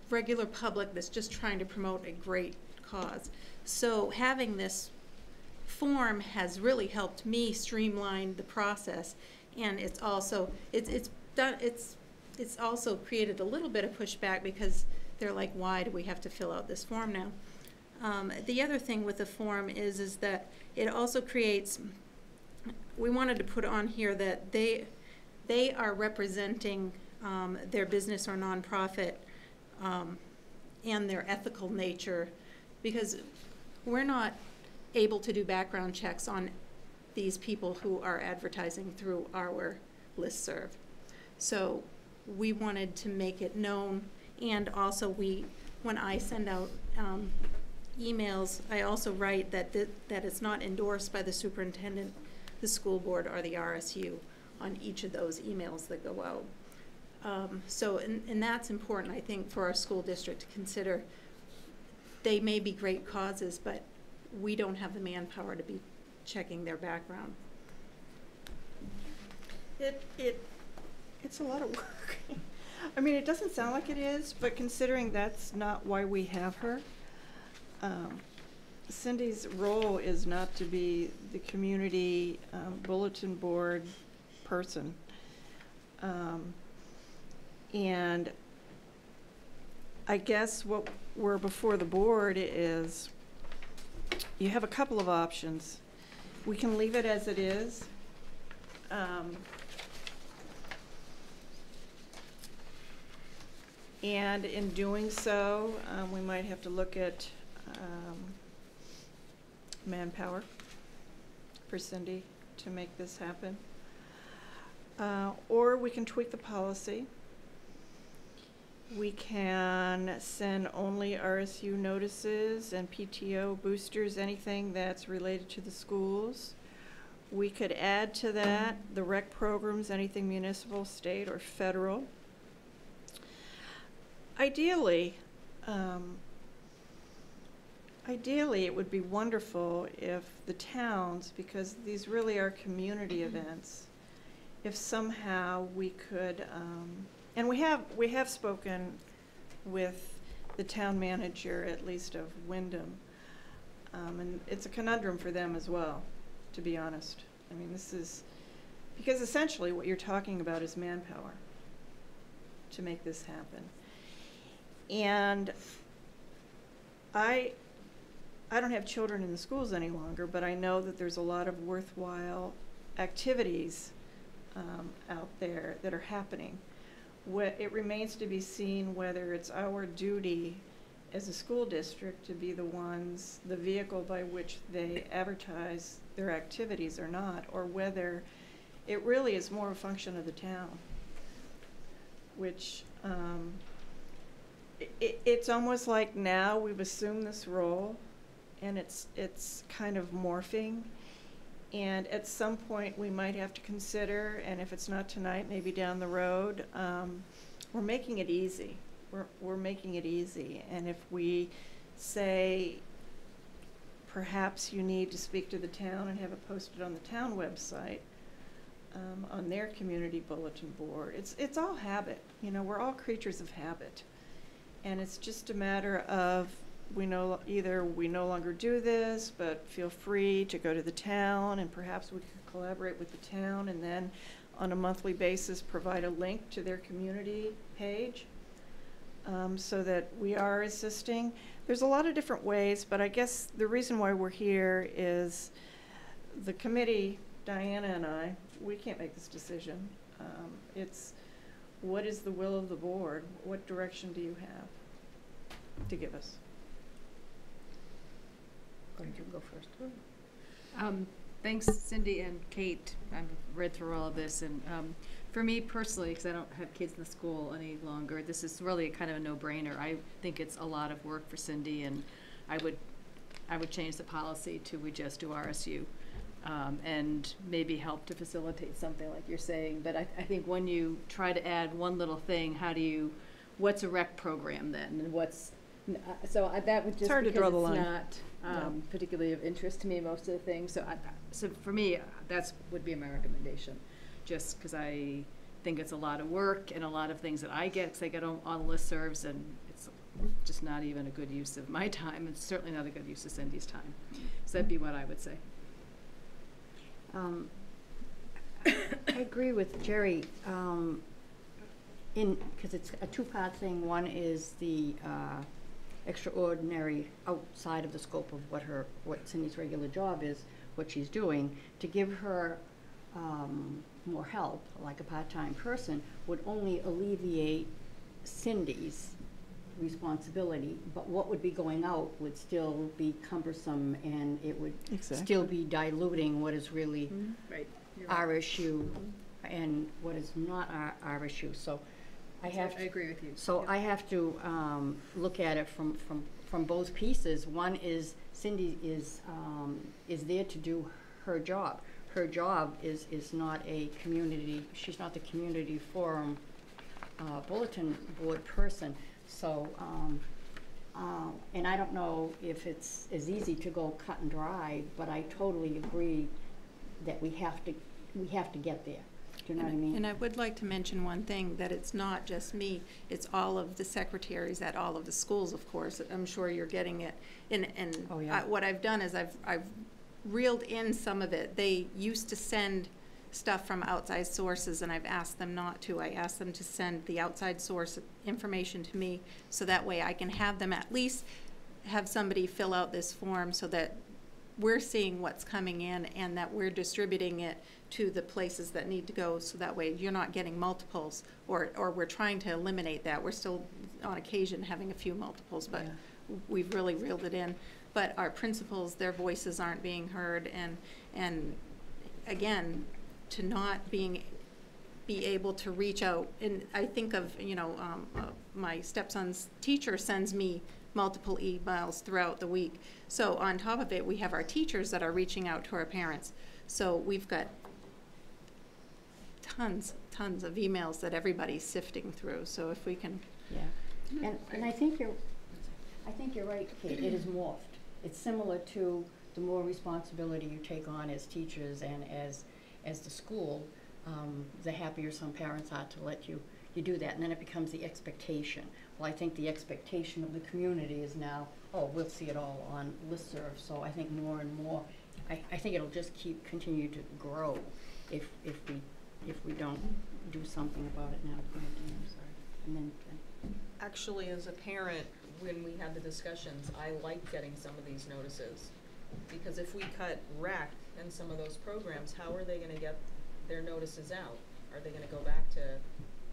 regular public that's just trying to promote a great cause. So having this form has really helped me streamline the process, and it's also it's also created a little bit of pushback, because they're like, why do we have to fill out this form now? The other thing with the form is that it also creates, we wanted to put on here that they are representing their business or nonprofit and their ethical nature, because we're not able to do background checks on these people who are advertising through our listserv. So we wanted to make it known, and also when I send out emails, I also write that it's not endorsed by the superintendent, the school board, or the RSU on each of those emails that go out. So that's important, I think, for our school district to consider. They may be great causes, but we don't have the manpower to be checking their background. It's a lot of work. I mean, it doesn't sound like it is, but considering that's not why we have her, Cindy's role is not to be the community bulletin board person. And I guess what we're before the board is, you have a couple of options. We can leave it as it is. And in doing so, we might have to look at manpower for Cindy to make this happen. Or we can tweak the policy. We can send only RSU notices and PTO boosters, anything that's related to the schools. We could add to that the rec programs, anything municipal, state, or federal. Ideally, it would be wonderful if the towns, because these really are community events, if somehow we could, and we have spoken with the town manager, at least of Wyndham, and it's a conundrum for them as well, to be honest. I mean, this is, because essentially what you're talking about is manpower to make this happen. And I don't have children in the schools any longer, but I know that there's a lot of worthwhile activities out there that are happening. It remains to be seen whether it's our duty as a school district, to be the ones, the vehicle by which they advertise their activities or not, or whether it really is more a function of the town, which it's almost like now we've assumed this role, and it's kind of morphing. And at some point, we might have to consider, and if it's not tonight, maybe down the road, we're making it easy. We're making it easy. And if we say, perhaps you need to speak to the town and have it posted on the town website, on their community bulletin board, it's all habit. You know, we're all creatures of habit. And it's just a matter of, either we no longer do this, but feel free to go to the town, and perhaps we could collaborate with the town, and then on a monthly basis provide a link to their community page, so that we are assisting. There's a lot of different ways, but I guess the reason why we're here is the committee, Diana and I, we can't make this decision. It's what is the will of the board? What direction do you have to give us? Going to go first. Thanks, Cindy and Kate. I've read through all of this, and for me personally, because I don't have kids in the school any longer, this is really kind of a no-brainer. I think it's a lot of work for Cindy, and I would change the policy to we just do RSU, and maybe help to facilitate something like you're saying. But I think when you try to add one little thing, what's a rec program then, and that would just, it's hard to draw the line. Not particularly of interest to me, most of the things. So for me, that would be my recommendation, just because I think it's a lot of work and a lot of things that I get, because I get on listservs, and it's just not even a good use of my time. It's certainly not a good use of Cindy's time. So that'd be what I would say. I agree with Jerry, because it's a two-part thing. One is the extraordinary outside of the scope of what Cindy's regular job is, what she's doing. To give her more help, like a part-time person, would only alleviate Cindy's responsibility, but what would be going out would still be cumbersome, and it would still be diluting what is really RSU and what is not RSU. So I agree with you. So I have to look at it from both pieces. One is Cindy is there to do her job. Her job is not a community. She's not the community forum bulletin board person. So and I don't know if it's as easy to go cut and dry, but I totally agree that we have to get there. Do you know what I mean? And I would like to mention one thing, that it's not just me, it's all of the secretaries at all of the schools, of course. I'm sure you're getting it. And oh, yeah. What I've done is I've reeled in some of it. They used to send stuff from outside sources, and I've asked them not to. I asked them to send the outside source information to me, so that way I can have them at least have somebody fill out this form, so that we're seeing what's coming in and that we're distributing it to the places that need to go, so that way you're not getting multiples, or we're trying to eliminate that. We're still on occasion having a few multiples, but we've really reeled it in. But our principals, their voices aren't being heard, and again, to not be able to reach out. And I think of, my stepson's teacher sends me multiple emails throughout the week. So on top of it, we have our teachers that are reaching out to our parents. So we've got tons of emails that everybody's sifting through. So if we can. Yeah, and I think you're right, Kate. It is morphed. It's similar to the more responsibility you take on as teachers and as the school, the happier some parents are to let you do that, and then it becomes the expectation. Well, I think the expectation of the community is now, we'll see it all on listserv. So I think more and more, I think it'll just continue to grow if we don't do something about it now. I'm sorry. And then Actually, as a parent, when we had the discussions, I like getting some of these notices, because if we cut rec and some of those programs, how are they going to get their notices out? Are they going to go back to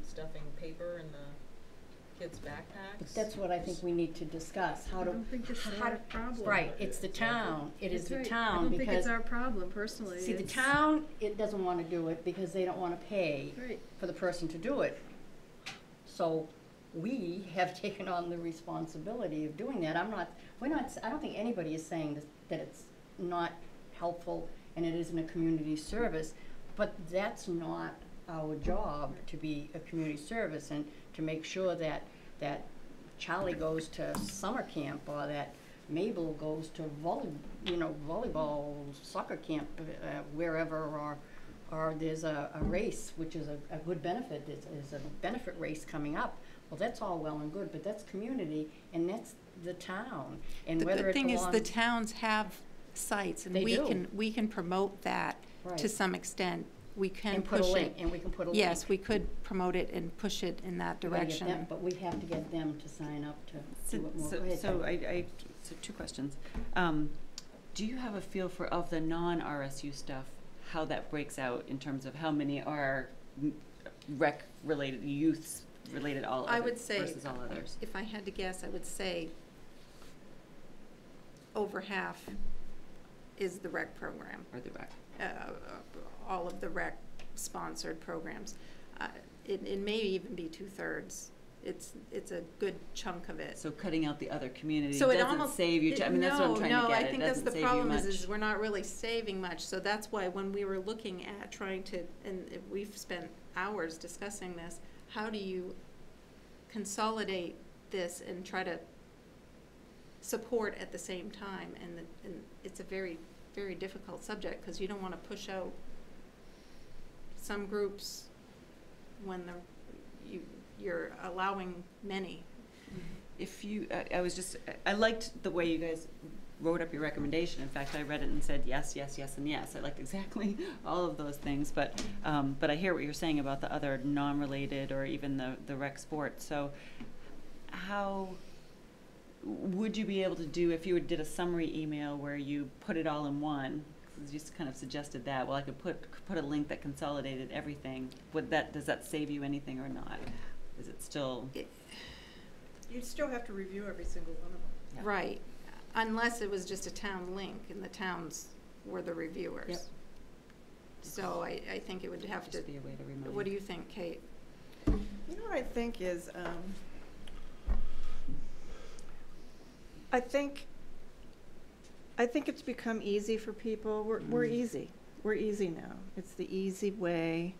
stuffing paper in the kids' backpacks. But that's what I think we need to discuss, how to. I don't think it's our problem. Right, it's the town, it is That's the right. town, I don't think because, it's our problem personally. see, the It's- town, it doesn't wanna do it because they don't wanna pay Right. for the person to do it. So, we have taken on the responsibility of doing that. I don't think anybody is saying that it's not helpful and it isn't a community service, but that's not our job, to be a community service and to make sure that Charlie goes to summer camp, or that Mabel goes to volleyball, soccer camp, wherever, or there's a race, which is a good benefit, is a benefit race coming up. Well, that's all well and good, but that's community, and that's the town, and The whether good it thing is belongs. the towns have sites, and They we do. we can promote that to Right. some extent. We can And put a push link, it. and we can put a link. Yes, we could promote it and push it in that We gotta get direction. them- But we have to get them to sign up to do it more. Go ahead, So Peg. so two questions. Do you have a feel for, of the non-RSU stuff, how that breaks out in terms of how many are rec-related, youth-related, all I other would say, versus all others? if I had to guess, I would say over half is the rec program. Or the rec. All of the rec sponsored programs. It may even be 2/3. It's a good chunk of it. So cutting out the other community So it doesn't almost save you, I mean, that's what I'm trying to get No, at. I think It that's doesn't the save you problem is much. we're not really saving much. So that's why when we were looking at trying to, and we've spent hours discussing this, how do you consolidate this and try to support at the same time? And it's a very, very difficult subject because you don't want to push out some groups when you're allowing many. If you, I liked the way you guys wrote up your recommendation. In fact, I read it and said yes, yes, yes, and yes. I liked exactly all of those things, but I hear what you're saying about the other non-related or even the rec sport. So how would you be able to do, if you did a summary email where you put it all in one? You just kind of suggested that. Well, I could put a link that consolidated everything. Does that save you anything or not? Is it still? You'd still have to review every single one of them. Yeah. Right, unless it was just a town link and the towns were the reviewers. Yep. So I think it would have to. Just be a way to remind. What do you think, Kate? You know what I think is, I think it's become easy for people. We're easy. We're easy now. It's the easy way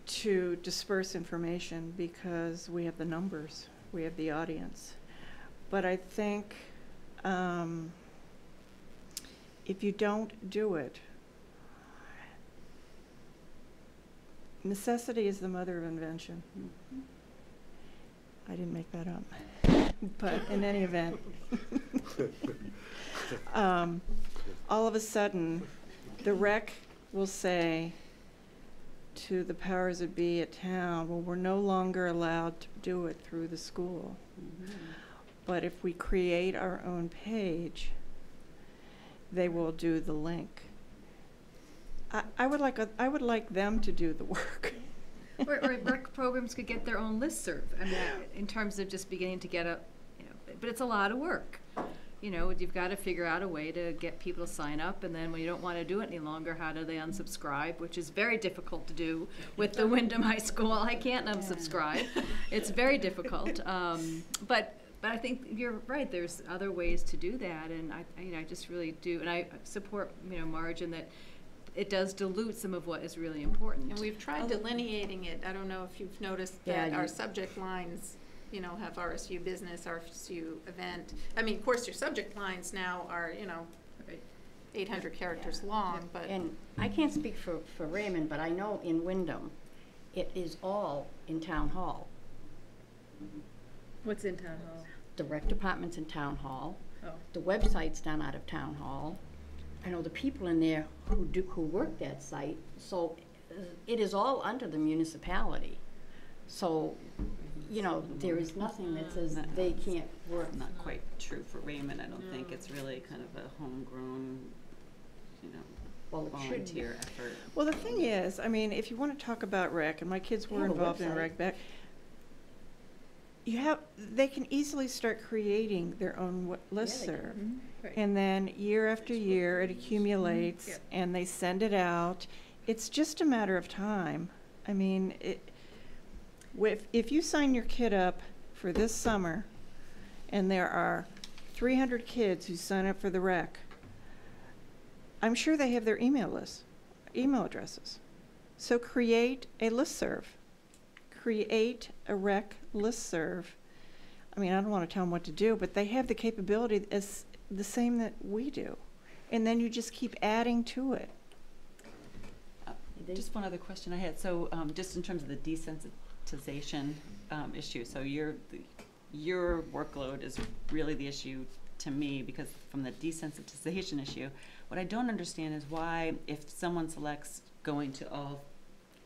to disperse information because we have the numbers, we have the audience. But I think if you don't do it, necessity is the mother of invention. Mm-hmm. I didn't make that up. But in any event, all of a sudden, the rec will say to the powers that be at town, well, we're no longer allowed to do it through the school. Mm-hmm. But if we create our own page, they will do the link. I would like them to do the work. Or rec programs could get their own listserv. I mean, in terms of just beginning to get but it's a lot of work. You've got to figure out a way to get people to sign up, and then when you don't want to do it any longer, how do they unsubscribe? Which is very difficult to do with the Wyndham High School. I can't unsubscribe. It's very difficult. But I think you're right. There's other ways to do that, and I just really do, and I support Marge in that. It does dilute some of what is really important. And we've tried delineating it. I don't know if you've noticed that our subject lines, have RSU business, RSU event. I mean, of course, your subject lines now are, 800 characters long, but. And I can't speak for Raymond, but I know in Wyndham, it is all in town hall. What's in town hall? The rec department's in town hall. Oh. The website's done out of town hall. I know the people in there who work that site, so it is all under the municipality. So, there is nothing that says they can't work. Not quite true for Raymond. I don't think it's really kind of a homegrown, Well, it should be. Volunteer effort. Well, the thing is, I mean, if you want to talk about rec, and my kids were have a involved in website. rec back, they can easily start creating their own listserv. Right. And then year after year, it accumulates, Yep. and they send it out. It's just a matter of time. I mean, if you sign your kid up for this summer, and there are 300 kids who sign up for the rec, I'm sure they have their email addresses. So create a listserv. Create a rec listserv. I mean, I don't want to tell them what to do, but they have the capability as the same that we do. And then you just keep adding to it. Just one other question I had. So just in terms of the desensitization issue, so your workload is really the issue to me, because from the desensitization issue, what I don't understand is why, if someone selects going to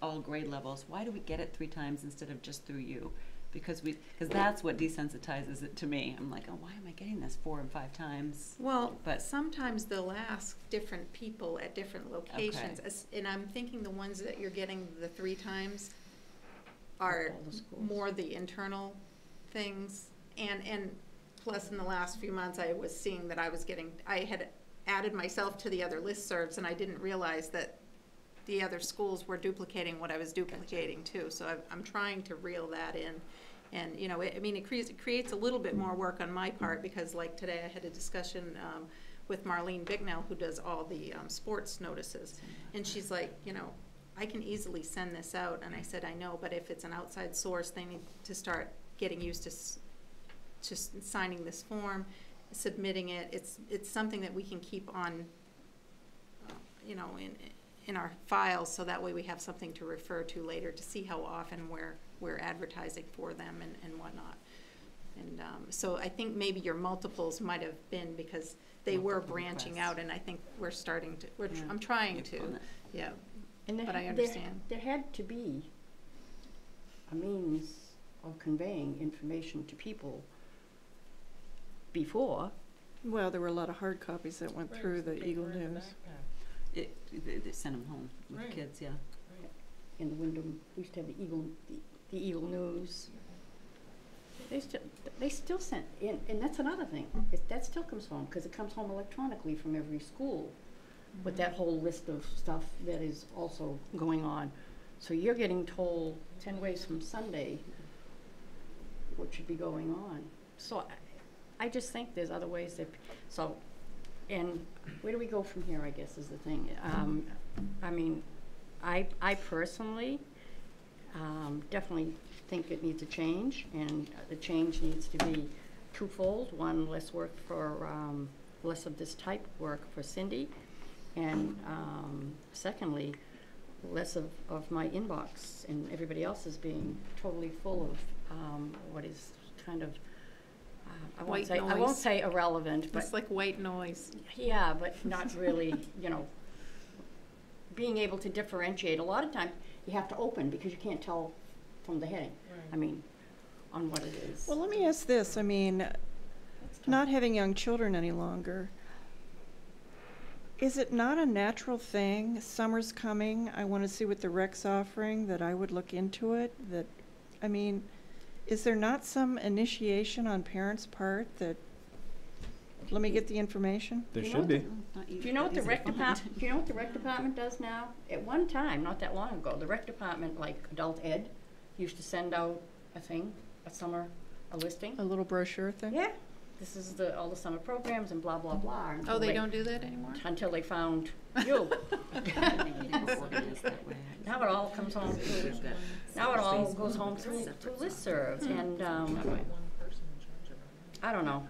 all grade levels, why do we get it 3 times instead of just through you? Because that's what desensitizes it to me. I'm like, oh, why am I getting this 4 and 5 times? Well, but sometimes they'll ask different people at different locations, and I'm thinking the ones that you're getting the 3 times are more the internal things, and plus in the last few months I was seeing that I had added myself to the other listservs, and I didn't realize that the other schools were duplicating what I was duplicating too. So I'm trying to reel that in. And, you know, it creates a little bit more work on my part, because like today I had a discussion with Marlene Bignell, who does all the sports notices. And she's like, you know, I can easily send this out. And I said, I know, but if it's an outside source, they need to start getting used to just signing this form, submitting it. It's something that we can keep on, you know, in our files, so that way we have something to refer to later to see how often we're advertising for them and whatnot. And so I think maybe your multiples might have been because they were branching out, and I think we're starting to, I'm trying to, yeah, And but I understand. There had to be a means of conveying information to people before. Well, there were a lot of hard copies that went through the Eagle News. they send them home with kids, yeah. In the Wyndham, we used to have the Eagle News. They still sent, and that's another thing. That still comes home, because it comes home electronically from every school with that whole list of stuff that is also going on. So you're getting told 10 ways from Sunday what should be going on. So I just think there's other ways that, and where do we go from here, I guess, is the thing. I mean, I personally definitely think it needs a change, and the change needs to be twofold. One, less work for, less of this type work for Cindy, and secondly, less of my inbox and everybody else is being totally full of what is kind of, I won't say irrelevant, but it's like white noise. Yeah, but not really, you know, being able to differentiate. A lot of times you have to open because you can't tell from the heading. I mean, on what it is. Well, let me ask this. I mean, not having young children any longer, is it not a natural thing? Summer's coming. I want to see what the rec's offering, that I would look into it. That, I mean, is there not some initiation on parents' part that, let me get the information? There should be. Do you know what the rec department? Do you know what the rec department does now? At one time, not that long ago, the rec department, like adult ed, used to send out a thing, a listing. A little brochure thing? Yeah. This is all the summer programs and blah, blah, blah. Oh, they don't do that anymore? Until they found you. Now it all comes home through, now it all goes home through listservs, and I don't know.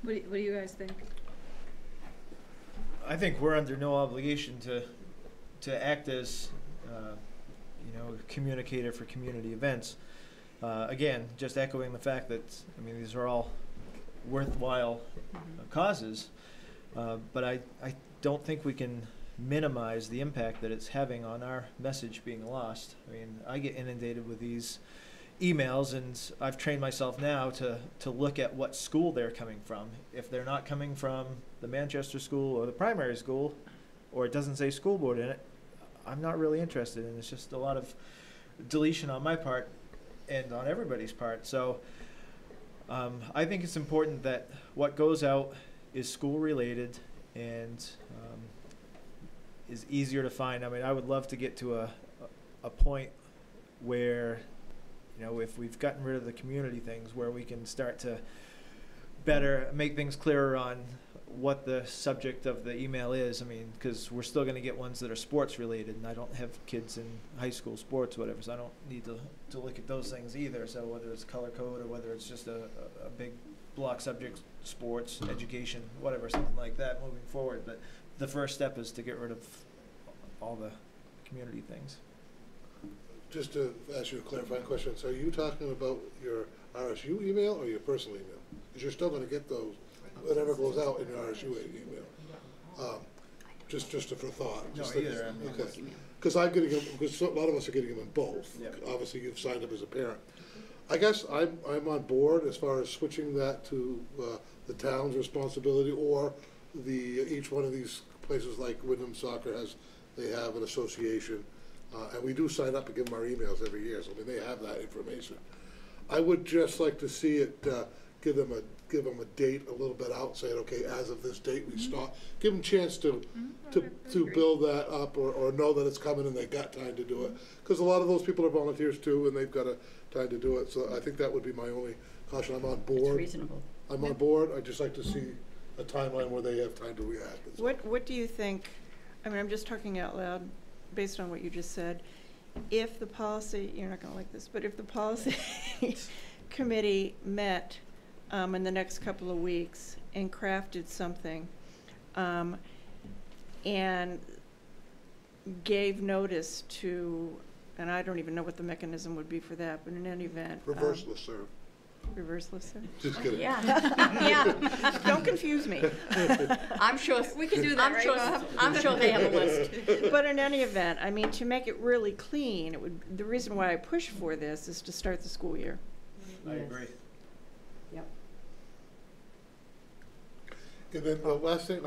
What do you guys think? I think we're under no obligation to act as, you know, a communicator for community events. Again, just echoing the fact that, I mean, these are all worthwhile causes, but I don't think we can minimize the impact that it's having on our message being lost. I mean, I get inundated with these emails, and I've trained myself now to look at what school they're coming from. If they're not coming from the Manchester school or the primary school, or it doesn't say school board in it, I'm not really interested, and it's just a lot of deletion on my part and on everybody's part. So I think it's important that what goes out is school related and is easier to find. I mean, I would love to get to a point where, you know, if we've gotten rid of the community things, where we can start to better make things clearer on what the subject of the email is. I mean, because we're still going to get ones that are sports related, and I don't have kids in high school sports, whatever, so I don't need to look at those things either. So whether it's color code or whether it's just a big block subject, sports, education, whatever, something like that moving forward. But the first step is to get rid of all the community things. Just to ask you a clarifying question, so are you talking about your RSU email or your personal email? Because you're still going to get those, whatever goes out in your RSU email. Just for thought. No, Just either. okay. Because I'm getting them, because a lot of us are getting them in both. Yep. Obviously, you've signed up as a parent. I guess I'm on board as far as switching that to the town's responsibility, or each one of these places like Wyndham Soccer they have an association, and we do sign up and give them our emails every year. So I mean, they have that information. I would just like to see it give them a date a little bit out, saying, okay, as of this date we stop. Give them a chance to build that up, or know that it's coming and they got time to do it. Because a lot of those people are volunteers too, and they've got time to do it. So I think that would be my only caution. I'm on board. It's reasonable. I'm on board. I'd just like to see a timeline where they have time to react. What do you think, I mean, I'm just talking out loud based on what you just said. If the policy, you're not going to like this, but if the policy committee met in the next couple of weeks and crafted something and gave notice to, and I don't even know what the mechanism would be for that, but in any event. Reverse listserv. Reverse listserv? Just kidding. Yeah. Yeah. Don't confuse me. I'm sure We can do that, right, Bob? I'm sure they have a list. But in any event, I mean, to make it really clean, the reason why I push for this is to start the school year. I agree. Yep. And then the last thing,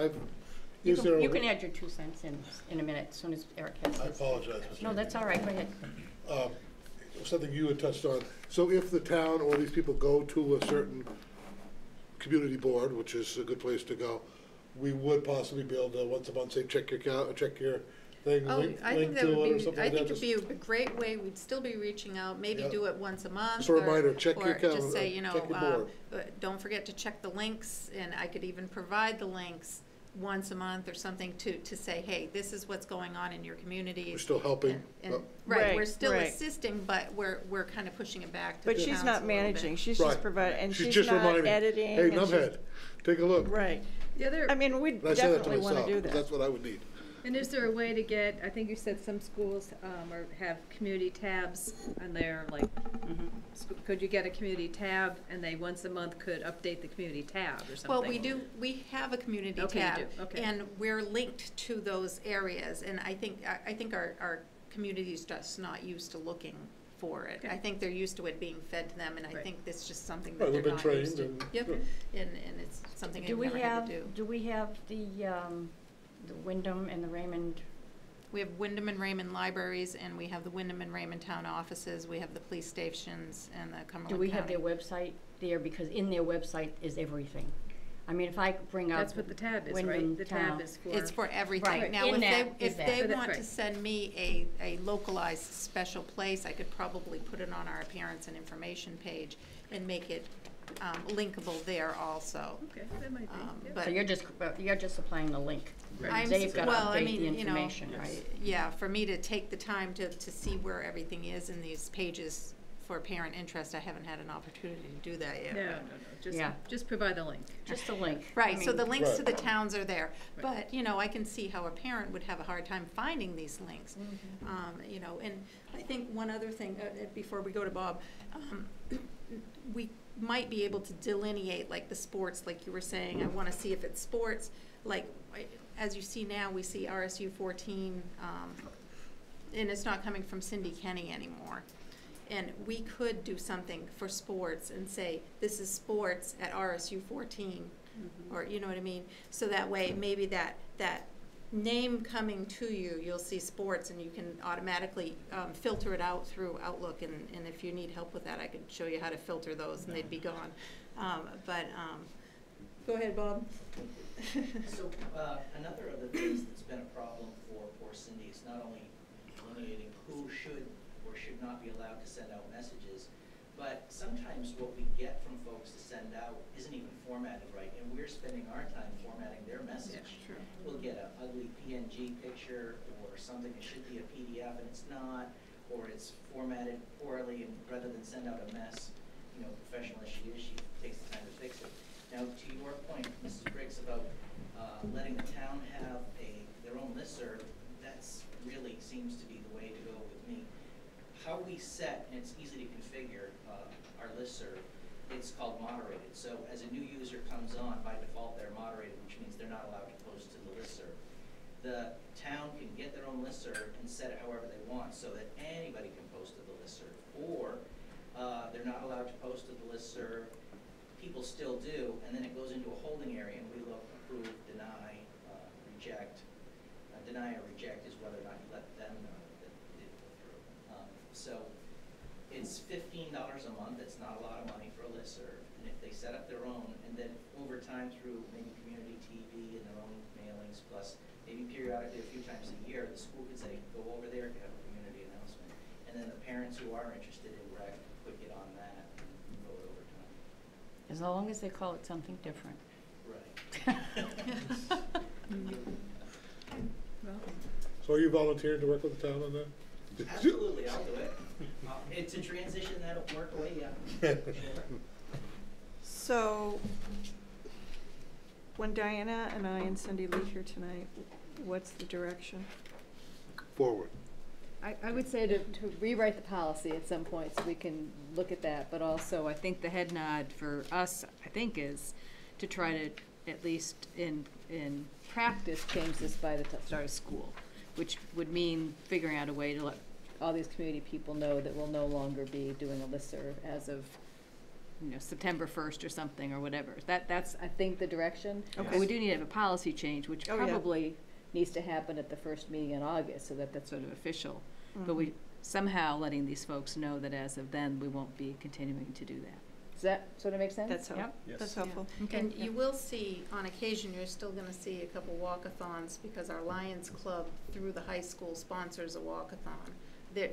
You can add your 2 cents in a minute, as soon as Eric has his. I apologize, Mr. No, that's all right, go ahead. Something you had touched on. So if the town or these people go to a certain community board, which is a good place to go, we would possibly be able to once a month say, check your thing, link I think that to it or would be, something I like think that. it'd be a great way. We'd still be reaching out, maybe Yeah. do it once a month. Just a reminder, check your Or calendar, just say, you know, check your board. don't forget to check the links, and I could even provide the links once a month or something to say, hey, this is what's going on in your communities. We're still helping. And, Oh. right, we're Right, still right. assisting, but we're kind of pushing it back to But the she's towns not a little bit. managing, she's Right. just providing, and she's just not reminding me, editing. hey, and she's- numbhead, take a look. Right. The other, I mean, we And I say that to definitely want myself, to do because that. that's what I would need. And is there a way to get, I think you said some schools or have community tabs on their, like, could you get a community tab and they once a month could update the community tab or something? well, we have a community Okay, you tab, do, okay. and we're linked to those areas, and I think our community is just not used to looking for it. Okay. I think they're used to it being fed to them, and I Right. think that's just something Right, that they're they've been not used to. trained and- Yep, Good. and it's something Do they've we never had have, to do. do we have the Wyndham and the Raymond? We have Wyndham and Raymond libraries, and we have the Wyndham and Raymond town offices, we have the police stations and the Cumberland County. Do we have their website there? Because in their website is everything. I mean, if I bring up That's what the tab is, Wyndham right? The tab Town. is for. It's for everything. Right. Now, In that if is they that. want to Right. send me a localized special place, I could probably put it on our appearance and information page and make it linkable there also. Okay, that might be. yeah. But So you're just supplying the link. I'm, They've got to well, I update mean, the you know, information, right? yeah, for me to take the time to see where everything is in these pages for parent interest, I haven't had an opportunity to do that yet. No, Yeah. just provide the link. Just a link. Right, I so mean, the links to the Right. towns are there, Right. but, you know, I can see how a parent would have a hard time finding these links. You know, and I think one other thing, before we go to Bob, we might be able to delineate, like the sports, like you were saying, I wanna see if it's sports, like, as you see now, we see RSU14, and it's not coming from Cindy Kenny anymore. And we could do something for sports and say, this is sports at RSU14, or, you know what I mean? So that way, maybe that name coming to you, you'll see sports, and you can automatically filter it out through Outlook, and if you need help with that, I could show you how to filter those, and they'd be gone. Go ahead, Bob. So another of the things that's been a problem for poor Cindy is not only delineating who should or should not be allowed to send out messages, but sometimes what we get from folks to send out isn't even formatted right, and we're spending our time formatting their message. Yeah, true. We'll get an ugly PNG picture or something that should be a PDF and it's not, or it's formatted poorly, and rather than send out a mess, you know, professional as she is, she takes the time to fix it. Now, to your point, Mrs. Briggs, about letting the town have their own listserv, that's really seems to be the way to go with me. How we set, and it's easy to configure, our listserv, it's called moderated. So as a new user comes on, by default they're moderated, which means they're not allowed to post to the listserv. The town can get their own listserv and set it however they want so that anybody can post to the listserv. Or they're not allowed to post to the listserv, people still do, and then it goes into a holding area, and we look, approve, deny, reject. Deny or reject is whether or not you let them know that it didn't go through. So it's $15 a month. It's not a lot of money for a listserv. And if they set up their own, and then over time through maybe community TV and their own mailings, plus maybe periodically a few times a year, the school could say, go over there, have a community announcement. And then the parents who are interested in rec could get on that and roll it over time. As long as they call it something different. Right. So are you volunteering to work with the town on that? Absolutely, I'll do it. It's a transition that'll work away, yeah. Sure. So, when Diana and I and Cindy leave here tonight, what's the direction? Forward. I would say to rewrite the policy at some point so we can look at that, but also I think the head nod for us, I think, is to try to, at least in practice, change this by the start of school, which would mean figuring out a way to let all these community people know that we'll no longer be doing a listserv as of, you know, September 1st or something or whatever. That's, I think, the direction. Okay. But we do need to have a policy change, which Oh, yeah. probably needs to happen at the first meeting in August so that that's sort of official. But we somehow letting these folks know that as of then, we won't be continuing to do that. Does that sort of make sense? That's helpful. Yep. That's helpful. Okay. And you will see, on occasion, you're still gonna see a couple walkathons, because our Lions Club through the high school sponsors a walkathon.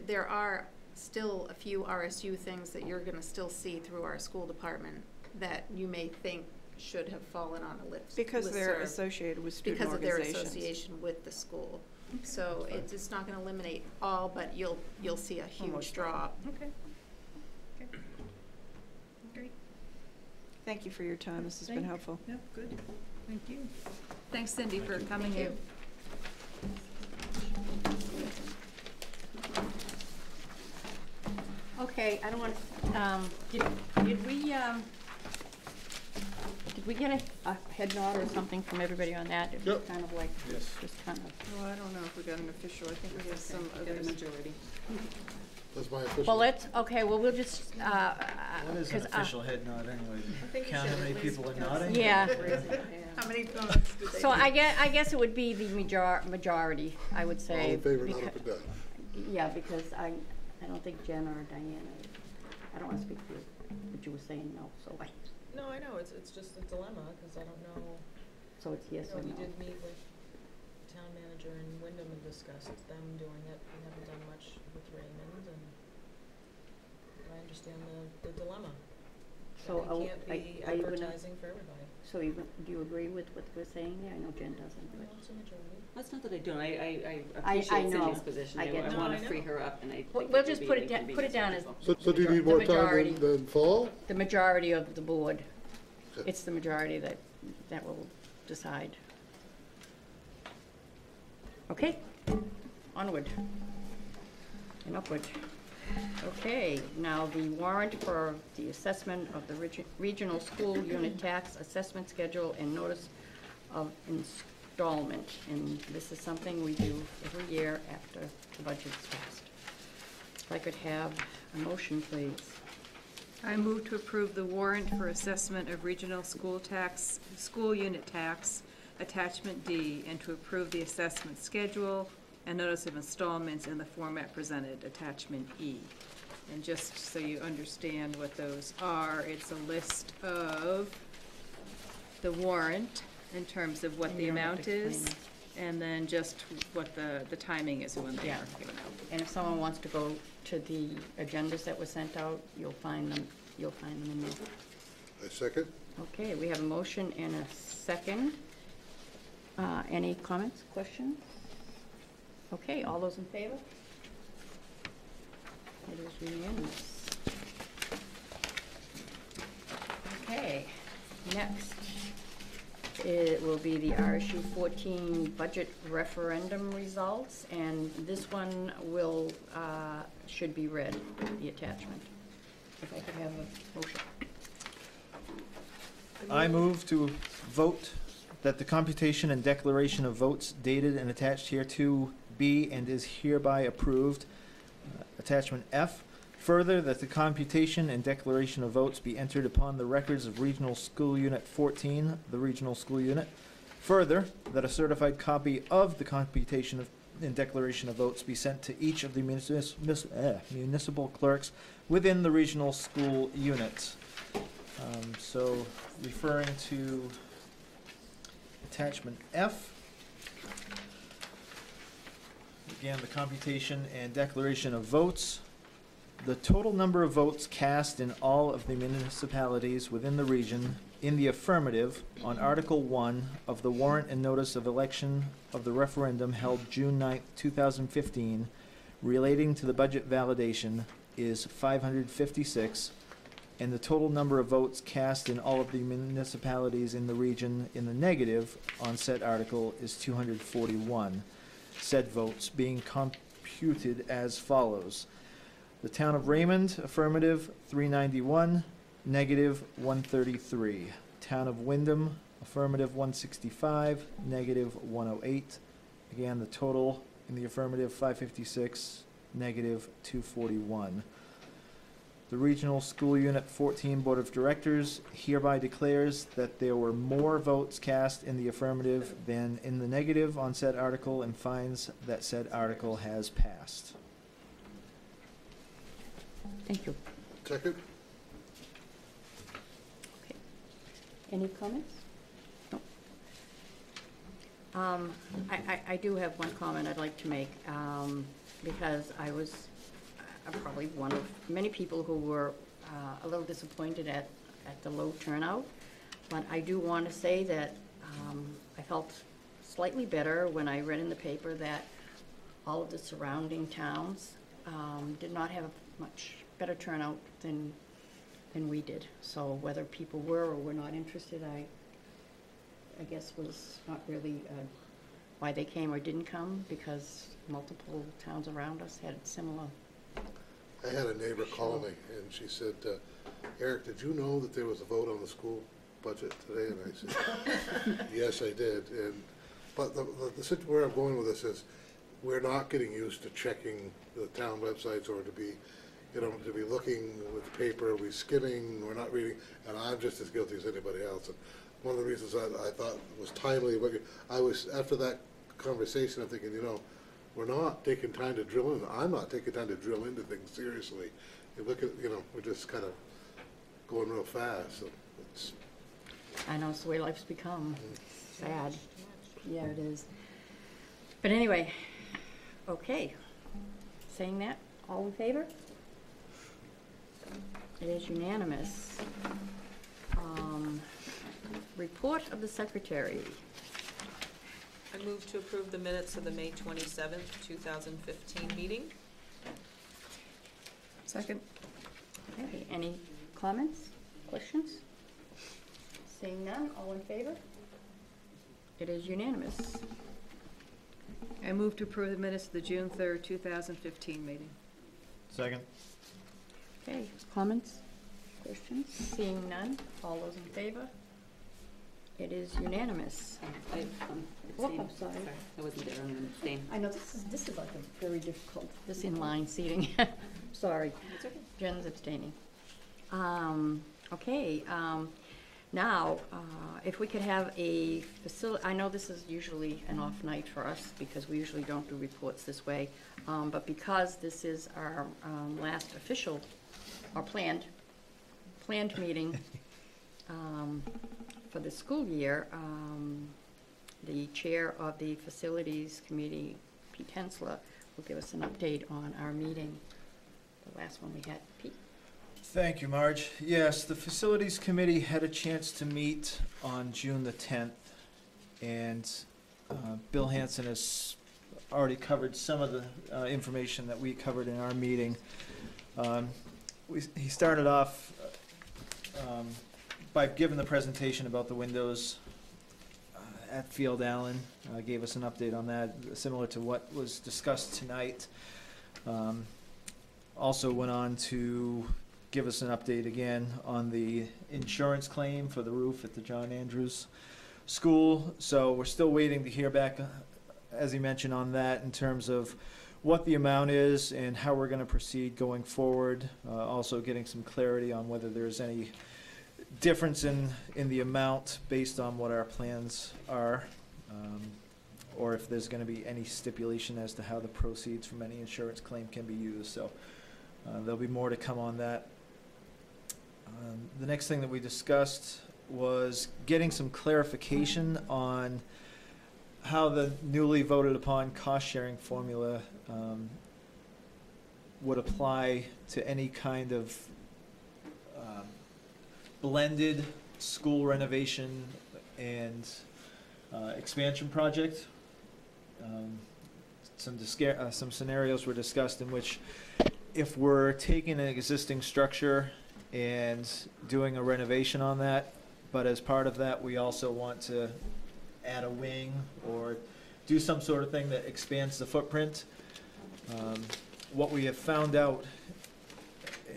There are still a few RSU things that you're gonna still see through our school department that you may think should have fallen on a list. Because they're associated with student because of their organizations. association with the school. So it's not gonna eliminate all, but you'll see a huge Almost drop. Okay. Okay. Great. Thank you for your time. This has been Thank- helpful. Yep, good. Thank you. Thanks, Cindy, for coming in. Okay, I don't want to, did we get a head nod or something from everybody on that? It was Yep. kind of like, Yes. just kind of, Well, I don't know if we got an official. I think we have some others. majority. That's my official. well, we'll just, What is an 'cause, official head nod anyway? think you Count should how at many least people are because- nodding? Yeah. How many votes did they So get? I guess it would be the majority, I would say. All in favor, not becau- up and down. Yeah, because I don't think Jen or Diana, I don't want to speak for you, but you were saying no, so No, I know, it's just a dilemma, because I don't know, so it's yes or we no. did meet with town manager and Wyndham and discussed them doing it. We haven't done much with Raymond, and I understand the dilemma. So That we can't be are you gonna- advertising for everybody. So do you agree with what we're saying there? I know Jen doesn't, No, but. it's a majority. That's not that I don't, I I appreciate know. Cindy's position. I get I that. want No, I to free know. her up, and I think We'll would just be put an it down, inconvenience for people. So do you need more time majority. than fall? The majority of the board, Okay. it's the majority that will decide. Okay, onward and upward. Okay, now the warrant for the assessment of the regional school unit tax assessment schedule and notice of installment. And this is something we do every year after the budget's passed. If I could have a motion, please. I move to approve the warrant for assessment of regional school tax, school unit tax, attachment D, and to approve the assessment schedule and notice of installments in the format presented, attachment E. And just so you understand what those are, it's a list of the warrant in terms of what And the you don't have amount to is, explain and then just what the timing is when they Yeah. are given out. And if someone wants to go to the agendas that were sent out, you'll find them in there. I second. Okay, we have a motion and a second. Any comments, questions? Okay, all those in favor? It is unanimous. Okay, next, it will be the RSU14 budget referendum results, and this one will, should be read, the attachment. If I could have a motion. I move to vote that the computation and declaration of votes dated and attached hereto be and is hereby approved. Attachment F. Further, that the computation and declaration of votes be entered upon the records of Regional School Unit 14, the regional school unit. Further, that a certified copy of the computation of and declaration of votes be sent to each of the municipal clerks within the regional school unit. So, referring to attachment F, again, the computation and declaration of votes. The total number of votes cast in all of the municipalities within the region in the affirmative on Article 1 of the warrant and notice of election of the referendum held June 9th, 2015, relating to the budget validation is 556, and the total number of votes cast in all of the municipalities in the region in the negative on said article is 241. Said votes being computed as follows. The town of Raymond, affirmative, 391, negative, 133. Town of Wyndham, affirmative, 165, negative, 108. Again, the total in the affirmative, 556, negative, 241. The Regional School Unit 14 Board of Directors hereby declares that there were more votes cast in the affirmative than in the negative on said article and finds that said article has passed. Thank you. Second. Okay. Any comments? No. I do have one comment I'd like to make, because I was probably one of many people who were a little disappointed at the low turnout. But I do want to say that I felt slightly better when I read in the paper that all of the surrounding towns did not have much better turnout than we did. So whether people were or were not interested, I guess was not really why they came or didn't come, because multiple towns around us had similar. I had a neighbor call me, and she said, Eric, did you know that there was a vote on the school budget today? And I said, yes, I did. But where I'm going with this is, we're not getting used to checking the town websites or to be looking with the paper, we're skimming, we're not reading, and I'm just as guilty as anybody else. And one of the reasons I thought was timely, but I was, after that conversation, I'm thinking, we're not taking time to drill in. I'm not taking time to drill into things seriously. You look at, we're just kind of going real fast. So it's. I know, it's the way life's become. Sad. Yeah, it is. But anyway, okay. Saying that, all in favor? It is unanimous. Report of the secretary. I move to approve the minutes of the May 27th, 2015 meeting. Second. Okay, any comments, questions? Seeing none, all in favor? It is unanimous. I move to approve the minutes of the June 3rd, 2015 meeting. Second. Okay, comments, questions? Seeing none, all those in favor? It is unanimous. Oh, I'm sorry. I wasn't there, I'm gonna abstain. I know, this is like a very difficult, this inline seating. Sorry. It's okay. Jen's abstaining. Okay, now, if we could have a I know this is usually an off night for us because we usually don't do reports this way, but because this is our last official or planned meeting for the school year, the chair of the Facilities Committee, Pete Hensler, will give us an update on our meeting. The last one we had, Pete. Thank you, Marge. Yes, the Facilities Committee had a chance to meet on June the 10th, and Bill Hanson has already covered some of the information that we covered in our meeting. He started off by giving the presentation about the windows at Field Allen, gave us an update on that, similar to what was discussed tonight. Also went on to give us an update again on the insurance claim for the roof at the John Andrews School. So we're still waiting to hear back, as he mentioned, on that in terms of what the amount is and how we're going to proceed going forward. Also getting some clarity on whether there's any difference in the amount based on what our plans are, or if there's going to be any stipulation as to how the proceeds from any insurance claim can be used. So there'll be more to come on that. The next thing that we discussed was getting some clarification on how the newly voted upon cost-sharing formula would apply to any kind of blended school renovation and expansion project. Some scenarios were discussed in which if we're taking an existing structure and doing a renovation on that, but as part of that we also want to add a wing or do some sort of thing that expands the footprint. What we have found out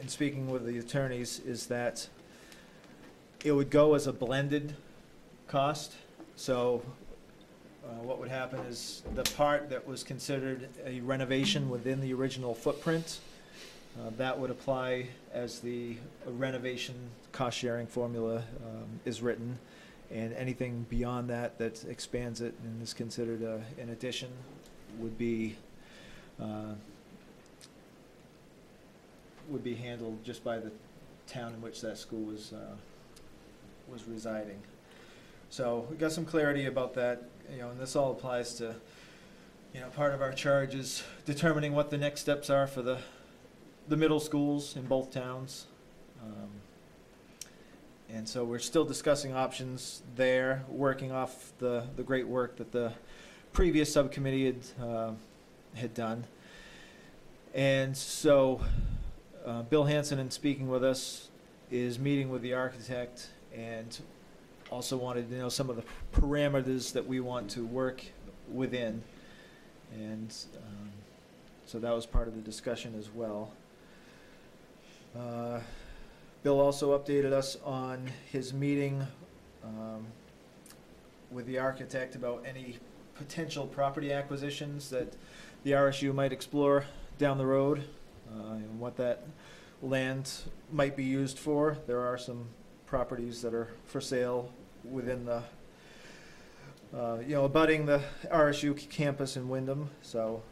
in speaking with the attorneys is that it would go as a blended cost. So what would happen is the part that was considered a renovation within the original footprint, that would apply as the renovation cost-sharing formula is written, and anything beyond that that expands it and is considered an addition would be handled just by the town in which that school was residing. So we got some clarity about that, and this all applies to, part of our charge is determining what the next steps are for the middle schools in both towns. And so we're still discussing options there, working off the great work that the previous subcommittee had done. And so Bill Hanson, in speaking with us, is meeting with the architect and also wanted to know some of the parameters that we want to work within. And so that was part of the discussion as well. Bill also updated us on his meeting with the architect about any potential property acquisitions that the RSU might explore down the road, and what that land might be used for. There are some properties that are for sale within the, abutting the RSU campus in Windham. So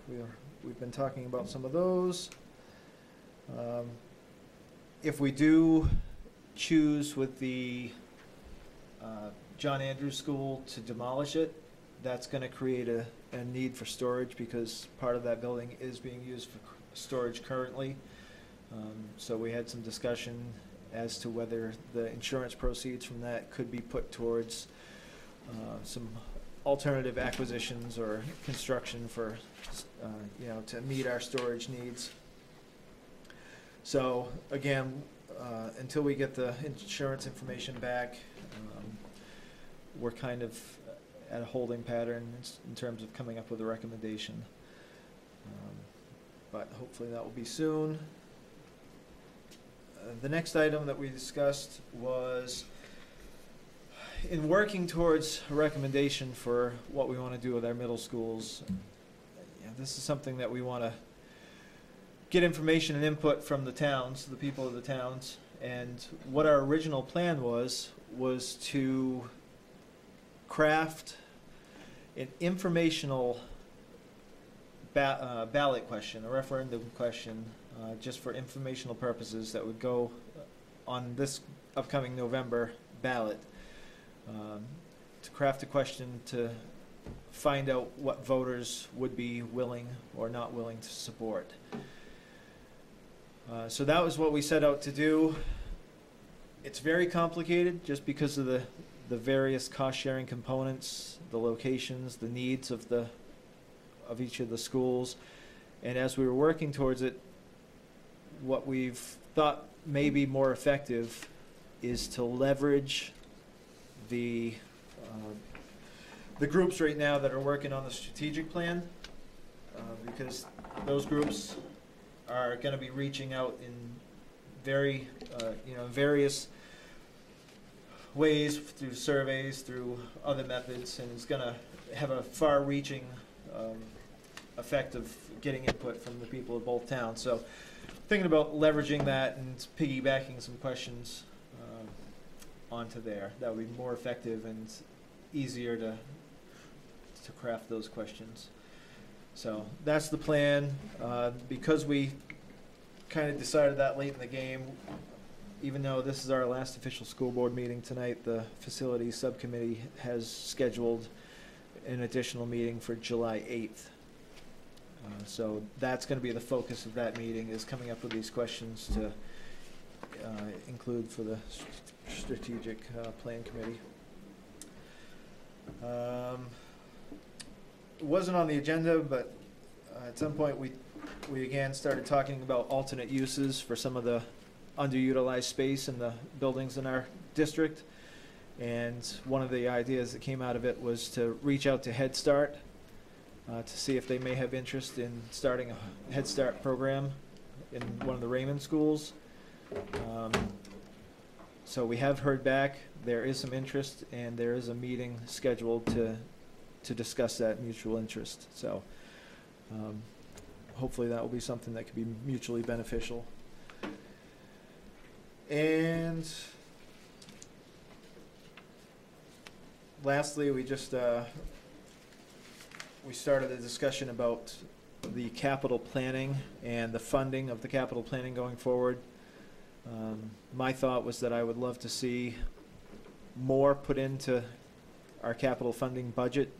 we've been talking about some of those. If we do choose with the John Andrews School to demolish it, that's going to create a need for storage because part of that building is being used for storage currently. So we had some discussion as to whether the insurance proceeds from that could be put towards some alternative acquisitions or construction for, to meet our storage needs. So again, until we get the insurance information back, we're kind of at a holding pattern in terms of coming up with a recommendation. But hopefully that will be soon. The next item that we discussed was in working towards a recommendation for what we want to do with our middle schools, this is something that we want to get information and input from the towns, the people of the towns. And what our original plan was to craft an informational ballot question, a referendum question, just for informational purposes that would go on this upcoming November ballot. To craft a question to find out what voters would be willing or not willing to support. So that was what we set out to do. It's very complicated just because of the various cost-sharing components, the locations, the needs of each of the schools. And as we were working towards it, what we've thought may be more effective is to leverage the groups right now that are working on the strategic plan, because those groups are going to be reaching out in various ways, through surveys, through other methods, and it's going to have a far-reaching effect of getting input from the people of both towns. So thinking about leveraging that and piggybacking some questions onto there, that would be more effective and easier to craft those questions. So that's the plan. Because we kind of decided that late in the game, even though this is our last official school board meeting tonight, the facilities subcommittee has scheduled an additional meeting for July 8th. So that's going to be the focus of that meeting, is coming up with these questions to include for the strategic plan committee. It wasn't on the agenda, but at some point we again started talking about alternate uses for some of the underutilized space in the buildings in our district. And one of the ideas that came out of it was to reach out to Head Start to see if they may have interest in starting a Head Start program in one of the Raymond schools. So we have heard back. There is some interest, and there is a meeting scheduled to discuss that mutual interest. So hopefully that will be something that could be mutually beneficial. And lastly, we just we started a discussion about the capital planning and the funding of the capital planning going forward. My thought was that I would love to see more put into our capital funding budget,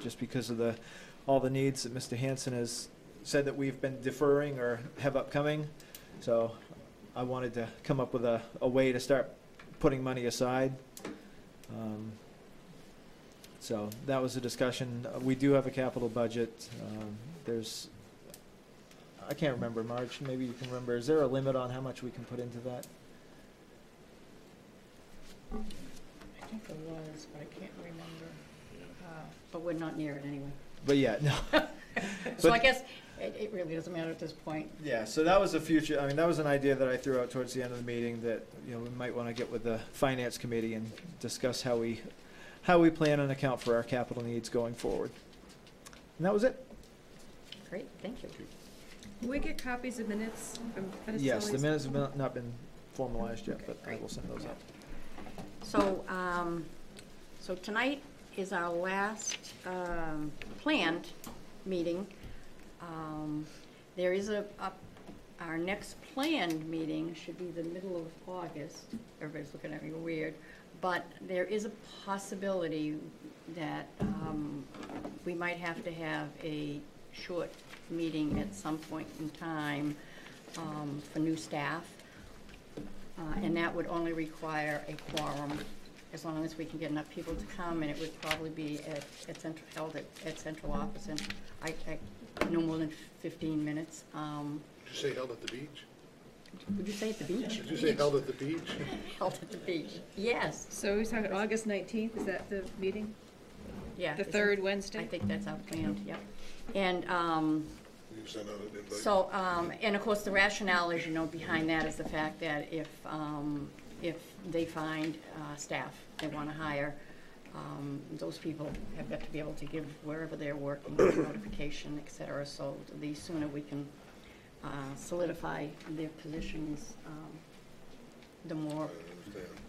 just because of all the needs that Mr. Hansen has said that we've been deferring or have upcoming. So I wanted to come up with a way to start putting money aside. So that was a discussion. We do have a capital budget. I can't remember, Marge, maybe you can remember. Is there a limit on how much we can put into that? I think there was, but I can't remember. But we're not near it anyway. But yeah, no. So I guess it really doesn't matter at this point. Yeah, so that was a future, that was an idea that I threw out towards the end of the meeting, that, we might want to get with the finance committee and discuss how we plan and account for our capital needs going forward. And that was it. Great, thank you. Will we get copies of minutes from Yes, the minutes have not been formalized yet, Okay, but I great. will send those out. So, so tonight is our last planned meeting. There is our next planned meeting should be the middle of August. Everybody's looking at me weird, but there is a possibility that we might have to have a short meeting at some point in time for new staff, and that would only require a quorum, as long as we can get enough people to come, and it would probably be held at central office, and I no more than 15 minutes. Did you say held at the beach? Would you say at the beach? Did you say held at the beach? Held at the beach, yes. So we're talking August 19th, is that the meeting? Yeah. The third Wednesday? I think that's our planned, yep. And You sent out an invite? so, and of course, the rationale, as you know, behind that is the fact that if if they find staff they want to hire, those people have got to be able to give wherever they're working notification, et cetera. So the sooner we can solidify their positions, the more,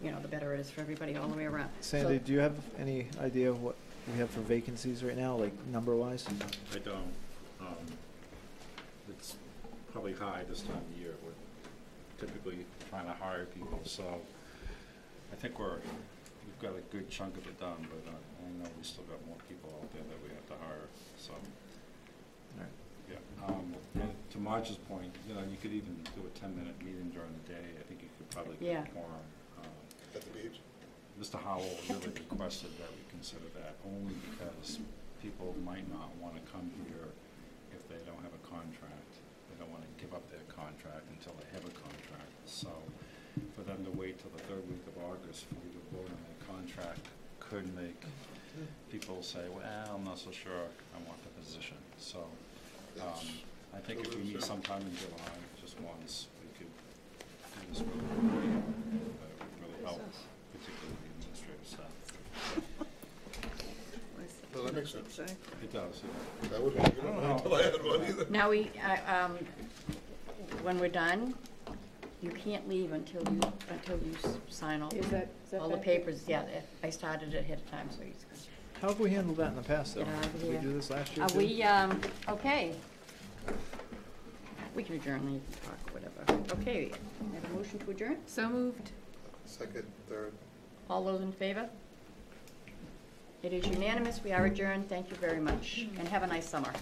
the better it is for everybody all the way around. Sandy, So- do you have any idea of what we have for vacancies right now, like number-wise? I don't. It's probably high this time of year. We're typically trying to hire people, so I think we've got a good chunk of it done, but I know we still got more people out there that we have to hire, so. Yeah, and to Marge's point, you could even do a 10-minute meeting during the day. I think you could probably get a quorum. At the beach? Mr. Howell really requested that we consider that, only because people might not want to come here if they don't have a contract. They don't want to give up their contract until they have a contract. So for them to wait till the third week of August for you to vote on their contract could make people say, well, I'm not so sure I want the position. So I think if we meet sometime in July, just once, we could do this really quickly. That would really help, particularly the administrative staff. No, that makes sense. It does, yeah. That would be good. I don't know until I had one either. Now when we're done, you can't leave until you sign all Is that all the back? papers. Yeah, I started it ahead of time, so he's good. How have we handled that in the past, though? Get out of Did we here. do this last year, Are too? we, okay. We can adjourn, leave, talk, whatever. Okay, have a motion to adjourn? So moved. Second, third. All those in favor? It is unanimous. We are adjourned. Thank you very much, and have a nice summer.